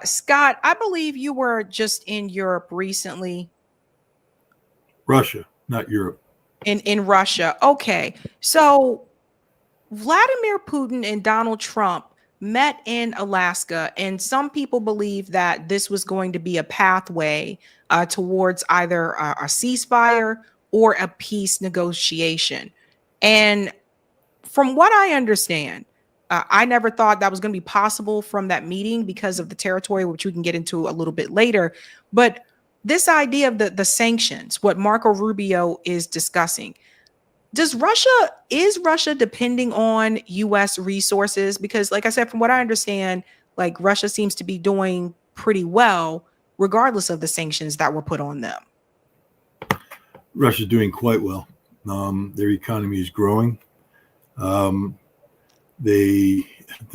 Scott, I believe you were just in Europe recently. Russia, not Europe. In Russia. Okay. So Vladimir Putin and Donald Trump met in Alaska, and some people believe that this was going to be a pathway towards either a ceasefire or a peace negotiation. And from what I understand, I never thought that was going to be possible from that meeting because of the territory, which we can get into a little bit later. But this idea of the sanctions, what Marco Rubio is discussing, is Russia depending on U.S. resources? Because like I said, from what I understand, like Russia seems to be doing pretty well, regardless of the sanctions that were put on them. Russia's doing quite well. Their economy is growing. The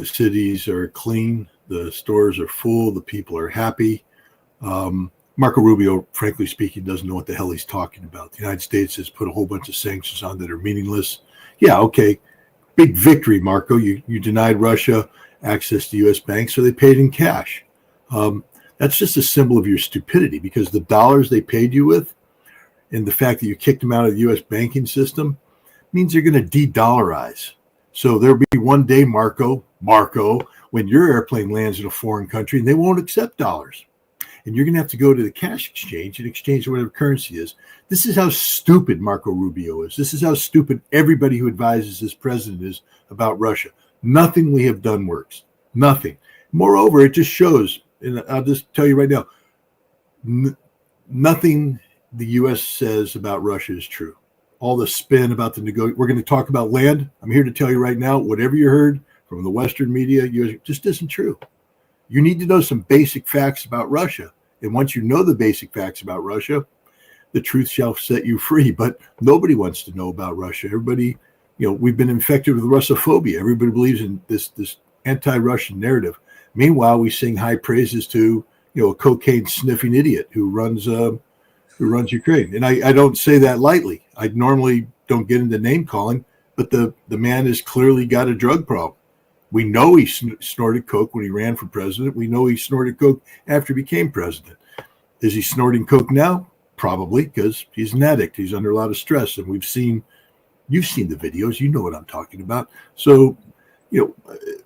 cities are clean. The stores are full. The people are happy. Marco Rubio, frankly speaking, doesn't know what the hell he's talking about. The United States has put a whole bunch of sanctions on that are meaningless. Yeah, okay. Big victory, Marco. You denied Russia access to U.S. banks, so they paid in cash. That's just a symbol of your stupidity, because the dollars they paid you with and the fact that you kicked them out of the U.S. banking system means they're going to de-dollarize. So there'll be one day, Marco, when your airplane lands in a foreign country and they won't accept dollars. And you're going to have to go to the cash exchange and exchange whatever currency is. This is how stupid Marco Rubio is. This is how stupid everybody who advises this president is about Russia. Nothing we have done works. Nothing. Moreover, it just shows, and I'll just tell you right now, nothing the U.S. says about Russia is true. All the spin about we're going to talk about land. I'm here to tell you right now, whatever you heard from the Western media, just isn't true. You need to know some basic facts about Russia. And once you know the basic facts about Russia, the truth shall set you free. But nobody wants to know about Russia. Everybody we've been infected with Russophobia. Everybody believes in this anti-Russian narrative. Meanwhile, we sing high praises to a cocaine sniffing idiot who runs Ukraine. And I don't say that lightly. I normally don't get into name calling, but the man has clearly got a drug problem. We know he snorted coke when he ran for president. We know he snorted coke after he became president. Is he snorting coke now? Probably, because he's an addict. He's under a lot of stress, and you've seen the videos. You know what I'm talking about. So,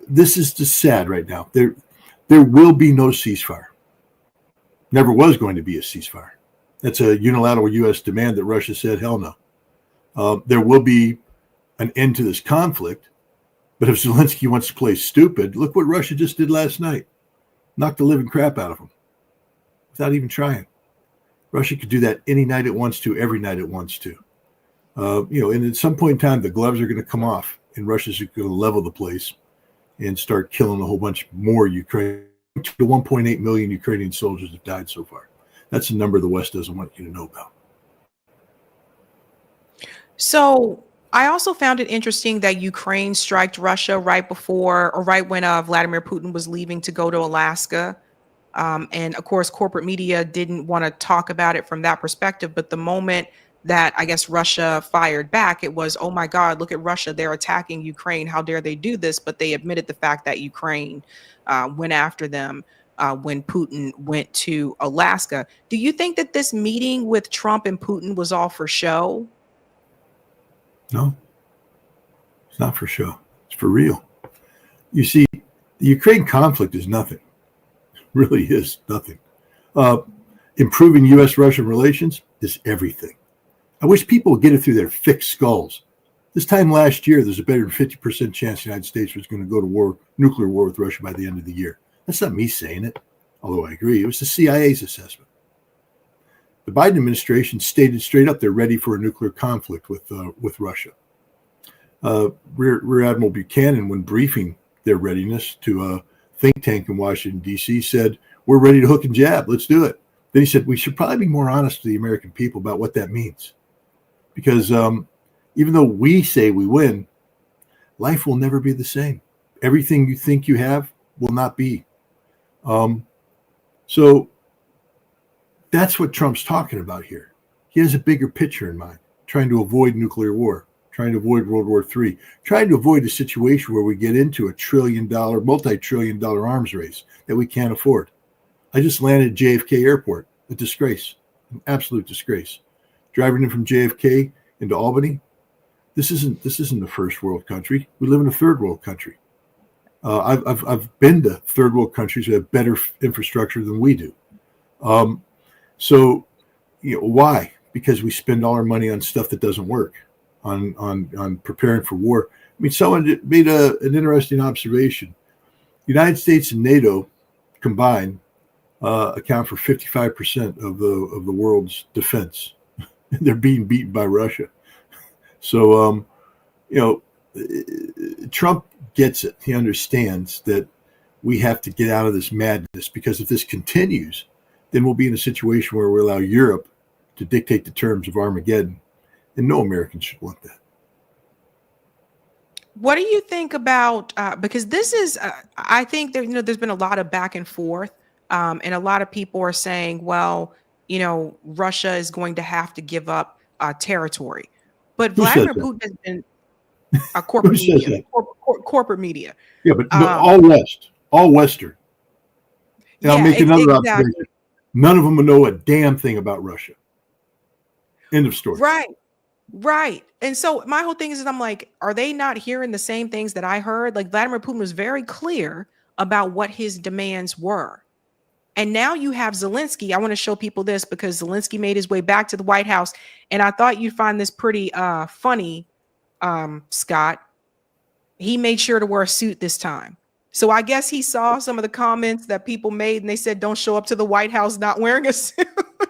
this is just sad right now. There will be no ceasefire. Never was going to be a ceasefire. That's a unilateral U.S. demand that Russia said, hell no. There will be an end to this conflict. But if Zelensky wants to play stupid, look what Russia just did last night. Knocked the living crap out of him without even trying. Russia could do that any night it wants to, every night it wants to. And at some point in time, the gloves are going to come off and Russia's going to level the place and start killing a whole bunch more Ukraine. The 1.8 million Ukrainian soldiers have died so far. That's a number the West doesn't want you to know about. So I also found it interesting that Ukraine striked Russia right before or right when Vladimir Putin was leaving to go to Alaska. And of course, corporate media didn't want to talk about it from that perspective. But the moment that I guess Russia fired back, it was, oh my God, look at Russia. They're attacking Ukraine. How dare they do this? But they admitted the fact that Ukraine went after them when Putin went to Alaska. Do you think that this meeting with Trump and Putin was all for show? No, it's not for show. It's for real. You see, the Ukraine conflict is nothing. It really is nothing. Improving U.S.-Russian relations is everything. I wish people would get it through their thick skulls. This time last year, there's a better than 50% chance the United States was going to go to nuclear war with Russia by the end of the year. That's not me saying it, although I agree. It was the CIA's assessment. The Biden administration stated straight up they're ready for a nuclear conflict with Russia. Rear Admiral Buchanan, when briefing their readiness to a think tank in Washington, D.C., said, we're ready to hook and jab. Let's do it. Then he said, we should probably be more honest with the American people about what that means. Because even though we say we win, life will never be the same. Everything you think you have will not be. So that's what Trump's talking about here. He has a bigger picture in mind, trying to avoid nuclear war, trying to avoid World War III, trying to avoid a situation where we get into a multi-trillion-dollar arms race that we can't afford. I just landed at JFK Airport, a disgrace, an absolute disgrace. Driving in from JFK into Albany, this isn't a first world country. We live in a third world country. I've been to third world countries that have better infrastructure than we do. So, why? Because we spend all our money on stuff that doesn't work, on preparing for war. I mean, someone made an interesting observation. The United States and NATO combined account for 55% of the world's defense. They're being beaten by Russia. So, Trump gets it. He understands that we have to get out of this madness, because if this continues, then we'll be in a situation where we allow Europe to dictate the terms of Armageddon, and no American should want that. What do you think about, because this is, I think there's been a lot of back and forth, and a lot of people are saying, well, Russia is going to have to give up territory. But Vladimir Putin has been a corporate media. Corporate media. Yeah, but all Western. And I'll make another observation. None of them know a damn thing about Russia. End of story. Right. And so my whole thing is I'm like, are they not hearing the same things that I heard? Like, Vladimir Putin was very clear about what his demands were. And now you have Zelensky. I want to show people this because Zelensky made his way back to the White House. And I thought you'd find this pretty funny, Scott. He made sure to wear a suit this time. So I guess he saw some of the comments that people made, and they said, don't show up to the White House not wearing a suit.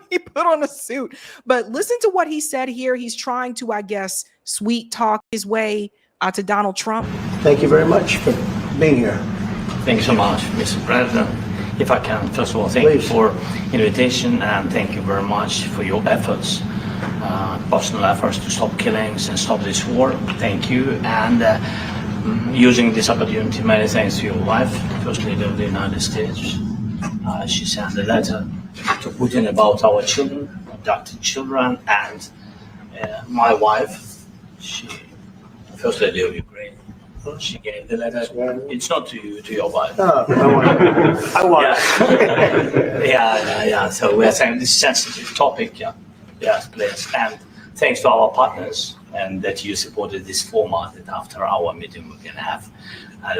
He put on a suit. But listen to what he said here. He's trying to, I guess, sweet talk his way to Donald Trump. Thank you very much for being here. Thank you so much, Mr. President. If I can, first of all, thank you for invitation, and thank you very much for your efforts. personal efforts to stop killings and stop this war. Thank you. And using this opportunity, many thanks to your wife, First Lady of the United States. She sent a letter to Putin about our children, adopted children, and my wife, First Lady of Ukraine. She gave the letter. It's not to you, to your wife. Oh, I want it. Yeah. So we're saying this sensitive topic. Yeah. Yes, please. And thanks to our partners and that you supported this format. That after our meeting, we can have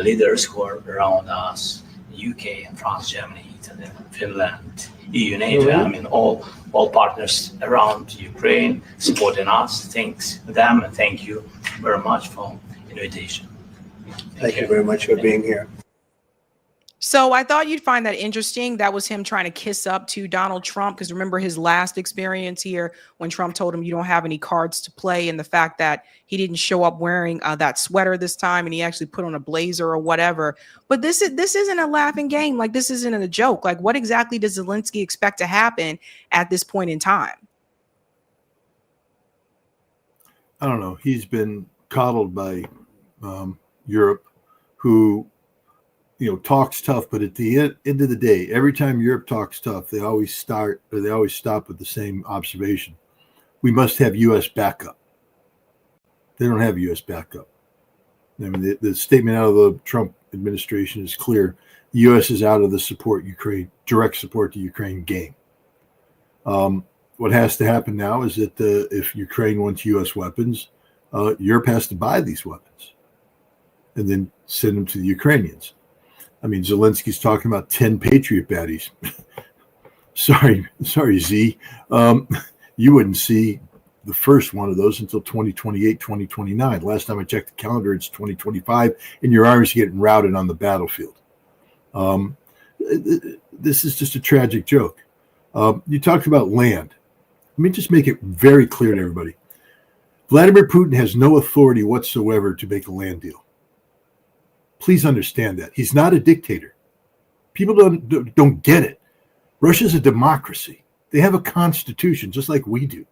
leaders who are around us, UK and France, Germany, Italy, Finland, EU, NATO. I mean, all partners around Ukraine supporting us. Thanks to them, and thank you very much for invitation. Thank you very much for being here. So I thought you'd find that interesting. That was him trying to kiss up to Donald Trump, because remember his last experience here when Trump told him you don't have any cards to play, and the fact that he didn't show up wearing that sweater this time and he actually put on a blazer or whatever. But this isn't a laughing game. Like, this isn't a joke. Like, what exactly does Zelensky expect to happen at this point in time? I don't know. He's been coddled by Europe, who talks tough, but at the end of the day, every time Europe talks tough, they always stop with the same observation: we must have U.S. backup. They don't have U.S. backup. I mean, the statement out of the Trump administration is clear: the U.S. is out of the direct support to Ukraine game. What has to happen now is that if Ukraine wants U.S. weapons, Europe has to buy these weapons and then send them to the Ukrainians. I mean, Zelensky's talking about 10 Patriot baddies. sorry, Z. You wouldn't see the first one of those until 2028, 2029. Last time I checked the calendar, it's 2025, and your army's getting routed on the battlefield. This is just a tragic joke. You talked about land. Let me just make it very clear to everybody. Vladimir Putin has no authority whatsoever to make a land deal. Please understand that. He's not a dictator. People don't get it. Russia's a democracy. They have a constitution, just like we do.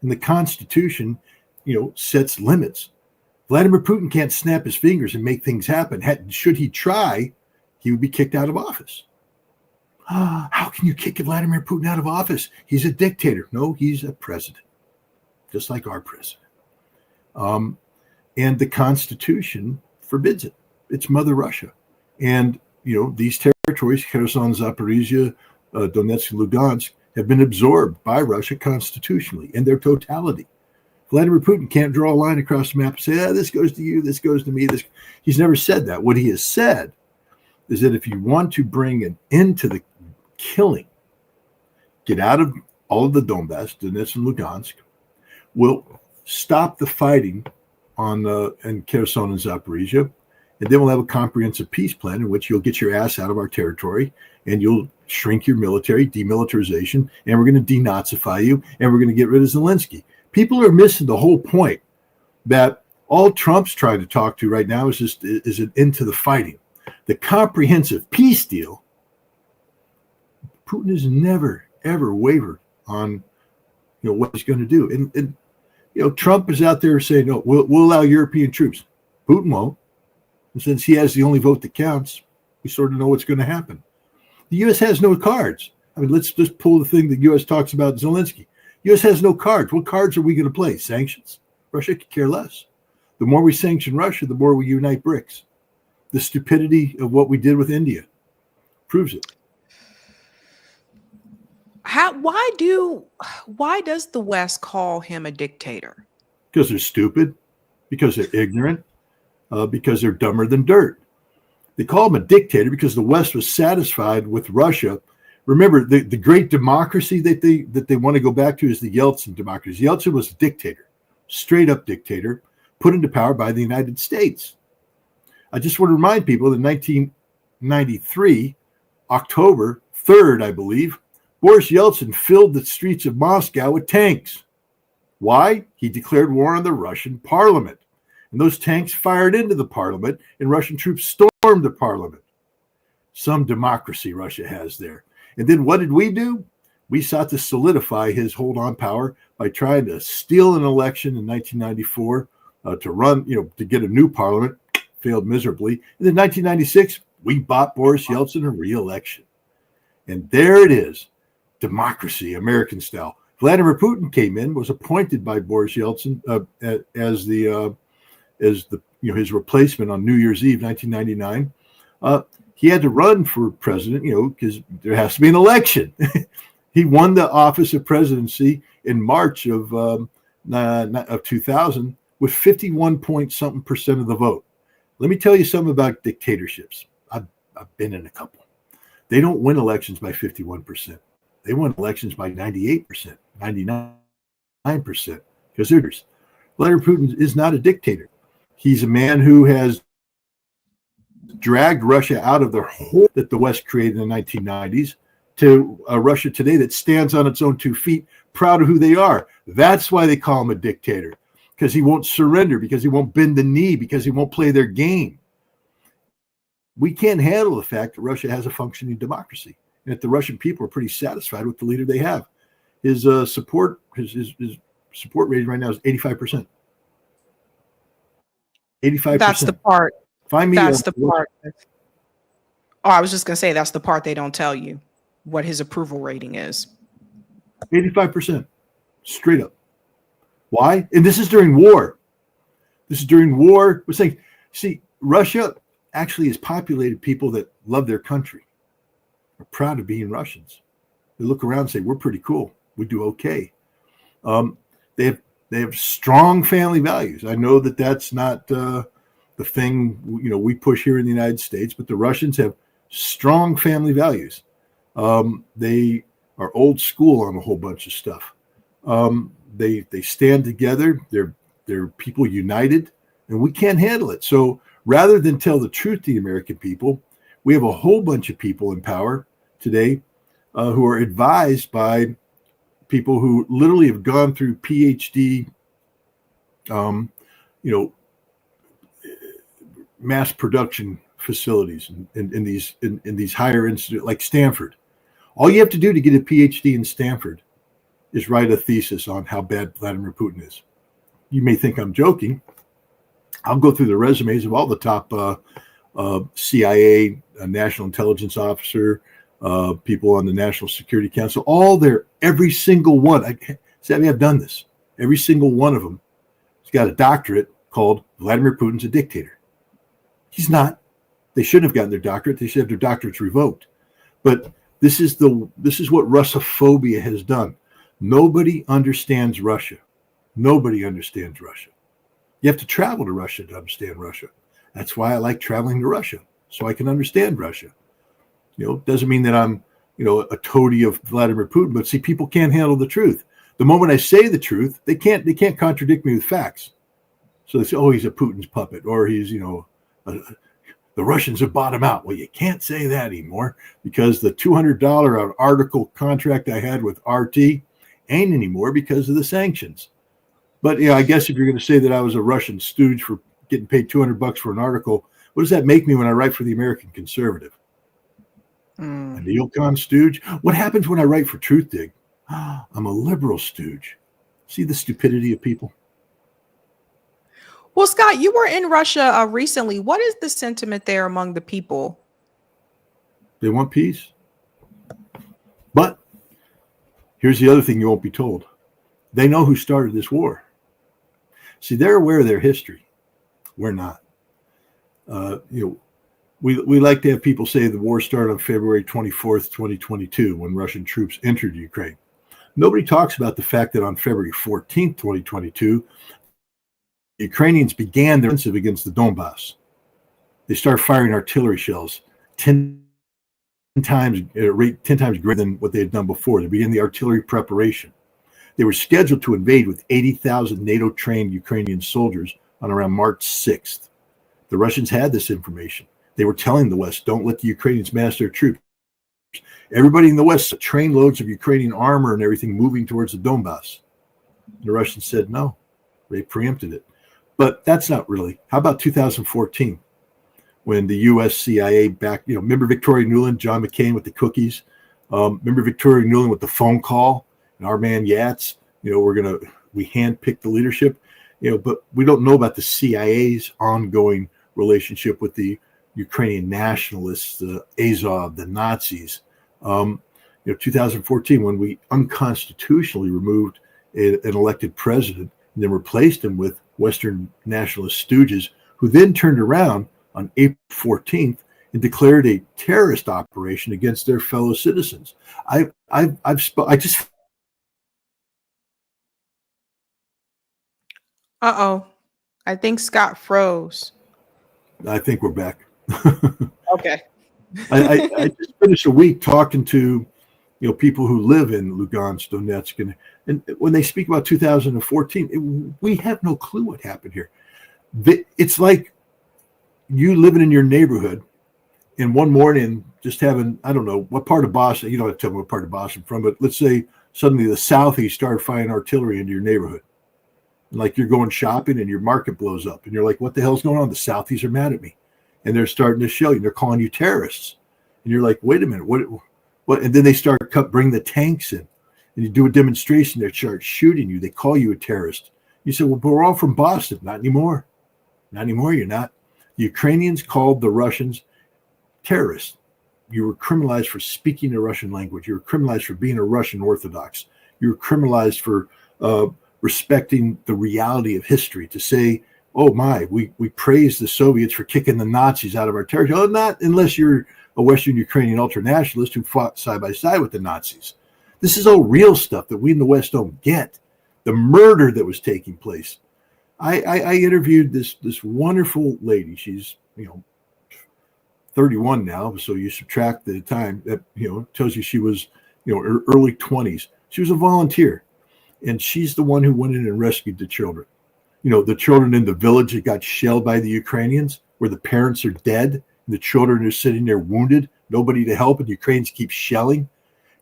And the constitution, sets limits. Vladimir Putin can't snap his fingers and make things happen. Should he try, he would be kicked out of office. How can you kick Vladimir Putin out of office? He's a dictator. No, he's a president, just like our president. And the Constitution forbids it. It's Mother Russia. And, these territories, Kherson, Zaporizhia, Donetsk, and Lugansk, have been absorbed by Russia constitutionally in their totality. Vladimir Putin can't draw a line across the map and say, this goes to you, this goes to me. He's never said that. What he has said is that if you want to bring an end to the killing, get out of all of the Donbass, Donetsk and Lugansk, we'll stop the fighting in Kherson and Zaporizhia, and then we'll have a comprehensive peace plan in which you'll get your ass out of our territory and you'll shrink your military, demilitarization, and we're going to denazify you, and we're going to get rid of Zelensky. People are missing the whole point that all Trump's trying to talk to right now is an end to the fighting. The comprehensive peace deal, Putin has never, ever wavered on what he's going to do. And Trump is out there saying, no, we'll allow European troops. Putin won't. And since he has the only vote that counts, we sort of know what's going to happen. The U.S. has no cards. I mean, let's just pull the thing that the U.S. talks about Zelensky. U.S. has no cards. What cards are we going to play? Sanctions? Russia could care less. The more we sanction Russia, the more we unite BRICS. The stupidity of what we did with India proves it. Why does the West call him a dictator? Because they're stupid, because they're ignorant, because they're dumber than dirt. They call him a dictator because the West was satisfied with Russia. Remember, the great democracy that they want to go back to is the Yeltsin democracy. Yeltsin was a dictator, straight up dictator, put into power by the United States. I just want to remind people that in 1993, October 3rd, I believe, Boris Yeltsin filled the streets of Moscow with tanks. Why? He declared war on the Russian parliament. And those tanks fired into the parliament, and Russian troops stormed the parliament. Some democracy Russia has there. And then what did we do? we sought to solidify his hold on power by trying to steal an election in 1994 to run, to get a new parliament. Failed miserably. And in 1996, we bought Boris Yeltsin a re-election. And there it is, democracy, American style. Vladimir Putin came in, was appointed by Boris Yeltsin as his replacement on New Year's Eve, 1999. He had to run for president, because there has to be an election. He won the office of presidency in March of 2000 with 51-point-something% of the vote. Let me tell you something about dictatorships. I've been in a couple. They don't win elections by 51%. They win elections by 98%, 99%, because there's Vladimir Putin is not a dictator. He's a man who has dragged Russia out of the hole that the West created in the 1990s to a Russia today that stands on its own 2 feet, proud of who they are. That's why they call him a dictator, because he won't surrender, because he won't bend the knee, because he won't play their game. We can't handle the fact that Russia has a functioning democracy, and that the Russian people are pretty satisfied with the leader they have. His support rating right now is 85%. 85%. That's the part. Find me. That's the part. Oh, I was just gonna say that's the part they don't tell you what his approval rating is. 85%, straight up. Why? And this is during war. This is during war. We're saying, see, Russia actually has populated people that love their country, are proud of being Russians. They look around and say, we're pretty cool. We do okay. They have strong family values. I know that that's not the thing we push here in the United States, but the Russians have strong family values. They are old school on a whole bunch of stuff. They stand together. They're people united, and we can't handle it. So rather than tell the truth to the American people, we have a whole bunch of people in power today who are advised by people who literally have gone through PhD, mass production facilities in these higher institutes like Stanford. All you have to do to get a PhD in Stanford is write a thesis on how bad Vladimir Putin is. You may think I'm joking. I'll go through the resumes of all the top CIA, National Intelligence Officer, people on the National Security Council, every single one. Sabby, I've done this. Every single one of them has got a doctorate called Vladimir Putin's a dictator. He's not. They shouldn't have gotten their doctorate. They should have their doctorates revoked. But this is what Russophobia has done. Nobody understands Russia. Nobody understands Russia. You have to travel to Russia to understand Russia. That's why I like traveling to Russia, so I can understand Russia. Doesn't mean that I'm, a toady of Vladimir Putin, but see, people can't handle the truth. The moment I say the truth, they can't contradict me with facts. So they say, oh, he's a Putin's puppet, or he's, the Russians have bought him out. Well, you can't say that anymore because the $200 article contract I had with RT ain't anymore because of the sanctions. But I guess if you're going to say that I was a Russian stooge for getting paid $200 for an article, what does that make me when I write for the American Conservative? A neocon stooge? What happens when I write for Truth Dig? I'm a liberal stooge. See the stupidity of people? Well, Scott, you were in Russia recently. What is the sentiment there among the people? They want peace. But here's the other thing you won't be told. They know who started this war. See, they're aware of their history. We're not. We like to have people say the war started on February 24th, 2022, when Russian troops entered Ukraine. Nobody talks about the fact that on February 14th, 2022, the Ukrainians began their offensive against the Donbass. They started firing artillery shells 10 times greater than what they had done before. They began the artillery preparation. They were scheduled to invade with 80,000 NATO-trained Ukrainian soldiers on around March 6th. The Russians had this information. They were telling the West, don't let the Ukrainians mass their troops. Everybody in the West saw trainloads of Ukrainian armor and everything moving towards the Donbass. The Russians said no. They preempted it. But that's not really. How about 2014, when the U.S. CIA backed, remember Victoria Nuland, John McCain with the cookies? Remember Victoria Nuland with the phone call and our man Yats, we handpicked the leadership, but we don't know about the CIA's ongoing relationship with the Ukrainian nationalists, the Azov, the Nazis. 2014, when we unconstitutionally removed an elected president and then replaced him with Western nationalist stooges, who then turned around on April 14th and declared a terrorist operation against their fellow citizens. I just. Uh-oh. I think Scott froze. I think we're back. Okay. I just finished a week talking to, people who live in Lugansk, Donetsk, and when they speak about 2014, we have no clue what happened here. It's like you living in your neighborhood, and one morning just having, I don't know what part of Boston, you don't have to tell me what part of Boston from, but let's say suddenly the Southeast started firing artillery into your neighborhood. Like you're going shopping and your market blows up, and you're like, what the hell's going on? The Southeast are mad at me, and they're starting to shell you. They're calling you terrorists, and you're like, wait a minute, what? And then they start bring the tanks in, and you do a demonstration. They start shooting you. They call you a terrorist. You say, well, but we're all from Boston. Not anymore. Not anymore. You're not. The Ukrainians called the Russians terrorists. You were criminalized for speaking the Russian language. You were criminalized for being a Russian Orthodox. You were criminalized for respecting the reality of history, to say, oh my, we praise the Soviets for kicking the Nazis out of our territory. Oh, not unless you're a Western Ukrainian ultranationalist who fought side by side with the Nazis. This is all real stuff that we in the West don't get. The murder that was taking place. I interviewed this wonderful lady. She's 31 now, so you subtract the time that tells you she was early 20s. She was a volunteer. And she's the one who went in and rescued the children. The children in the village that got shelled by the Ukrainians, where the parents are dead, and the children are sitting there wounded, nobody to help, and the Ukrainians keep shelling.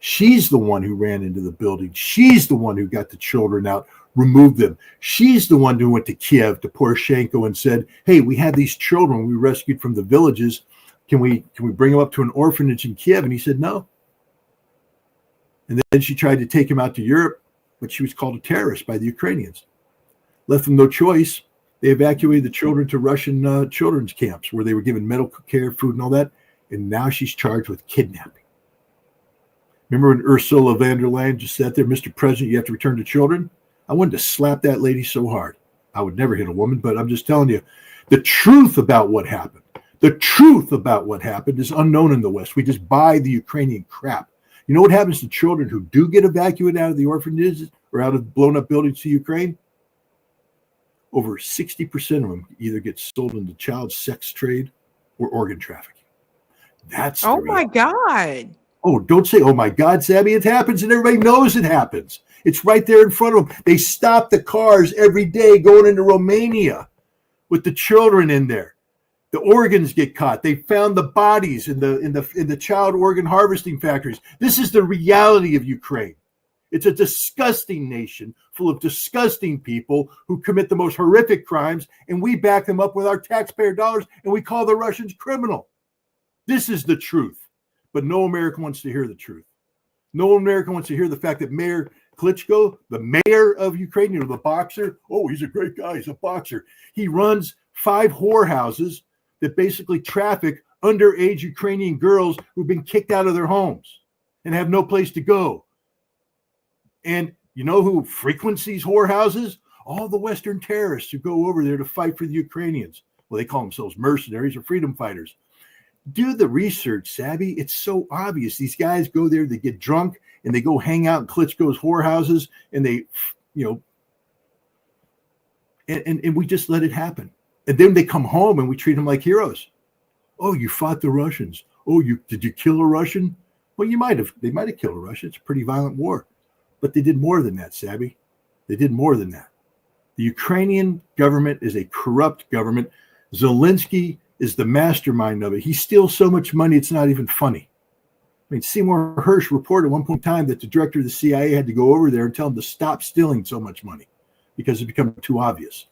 She's the one who ran into the building. She's the one who got the children out, removed them. She's the one who went to Kiev, to Poroshenko, and said, hey, we had these children we rescued from the villages. Can we bring them up to an orphanage in Kiev? And he said, no. And then she tried to take him out to Europe, but she was called a terrorist by the Ukrainians. Left them no choice. They evacuated the children to Russian children's camps where they were given medical care, food, and all that. And now she's charged with kidnapping. Remember when Ursula von der Leyen just sat there, Mr. President, you have to return the children? I wanted to slap that lady so hard. I would never hit a woman, but I'm just telling you, the truth about what happened. The truth about what happened is unknown in the West. We just buy the Ukrainian crap. You know what happens to children who do get evacuated out of the orphanages or out of blown up buildings to Ukraine? Over 60% of them either get sold into child sex trade or organ trafficking. That's oh my God. Oh, don't say, oh my God, Sabby, it happens, and everybody knows it happens. It's right there in front of them. They stop the cars every day going into Romania with the children in there. The organs get caught. They found the bodies in the child organ harvesting factories. This is the reality of Ukraine. It's a disgusting nation full of disgusting people who commit the most horrific crimes, and we back them up with our taxpayer dollars, and we call the Russians criminal. This is the truth. But no American wants to hear the truth. No American wants to hear the fact that Mayor Klitschko, the mayor of Ukraine, the boxer, oh, he's a great guy. He's a boxer. He runs 5 whorehouses that basically traffic underage Ukrainian girls who've been kicked out of their homes and have no place to go. And you know who frequents these whorehouses? All the Western terrorists who go over there to fight for the Ukrainians. Well, they call themselves mercenaries or freedom fighters. Do the research, Sabby. It's so obvious. These guys go there, they get drunk, and they go hang out in Klitschko's whorehouses, and they, and we just let it happen. And then they come home and we treat them like heroes. Oh, you fought the Russians. Oh, did you kill a Russian? Well, they might have killed a Russian. It's a pretty violent war. But they did more than that, Sabby. They did more than that. The Ukrainian government is a corrupt government. Zelensky is the mastermind of it. He steals so much money, it's not even funny. I mean, Seymour Hersh reported at one point in time that the director of the CIA had to go over there and tell him to stop stealing so much money because it became too obvious.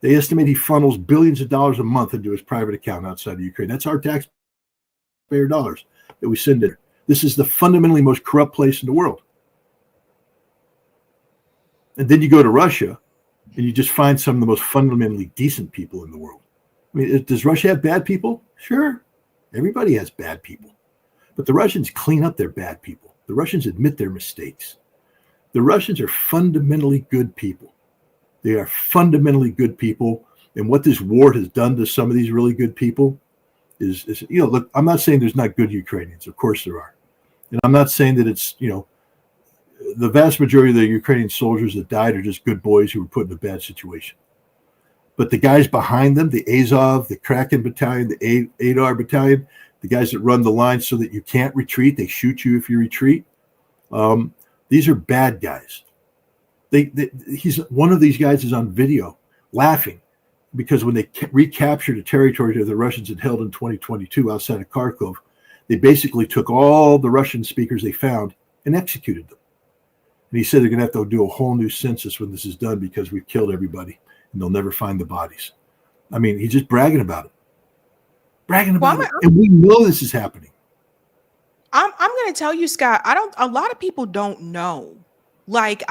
They estimate he funnels billions of dollars a month into his private account outside of Ukraine. That's our taxpayer dollars that we send in. This is the fundamentally most corrupt place in the world. And then you go to Russia and you just find some of the most fundamentally decent people in the world. I mean, does Russia have bad people? Sure. Everybody has bad people. But the Russians clean up their bad people. The Russians admit their mistakes. The Russians are fundamentally good people. They are fundamentally good people. And what this war has done to some of these really good people is look, I'm not saying there's not good Ukrainians. Of course there are. And I'm not saying that it's, the vast majority of the Ukrainian soldiers that died are just good boys who were put in a bad situation. But the guys behind them, the Azov, the Kraken battalion, the Adar battalion, the guys that run the line so that you can't retreat, they shoot you if you retreat. These are bad guys. He's one of these guys is on video laughing because when they recaptured a territory that the Russians had held in 2022 outside of Kharkov, they basically took all the Russian speakers they found and executed them. And he said they're going to have to do a whole new census when this is done because we've killed everybody and they'll never find the bodies. I mean, he's just bragging about it. And we know this is happening. I'm going to tell you, Scott, a lot of people don't know. Like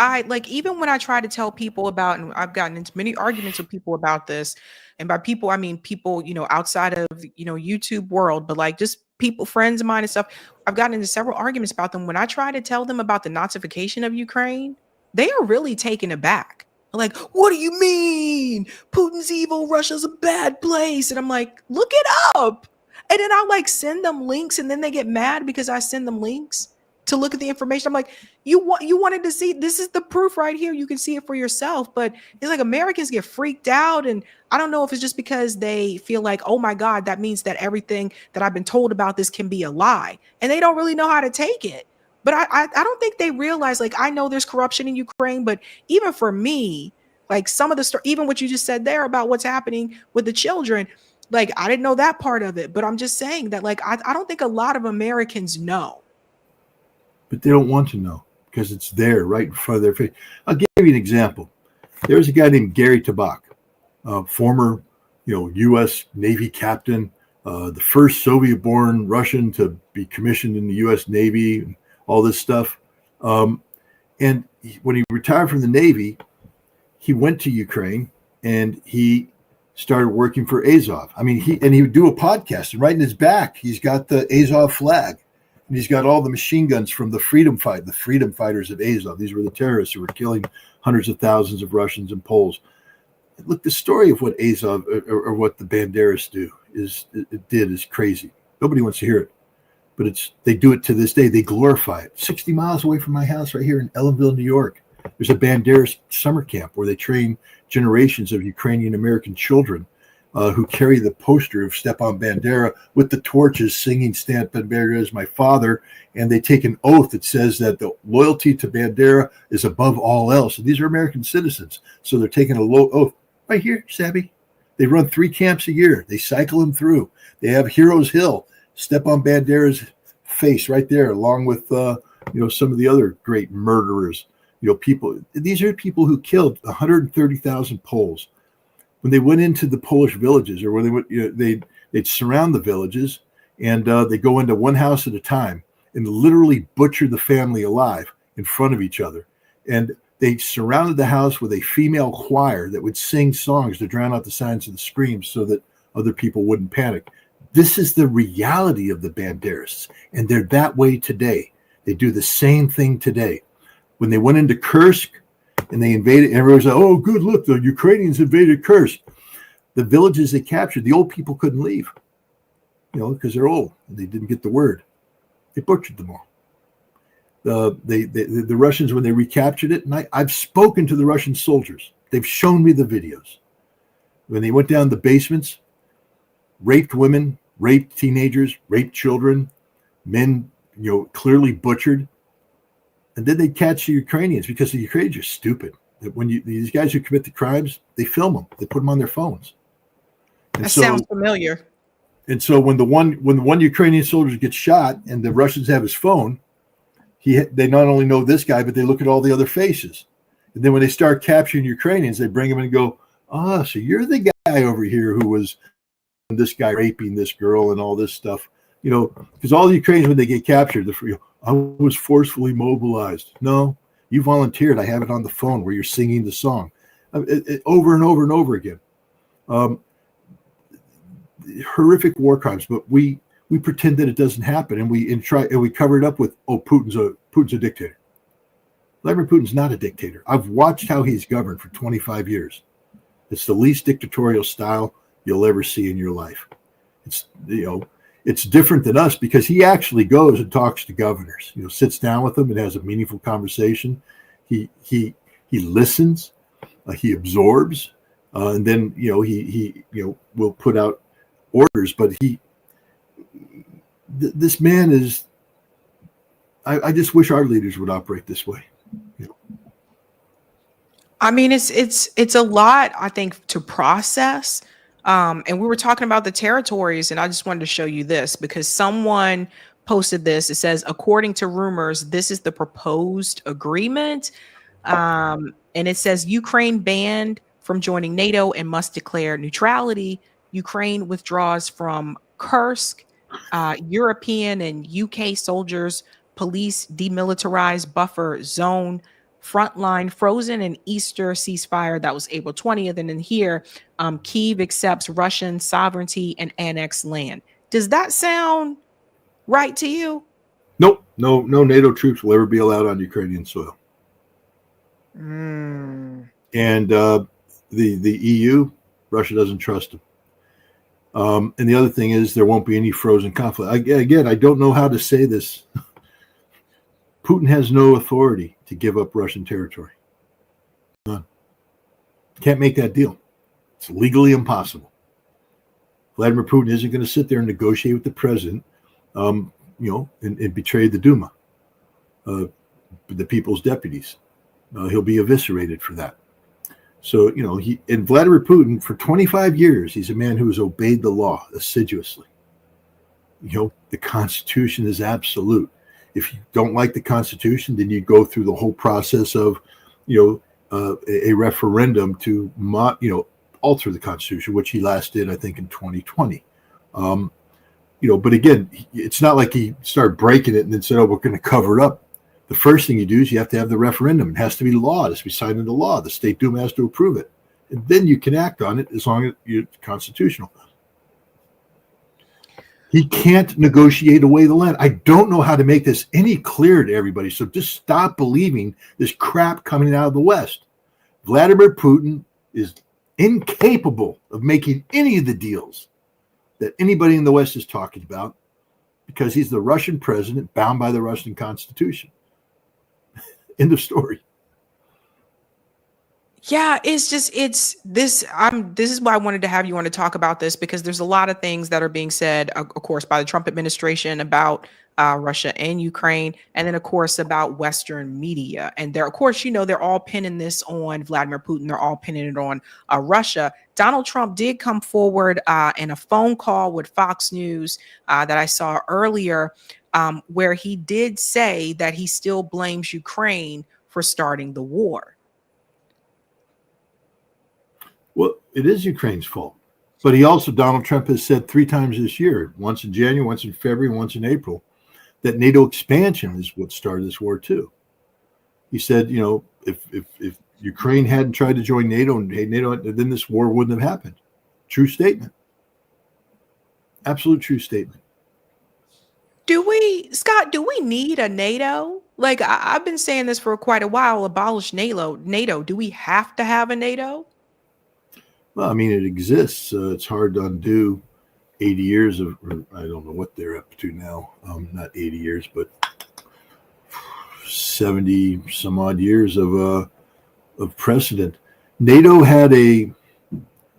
even when I try to tell people about, and I've gotten into many arguments with people about this, and by people, I mean people, outside of, YouTube world, but like just people, friends of mine and stuff, I've gotten into several arguments about them. When I try to tell them about the Nazification of Ukraine, they are really taken aback. Like, what do you mean? Putin's evil, Russia's a bad place. And I'm like, look it up. And then I'll like send them links, and then they get mad because I send them links to look at the information. I'm like, you wanted to see, this is the proof right here. You can see it for yourself. But it's like Americans get freaked out. And I don't know if it's just because they feel like, oh my God, that means that everything that I've been told about this can be a lie. And they don't really know how to take it. But I don't think they realize, like, I know there's corruption in Ukraine, but even for me, like some of the story, even what you just said there about what's happening with the children, like, I didn't know that part of it, but I'm just saying that, like, I don't think a lot of Americans know. But they don't want to know because it's there right in front of their face. I'll give you an example. There's a guy named Gary Tabak, former, U.S. Navy captain, the first Soviet-born Russian to be commissioned in the U.S. Navy, and all this stuff. And when he retired from the Navy, he went to Ukraine and he started working for Azov. I mean, he would do a podcast, and right in his back, he's got the Azov flag. And he's got all the machine guns from the freedom fighters of Azov. These were the terrorists who were killing hundreds of thousands of Russians and Poles. Look, the story of what Azov or what the Banderas did is crazy. Nobody wants to hear it, but they do it to this day. They glorify it. 60 miles away from my house, right here in Ellenville, New York, there's a Banderas summer camp where they train generations of Ukrainian American children who carry the poster of Stepan Bandera with the torches singing Stepan Bandera is my father. And they take an oath that says that the loyalty to Bandera is above all else. And these are American citizens. So they're taking a low oath right here, Sabby. They run 3 camps a year. They cycle them through. They have Heroes Hill, Stepan Bandera's face right there, along with, some of the other great murderers, people. These are people who killed 130,000 Poles. When they went into the Polish villages, or when they went, they'd surround the villages, and they go into one house at a time and literally butcher the family alive in front of each other. And they surrounded the house with a female choir that would sing songs to drown out the sounds of the screams so that other people wouldn't panic. This is the reality of the Banderists, and they're that way today. They do the same thing today. When they went into Kursk, and they invaded, everyone's like, oh, good, look, the Ukrainians invaded Kursk. The villages they captured, the old people couldn't leave, because they're old and they didn't get the word. They butchered them all. The Russians, when they recaptured it, and I've spoken to the Russian soldiers, they've shown me the videos. When they went down the basements, raped women, raped teenagers, raped children, men, clearly butchered. And then they catch the Ukrainians because the Ukrainians are stupid. When these guys who commit the crimes, they film them. They put them on their phones. And that sounds familiar. And so when the one Ukrainian soldier gets shot and the Russians have his phone, they not only know this guy, but they look at all the other faces. And then when they start capturing Ukrainians, they bring them in and go, so you're the guy over here who was this guy raping this girl and all this stuff. You know, because all the Ukrainians, when they get captured, I was forcefully mobilized. No, you volunteered. I have it on the phone where you're singing the song over and over and over again. Horrific war crimes, but we pretend that it doesn't happen, and we cover it up with, oh, Putin's a dictator. Vladimir Putin's not a dictator. I've watched how he's governed for 25 years. It's the least dictatorial style you'll ever see in your life. It's, you know, it's different than us because he actually goes and talks to governors, you know, sits down with them and has a meaningful conversation. He listens, he absorbs, and then, you know, he will put out orders. But this man is, I just wish our leaders would operate this way. You know. I mean, it's a lot, I think, to process. And we were talking about the territories, and I just wanted to show you this because someone posted this. It says, according to rumors, this is the proposed agreement. And it says Ukraine banned from joining NATO and must declare neutrality. Ukraine withdraws from Kursk. European and UK soldiers police demilitarized buffer zone. Frontline frozen and Easter ceasefire. That was April 20th. And then here, Kyiv accepts Russian sovereignty and annexed land. Does that sound right to you? Nope. No NATO troops will ever be allowed on Ukrainian soil. Mm. And the EU, Russia doesn't trust them. And the other thing is there won't be any frozen conflict. Again, I don't know how to say this. Putin has no authority to give up Russian territory. None. Can't make that deal. It's legally impossible. Vladimir Putin isn't going to sit there and negotiate with the president, and betray the Duma, the people's deputies. He'll be eviscerated for that. So, Vladimir Putin, for 25 years, he's a man who has obeyed the law assiduously. The Constitution is absolute. If you don't like the Constitution, then you go through the whole process of, a referendum to, alter the Constitution, which he last did, I think, in 2020. But again, it's not like he started breaking it and then said, "Oh, we're going to cover it up." The first thing you do is you have to have the referendum. It has to be law. It has to be signed into law. The State Duma has to approve it, and then you can act on it as long as it's constitutional. He can't negotiate away the land. I don't know how to make this any clearer to everybody. So just stop believing this crap coming out of the West. Vladimir Putin is incapable of making any of the deals that anybody in the West is talking about because he's the Russian president bound by the Russian Constitution. End of story. Yeah, this is why I wanted to have you on to talk about this, because there's a lot of things that are being said, of course, by the Trump administration about Russia and Ukraine, and then of course about Western media. And they're all pinning this on Vladimir Putin. They're all pinning it on Russia. Donald Trump did come forward in a phone call with Fox News that I saw earlier, where he did say that he still blames Ukraine for starting the war. Well, it is Ukraine's fault. But Donald Trump has said 3 times this year, once in January, once in February, once in April, that NATO expansion is what started this war too. He said, if Ukraine hadn't tried to join NATO, then this war wouldn't have happened. True statement. Absolute true statement. Scott, do we need a NATO? Like, I've been saying this for quite a while, abolish NATO. Do we have to have a NATO? Well, I mean, it exists. It's hard to undo 80 years of, I don't know what they're up to now. Not 80 years, but 70 some odd years of precedent. NATO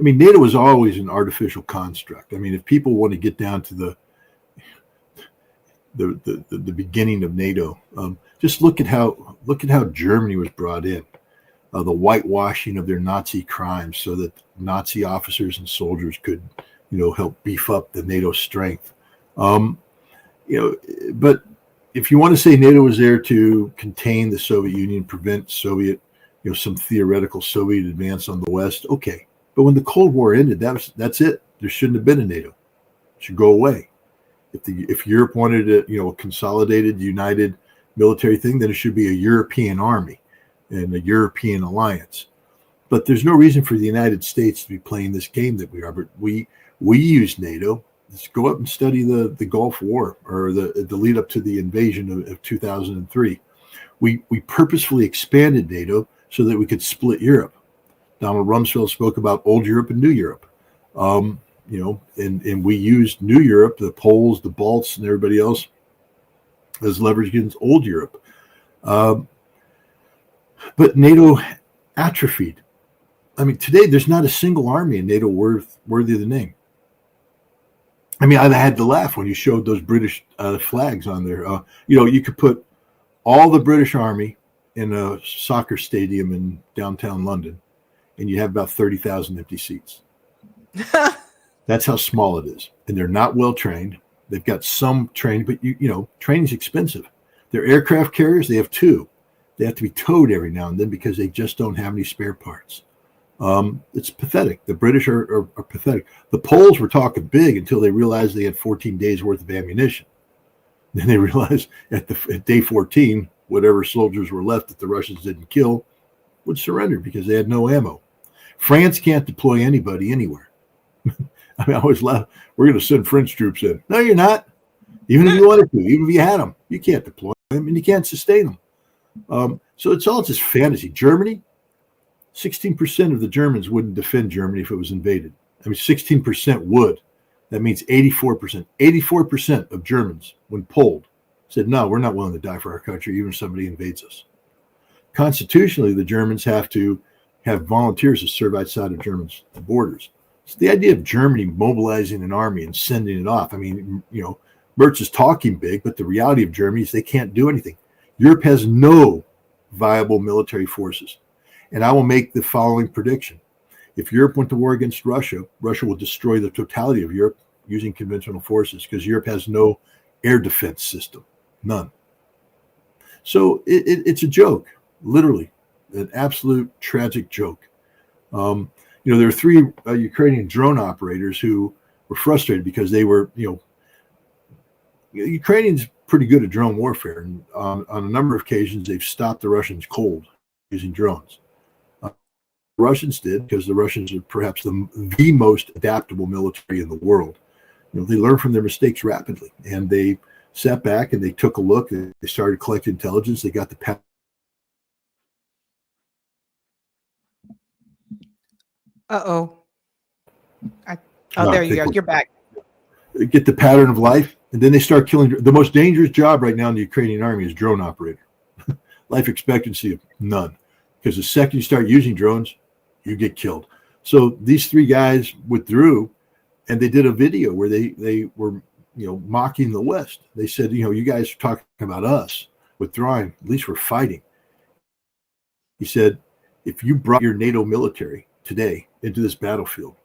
was always an artificial construct. I mean, if people want to get down to the beginning of NATO, just look at how Germany was brought in. The whitewashing of their Nazi crimes so that Nazi officers and soldiers could, help beef up the NATO strength. But if you want to say NATO was there to contain the Soviet Union, prevent Soviet, some theoretical Soviet advance on the West, okay. But when the Cold War ended, that's it. There shouldn't have been a NATO. It should go away. If Europe wanted a consolidated, united military thing, then it should be a European army and a European alliance. But there's no reason for the United States to be playing this game that we are. But we use NATO. Let's go up and study the Gulf War, or the lead up to the invasion of 2003. We purposefully expanded NATO so that we could split Europe. Donald Rumsfeld spoke about old Europe and new Europe. And we used new Europe, the Poles, the Balts, and everybody else, as leverage against old Europe. But NATO atrophied. I mean, today there's not a single army in NATO worthy of the name. I mean, I had to laugh when you showed those British flags on there. You could put all the British Army in a soccer stadium in downtown London, and you have about 30,000 empty seats. That's how small it is. And they're not well trained. They've got some training, but training's expensive. Their aircraft carriers, they have two. They have to be towed every now and then because they just don't have any spare parts. It's pathetic. The British are pathetic. The Poles were talking big until they realized they had 14 days worth of ammunition. Then they realized at day 14, whatever soldiers were left that the Russians didn't kill would surrender because they had no ammo. France can't deploy anybody anywhere. I mean, I always laugh. We're going to send French troops in. No, you're not. Even if you wanted to, even if you had them, you can't deploy them and you can't sustain them. So it's all just fantasy. Germany, 16% of the Germans wouldn't defend Germany if it was invaded. I mean, 16% would. That means 84%. 84% of Germans, when polled, said, no, we're not willing to die for our country, even if somebody invades us. Constitutionally, the Germans have to have volunteers to serve outside of Germany's borders. So the idea of Germany mobilizing an army and sending it off, I mean, Merz is talking big, but the reality of Germany is they can't do anything. Europe has no viable military forces. And I will make the following prediction. If Europe went to war against Russia, Russia will destroy the totality of Europe using conventional forces because Europe has no air defense system. None. So it's a joke, literally, an absolute tragic joke. There are three Ukrainian drone operators who were frustrated because they were, Ukrainians pretty good at drone warfare. And on a number of occasions, they've stopped the Russians cold using drones. The Russians did because the Russians are perhaps the most adaptable military in the world. They learn from their mistakes rapidly, and they sat back and they took a look and they started collecting intelligence. They got the there you go. You're back. Get the pattern of life, and then they start killing. The most dangerous job right now in the Ukrainian army is drone operator. Life expectancy of none, because the second you start using drones, you get killed. So these three guys withdrew, and they did a video where they were mocking the West. They said, you guys are talking about us withdrawing. At least we're fighting. He said, if you brought your NATO military today into this battlefield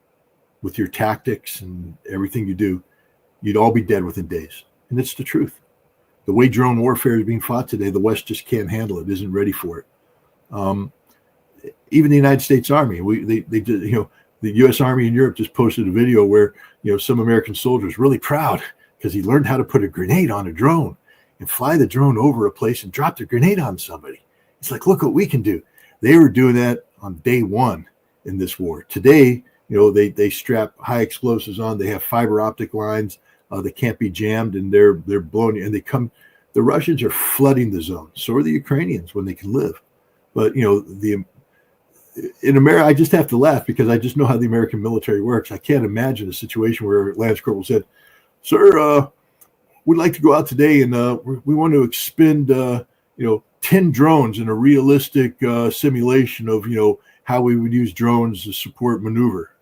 with your tactics and everything you do, you'd all be dead within days. And it's the truth. The way drone warfare is being fought today, the West just can't handle it, isn't ready for it. Even the United States Army, they did, the U.S. Army in Europe just posted a video where, some American soldiers really proud because he learned how to put a grenade on a drone and fly the drone over a place and drop the grenade on somebody. It's like, look what we can do. They were doing that on day one in this war. Today, they strap high explosives on. They have fiber optic lines. They can't be jammed, and they're blown. And they come. The Russians are flooding the zone. So are the Ukrainians when they can live. But in America, I just have to laugh because I just know how the American military works. I can't imagine a situation where Lance Corporal said, "Sir, we'd like to go out today and we want to expend 10 drones in a realistic simulation of how we would use drones to support maneuver."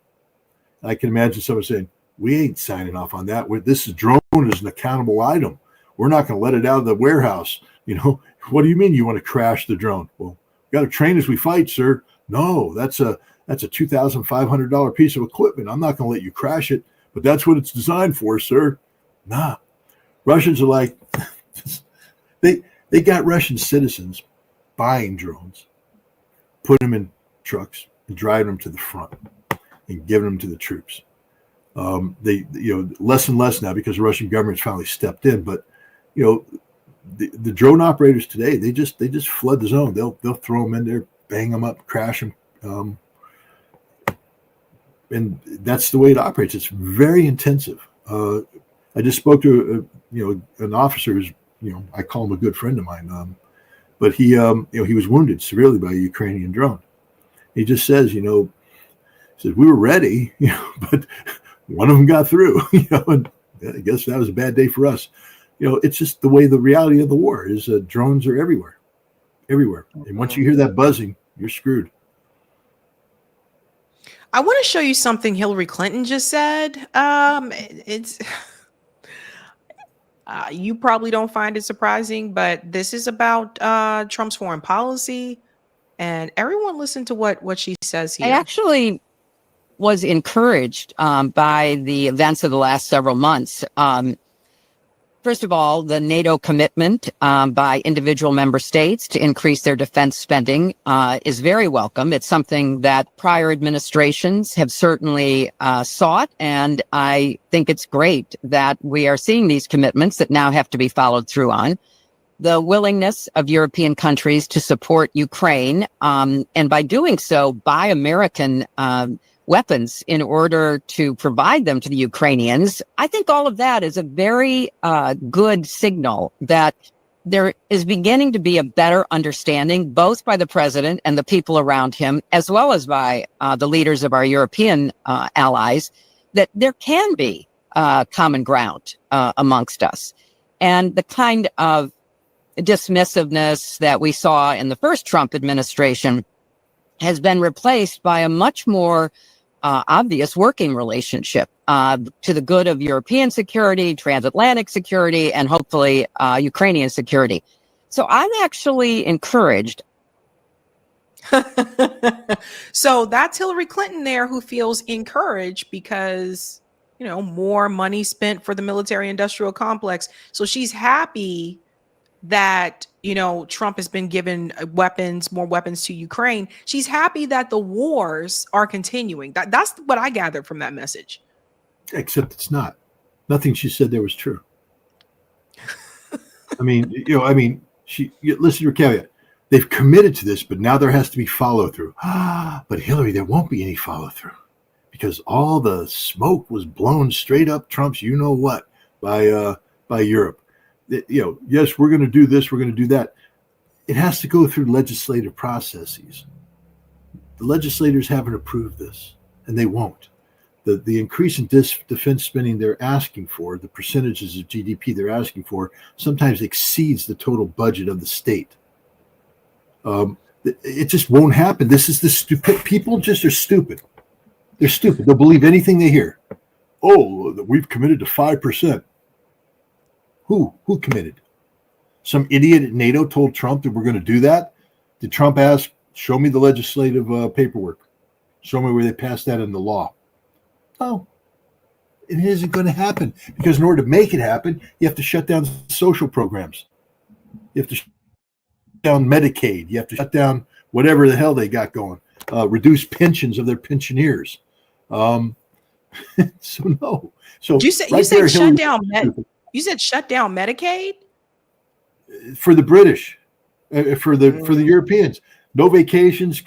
I can imagine someone saying, "We ain't signing off on that. This drone is an accountable item. We're not going to let it out of the warehouse. What do you mean you want to crash the drone?" "Well, we got to train as we fight, sir." "No, that's a $2,500 piece of equipment. I'm not going to let you crash it, but that's what it's designed for, sir." Nah. Russians are like, they got Russian citizens buying drones, putting them in trucks and driving them to the front and giving them to the troops. They, less and less now because the Russian government's finally stepped in. But, the drone operators today, they just flood the zone. They'll throw them in there, bang them up, crash them. And that's the way it operates. It's very intensive. I just spoke to an officer who's, I call him a good friend of mine. But he was wounded severely by a Ukrainian drone. He just says, he says we were ready, but one of them got through, and I guess that was a bad day for us. It's just the way the reality of the war is. Drones are everywhere. And once you hear that buzzing, you're screwed. I want to show you something Hillary Clinton just said. It's you probably don't find it surprising, but this is about Trump's foreign policy, and everyone listen to what she says here. I actually was encouraged by the events of the last several months. First of all, the NATO commitment by individual member states to increase their defense spending is very welcome. It's something that prior administrations have certainly sought, and I think it's great that we are seeing these commitments that now have to be followed through on. The willingness of European countries to support Ukraine, and by doing so, buy American weapons in order to provide them to the Ukrainians. I think all of that is a very good signal that there is beginning to be a better understanding, both by the president and the people around him, as well as by the leaders of our European allies, that there can be common ground amongst us. And the kind of dismissiveness that we saw in the first Trump administration has been replaced by a much more obvious working relationship to the good of European security, transatlantic security, and hopefully Ukrainian security. So I'm actually encouraged. So that's Hillary Clinton there, who feels encouraged because, more money spent for the military industrial complex. So she's happy that, Trump has been given more weapons to Ukraine. She's happy that the wars are continuing. That's what I gathered from that message. Except it's not. Nothing she said there was true. She listen to her caveat. They've committed to this, but now there has to be follow through. But Hillary, there won't be any follow through because all the smoke was blown straight up Trump's what by Europe. Yes, we're going to do this, we're going to do that. It has to go through legislative processes. The legislators haven't approved this, and they won't. The increase in defense spending they're asking for, the percentages of GDP they're asking for, sometimes exceeds the total budget of the state. It just won't happen. This is the stupid. People just are stupid. They're stupid. They'll believe anything they hear. Oh, we've committed to 5%. Who committed? Some idiot at NATO told Trump that we're going to do that? Did Trump ask, show me the legislative paperwork? Show me where they passed that in the law. No, it isn't going to happen because in order to make it happen, you have to shut down social programs. You have to shut down Medicaid. You have to shut down whatever the hell they got going. Reduce pensions of their pensioners. So no. So you said shut down You said shut down Medicaid? For the British, for the Europeans. No vacations.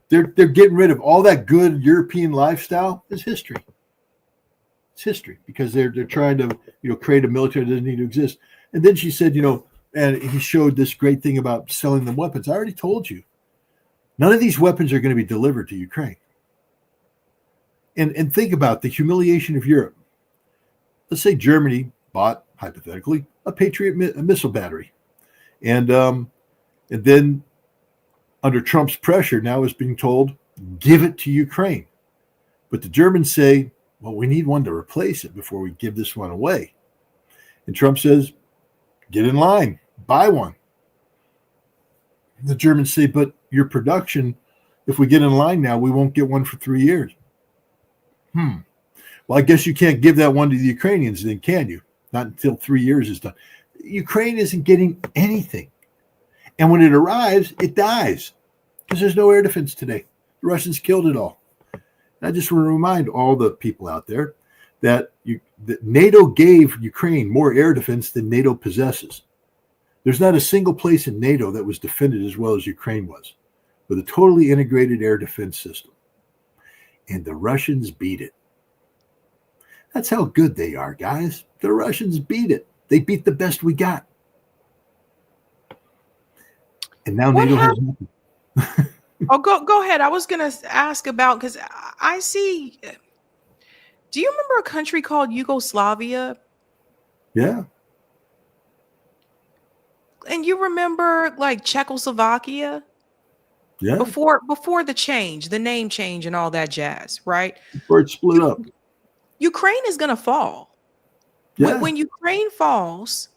They're getting rid of all that good European lifestyle. It's history. It's history because they're trying to create a military that doesn't need to exist. And then she said, and he showed this great thing about selling them weapons. I already told you, none of these weapons are going to be delivered to Ukraine. And think about the humiliation of Europe. Let's say Germany bought, hypothetically, a Patriot missile battery. And then under Trump's pressure, now is being told, give it to Ukraine. But the Germans say, well, we need one to replace it before we give this one away. And Trump says, get in line, buy one. The Germans say, but your production, if we get in line now, we won't get one for 3 years. Well, I guess you can't give that one to the Ukrainians then, can you? Not until 3 years is done. Ukraine isn't getting anything. And when it arrives, it dies because there's no air defense today. The Russians killed it all. And I just want to remind all the people out there that NATO gave Ukraine more air defense than NATO possesses. There's not a single place in NATO that was defended as well as Ukraine was, with a totally integrated air defense system. And the Russians beat it. That's how good they are, guys. The Russians beat it. They beat the best we got. And now NATO has nothing. Oh, go ahead. I was going to ask about, because I see. Do you remember a country called Yugoslavia? Yeah. And you remember like Czechoslovakia? Yeah. Before the change, the name change and all that jazz, right? Before it split up. Ukraine is going to fall. Yeah. When Ukraine falls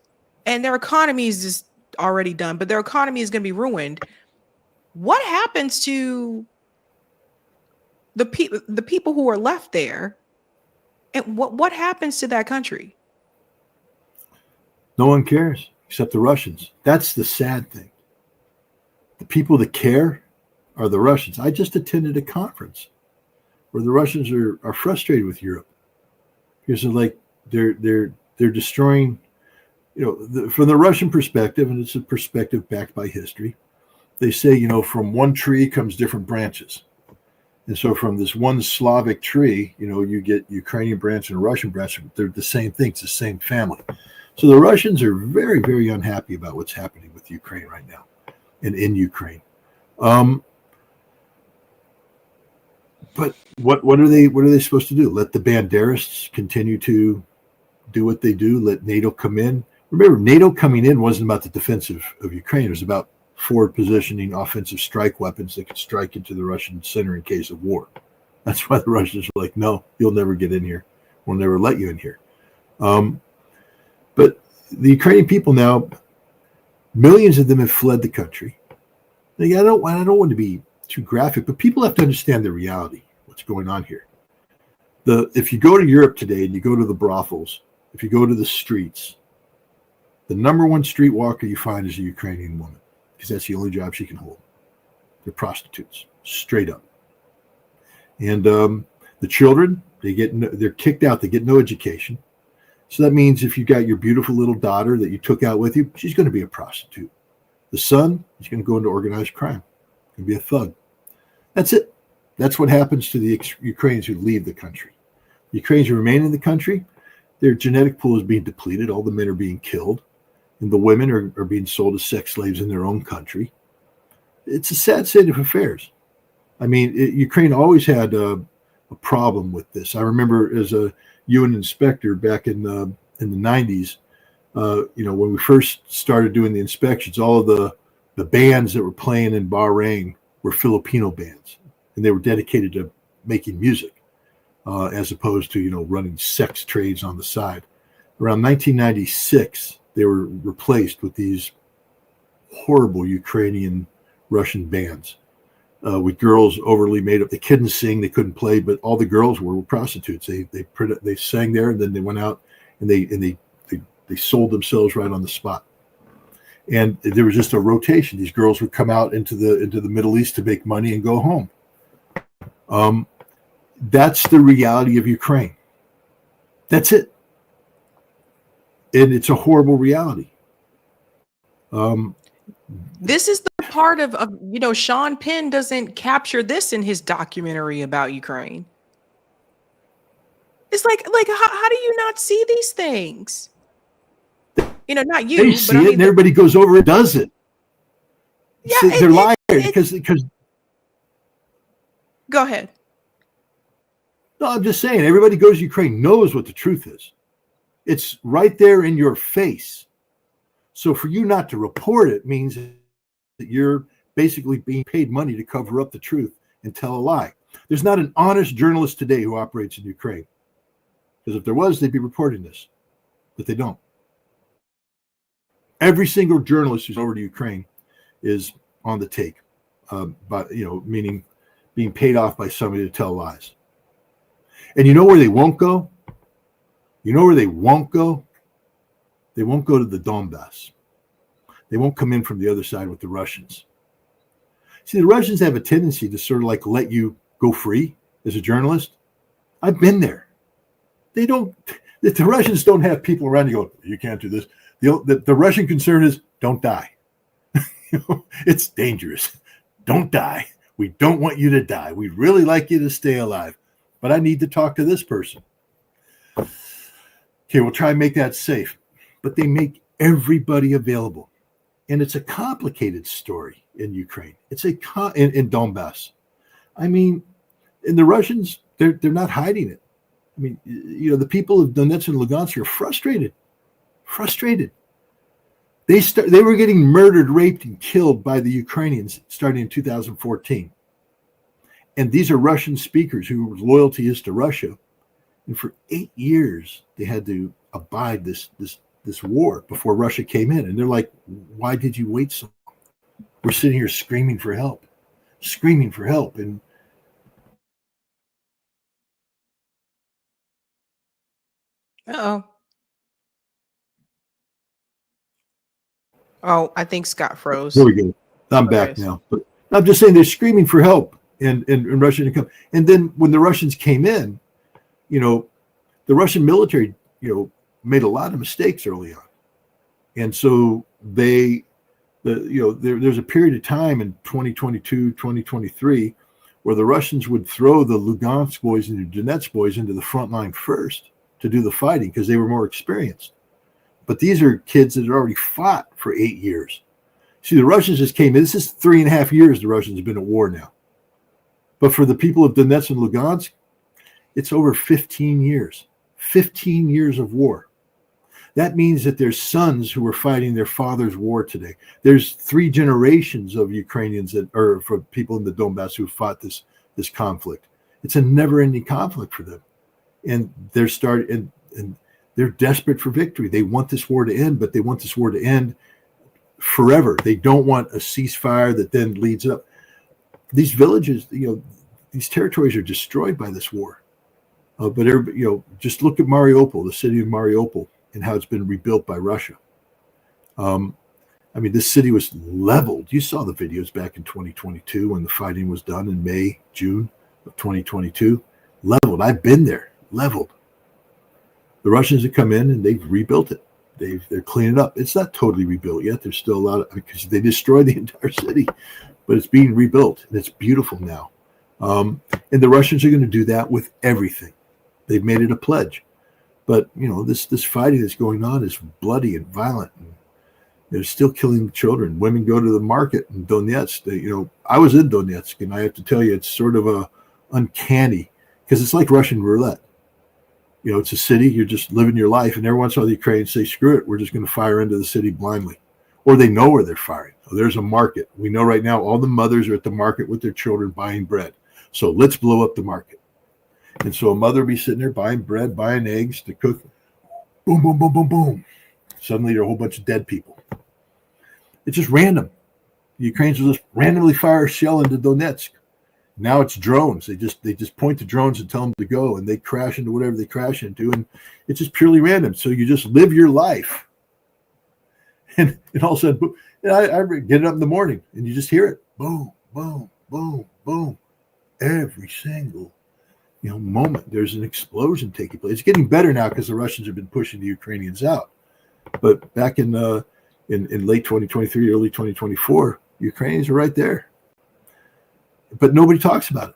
and their economy is just already done, but their economy is going to be ruined, what happens to the people who are left there? And what happens to that country? No one cares except the Russians. That's the sad thing. The people that care are the Russians. I just attended a conference where the Russians are frustrated with Europe because they're destroying, from the Russian perspective, and it's a perspective backed by history. They say, from one tree comes different branches. And so from this one Slavic tree, you get Ukrainian branch and a Russian branch. They're the same thing. It's the same family. So the Russians are very, very unhappy about what's happening with Ukraine right now and in Ukraine. But what are they supposed to do? Let the Banderists continue to do what they do? Let NATO come in? Remember, NATO coming in wasn't about the defense of Ukraine. It was about forward positioning offensive strike weapons that could strike into the Russian center in case of war. That's why the Russians were like, no, you'll never get in here. We'll never let you in here. But the Ukrainian people now, millions of them have fled the country. I don't want to be too graphic, but people have to understand the reality, what's going on here. If you go to Europe today and you go to the brothels, if you go to the streets, the number one streetwalker you find is a Ukrainian woman, because that's the only job she can hold. They're prostitutes, straight up. And the children, they're kicked out. They get no education. So that means if you got your beautiful little daughter that you took out with you, she's going to be a prostitute. The son is going to go into organized crime, going to be a thug. That's it. That's what happens to the Ukrainians who leave the country. The Ukrainians who remain in the country, their genetic pool is being depleted. All the men are being killed, and the women are being sold as sex slaves in their own country. It's a sad state of affairs. I mean, Ukraine always had a problem with this. I remember as a UN inspector back in the 90s, when we first started doing the inspections, all of the bands that were playing in Bahrain were Filipino bands, and they were dedicated to making music, as opposed to, running sex trades on the side. Around 1996, they were replaced with these horrible Ukrainian Russian bands with girls overly made up. They couldn't sing, they couldn't play, but all the girls were prostitutes. They sang there, and then they went out and they sold themselves right on the spot. And there was just a rotation. These girls would come out into the Middle East to make money and go home. That's the reality of Ukraine. That's it. And it's a horrible reality. This is the part of Sean Penn doesn't capture this in his documentary about Ukraine. It's like how do you not see these things? Not you. They see it, and everybody goes over and does it. Yeah, they're liars because. Go ahead. No, I'm just saying. Everybody goes to Ukraine knows what the truth is. It's right there in your face. So for you not to report it means that you're basically being paid money to cover up the truth and tell a lie. There's not an honest journalist today who operates in Ukraine. Because if there was, they'd be reporting this. But they don't. Every single journalist who's over to Ukraine is on the take, meaning being paid off by somebody to tell lies. And you know where they won't go? You know where they won't go? They won't go to the Donbass. They won't come in from the other side with the Russians. See, the Russians have a tendency to sort of let you go free as a journalist. I've been there. they don't. The Russians don't have people around you go, you can't do this. The Russian concern is don't die. It's dangerous. Don't die. We don't want you to die. We'd really like you to stay alive, but I need to talk to this person. Okay, we'll try and make that safe. But they make everybody available. And it's a complicated story in Ukraine. It's in Donbass. I mean, and the Russians, they're not hiding it. I mean, the people of Donetsk and Lugansk are frustrated. They were getting murdered, raped, and killed by the Ukrainians starting in 2014. And these are Russian speakers whose loyalty is to Russia. And for 8 years, they had to abide this war before Russia came in. And they're like, why did you wait so long? We're sitting here screaming for help. And Oh, I think Scott froze. There we go. I'm back now. But I'm just saying they're screaming for help and Russia to come. And then when the Russians came in, the Russian military, made a lot of mistakes early on. And so there's a period of time in 2022, 2023, where the Russians would throw the Lugansk boys and the Donetsk boys into the front line first to do the fighting because they were more experienced. But these are kids that had already fought for 8 years. See, the Russians just came in. This is 3.5 years the Russians have been at war now. But for the people of Donetsk and Lugansk, it's over 15 years. 15 years of war. That means that there's sons who are fighting their father's war today. There's 3 generations of Ukrainians for people in the Donbass who fought this conflict. It's a never-ending conflict for them. And they're desperate for victory. They want this war to end, but they want this war to end forever. They don't want a ceasefire that then leads up. These villages, these territories are destroyed by this war. But just look at Mariupol, the city of Mariupol, and how it's been rebuilt by Russia. This city was leveled. You saw the videos back in 2022 when the fighting was done in May, June of 2022. Leveled. I've been there. Leveled. The Russians have come in and they've rebuilt it. They're cleaning it up. It's not totally rebuilt yet. There's still a lot because they destroyed the entire city, but it's being rebuilt and it's beautiful now. And the Russians are going to do that with everything. They've made it a pledge. But this fighting that's going on is bloody and violent. And they're still killing children. Women go to the market in Donetsk. I was in Donetsk, and I have to tell you, it's sort of uncanny because it's like Russian roulette. It's a city, you're just living your life, and every once in a while the Ukrainians say, screw it, we're just going to fire into the city blindly. Or they know where they're firing. Oh, there's a market. We know right now all the mothers are at the market with their children buying bread. So let's blow up the market. And so a mother will be sitting there buying bread, buying eggs to cook. Boom, boom, boom, boom, boom. Suddenly there are a whole bunch of dead people. It's just random. The Ukrainians will just randomly fire a shell into Donetsk. Now it's drones. They just point to drones and tell them to go, and they crash into whatever they crash into, and it's just purely random. So you just live your life, and all of a sudden, I get it up in the morning, and you just hear it, boom, boom, boom, boom, every single moment. There's an explosion taking place. It's getting better now because the Russians have been pushing the Ukrainians out, but back in late 2023, early 2024, Ukrainians are right there. But nobody talks about it,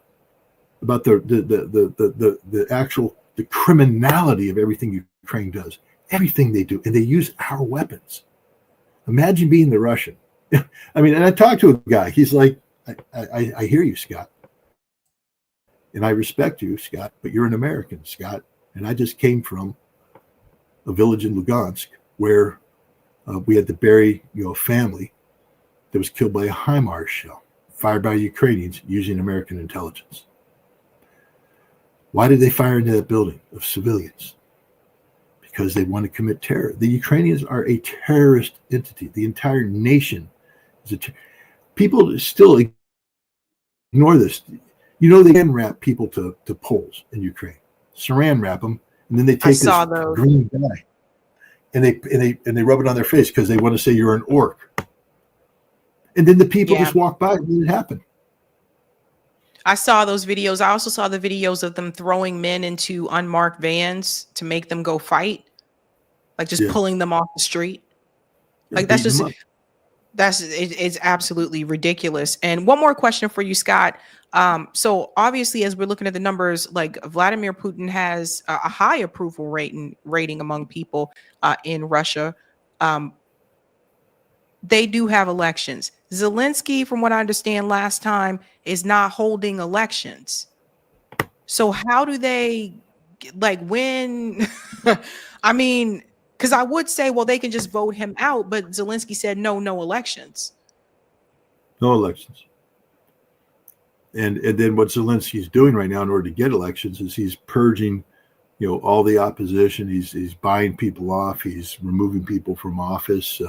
about the actual criminality of everything Ukraine does, everything they do, and they use our weapons. Imagine being the Russian. And I talked to a guy. He's like, I hear you, Scott, and I respect you, Scott, but you're an American, Scott, and I just came from a village in Lugansk where we had to bury a family that was killed by a HIMARS shell fired by Ukrainians using American intelligence. Why did they fire into that building of civilians? Because they want to commit terror. The Ukrainians are a terrorist entity. The entire nation is people still ignore this. They can wrap people to poles in Ukraine. Saran wrap them, and then they take this green dye and they rub it on their face because they want to say you're an orc. And then the people just walk by and let it happen. I saw those videos. I also saw the videos of them throwing men into unmarked vans to make them go fight, like just pulling them off the street. Like that's beating just them up. it's absolutely ridiculous. And one more question for you, Scott. So obviously, as we're looking at the numbers, like Vladimir Putin has a high approval rating among people in Russia. They do have elections. Zelensky, from what I understand last time, is not holding elections. So how do they like when? I mean, because I would say, well, they can just vote him out, but Zelensky said no elections. No elections. And then what Zelensky's doing right now in order to get elections is he's purging, all the opposition. He's buying people off. He's removing people from office.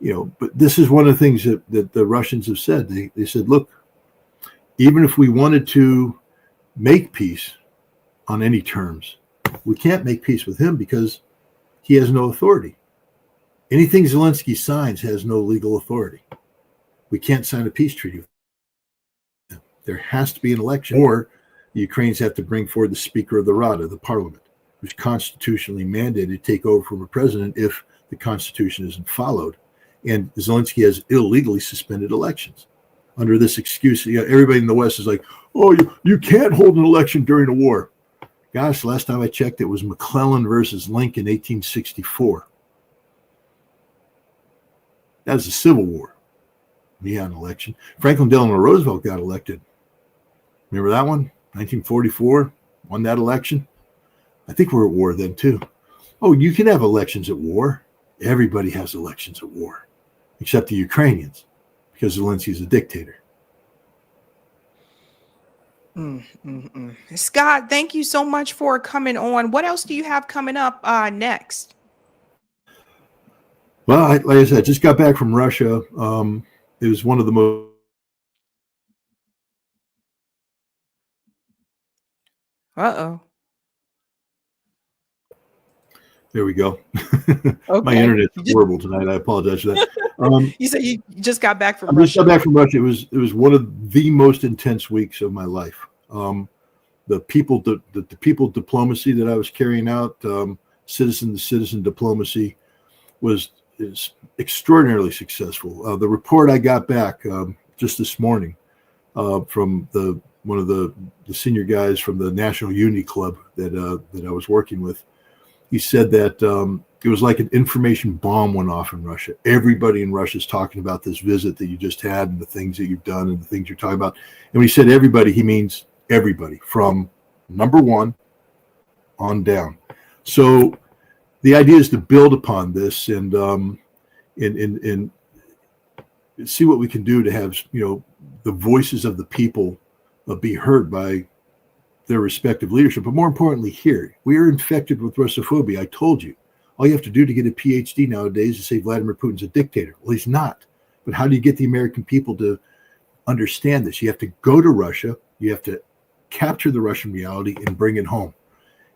But this is one of the things that the Russians have said. They said, look, even if we wanted to make peace on any terms, we can't make peace with him because he has no authority. Anything Zelensky signs has no legal authority. We can't sign a peace treaty with him. There has to be an election, or the Ukrainians have to bring forward the Speaker of the Rada, the parliament, who's constitutionally mandated to take over from a president if the Constitution isn't followed. And Zelensky has illegally suspended elections under this excuse. Everybody in the West is like, oh, you can't hold an election during a war. Gosh, last time I checked, it was McClellan versus Lincoln, 1864. That was a civil war. He had an election. Franklin Delano Roosevelt got elected. Remember that one? 1944, won that election. I think we're at war then too. Oh, you can have elections at war. Everybody has elections at war, except the Ukrainians, because Zelensky is a dictator. Scott, thank you so much for coming on. What else do you have coming up next? Well, like I said, I just got back from Russia. It was one of the most. There we go. Okay. My internet's horrible tonight. I apologize for that. You said you just got back from I Russia. just got back from Russia. It was one of the most intense weeks of my life. The people diplomacy that I was carrying out, citizen to citizen diplomacy, is extraordinarily successful. The report I got back just this morning from one of the senior guys from the National Unity Club that I was working with. He said that it was like an information bomb went off in Russia. Everybody in Russia is talking about this visit that you just had and the things that you've done and the things you're talking about. And when he said everybody, he means everybody from number one on down. So the idea is to build upon this and see what we can do to have the voices of the people be heard by their respective leadership, but more importantly, here we are infected with Russophobia. I told you, all you have to do to get a PhD nowadays is say Vladimir Putin's a dictator. Well, he's not. But how do you get the American people to understand this? You have to go to Russia. You have to capture the Russian reality and bring it home.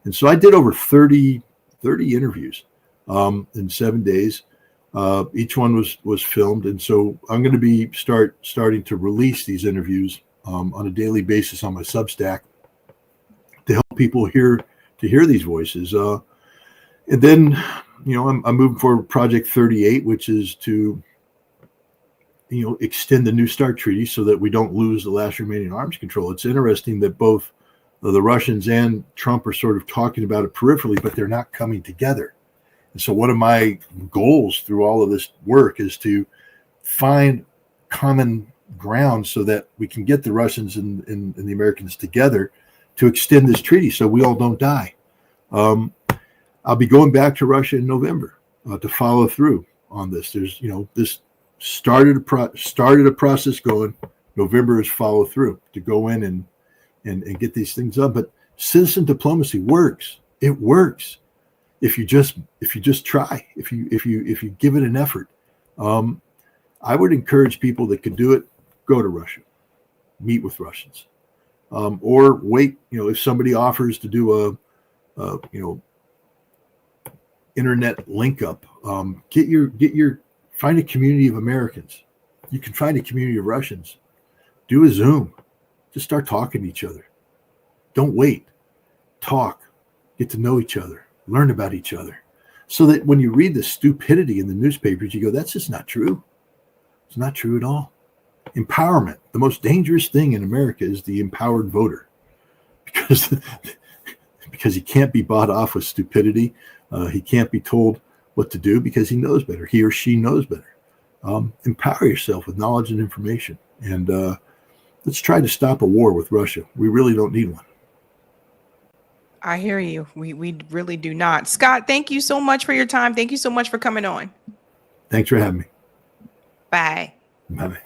And so I did over 30 interviews in 7 days. Each one was filmed, and so I'm going to be starting to release these interviews on a daily basis on my Substack, to help people hear these voices. And then, I'm moving forward with Project 38, which is to, extend the New START treaty so that we don't lose the last remaining arms control. It's interesting that both the Russians and Trump are sort of talking about it peripherally, but they're not coming together. And so one of my goals through all of this work is to find common ground so that we can get the Russians and the Americans together to extend this treaty so we all don't die. I'll be going back to Russia in November to follow through on this. There's, this started a process going. November is follow through to go in and get these things done. But citizen diplomacy works. It works if you just try. If you give it an effort. I would encourage people that can do it, go to Russia, meet with Russians. Or wait, if somebody offers to do a internet link up, find a community of Americans. You can find a community of Russians. Do a Zoom. Just start talking to each other. Don't wait. Talk. Get to know each other. Learn about each other. So that when you read the stupidity in the newspapers, you go, that's just not true. It's not true at all. Empowerment. The most dangerous thing in America is the empowered voter, because he can't be bought off with stupidity. He can't be told what to do because he knows better. He or she knows better. Empower yourself with knowledge and information. And let's try to stop a war with Russia. We really don't need one. I hear you. We really do not. Scott, thank you so much for your time. Thank you so much for coming on. Thanks for having me. Bye. Bye-bye.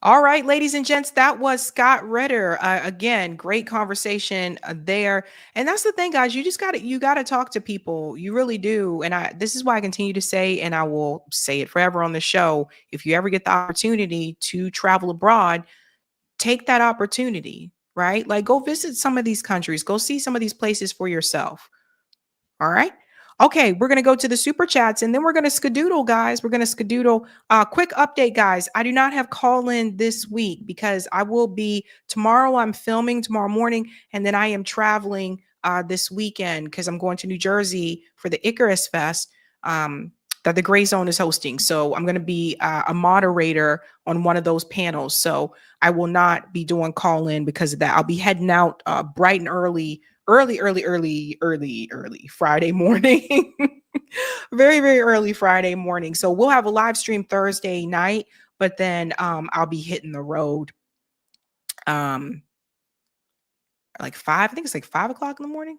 All right, ladies and gents, that was Scott Ritter. Again, great conversation there. And that's the thing, guys. You gotta talk to people. You really do. And this is why I continue to say, and I will say it forever on the show, if you ever get the opportunity to travel abroad, take that opportunity, right? Like, go visit some of these countries, go see some of these places for yourself. All right. Okay, we're going to go to the super chats and then we're going to skedoodle, guys. We're going to skedoodle. Quick update, guys. I do not have call in this week because I will be tomorrow. I'm filming tomorrow morning, and then I am traveling this weekend because I'm going to New Jersey for the Icarus Fest that the Gray Zone is hosting. So I'm going to be a moderator on one of those panels. So I will not be doing call in because of that. I'll be heading out bright and early Friday morning. Very, very early Friday morning. So we'll have a live stream Thursday night, but then I'll be hitting the road like 5. I think it's like 5 o'clock in the morning.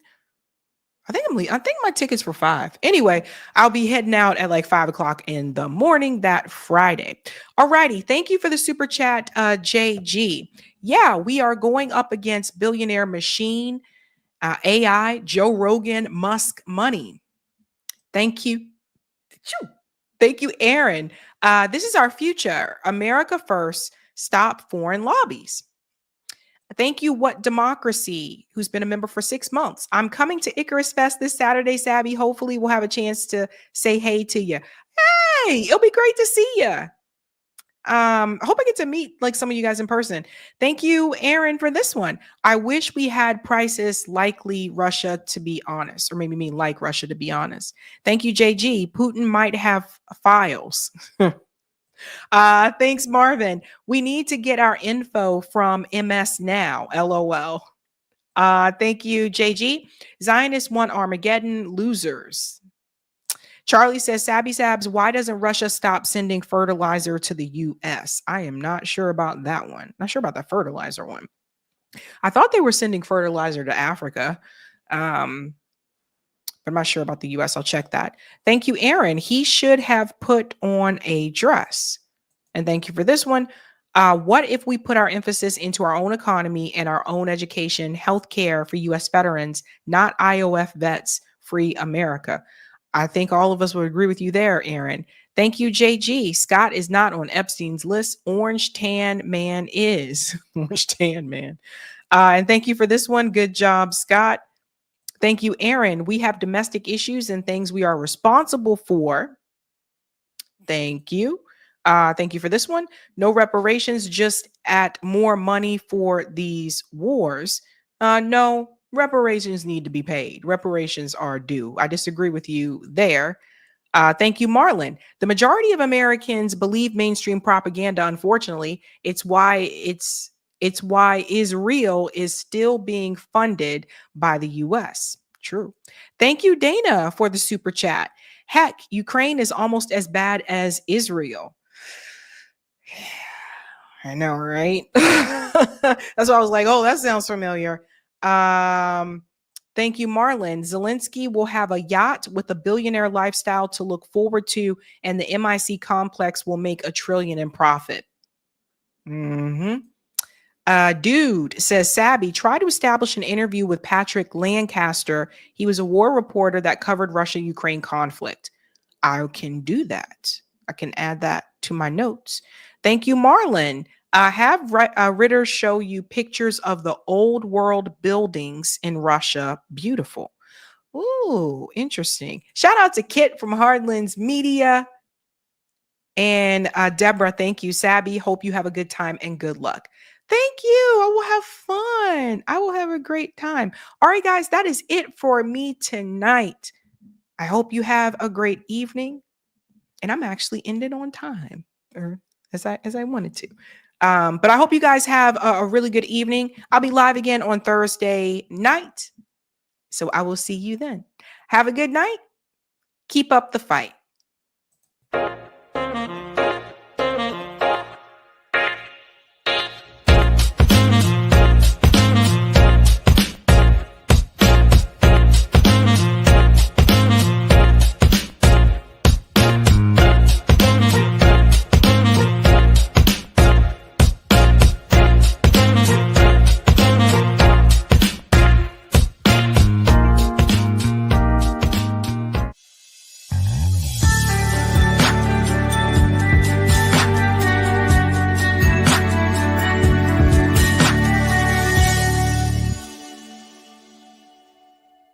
I think my ticket's for 5. Anyway, I'll be heading out at like 5 o'clock in the morning that Friday. All righty. Thank you for the super chat, JG. Yeah, we are going up against Billionaire Machine, AI, Joe Rogan, Musk money. Thank you. Thank you, Aaron. This is our future. America first. Stop foreign lobbies. Thank you, What Democracy, who's been a member for 6 months. I'm coming to Icarus Fest this Saturday, Sabby. Hopefully we'll have a chance to say hey to you. Hey, it'll be great to see you. Hope I get to meet like some of you guys in person. Thank you, Aaron, for this one. I wish we had prices likely Russia, to be honest, or maybe me like Russia, to be honest. Thank you, JG. Putin might have files. Thanks, Marvin. We need to get our info from MS now. LOL. Thank you, JG. Zionists want Armageddon. Losers. Charlie says, Sabby Sabs, why doesn't Russia stop sending fertilizer to the U.S.? I am not sure about that one. Not sure about the fertilizer one. I thought they were sending fertilizer to Africa. But I'm not sure about the U.S. I'll check that. Thank you, Aaron. He should have put on a dress. And thank you for this one. What if we put our emphasis into our own economy and our own education, healthcare for U.S. veterans, not IOF vets, free America? I think all of us would agree with you there, Aaron. Thank you, JG. Scott is not on Epstein's list. Orange Tan Man is. Orange Tan Man. And thank you for this one. Good job, Scott. Thank you, Aaron. We have domestic issues and things we are responsible for. Thank you. Thank you for this one. No reparations, just add more money for these wars. No. Reparations need to be paid. Reparations are due. I disagree with you there. Thank you, Marlon. The majority of Americans believe mainstream propaganda. Unfortunately, it's why Israel is still being funded by the U.S. True. Thank you, Dana, for the super chat. Heck, Ukraine is almost as bad as Israel. I know, right? That's why I was like, oh, that sounds familiar. Thank you, Marlon. Zelensky will have a yacht with a billionaire lifestyle to look forward to, and the MIC complex will make $1 trillion in profit. Dude says, Sabby, try to establish an interview with Patrick Lancaster. He was a war reporter that covered Russia-Ukraine conflict. I can do that. I can add that to my notes. Thank you, Marlon. Have Ritter show you pictures of the old world buildings in Russia. Beautiful. Ooh, interesting. Shout out to Kit from Hardlands Media. And Deborah, thank you. Sabby, hope you have a good time and good luck. Thank you. I will have fun. I will have a great time. All right, guys, that is it for me tonight. I hope you have a great evening. And I'm actually ending on time, or as I wanted to. But I hope you guys have a really good evening. I'll be live again on Thursday night. So I will see you then. Have a good night. Keep up the fight.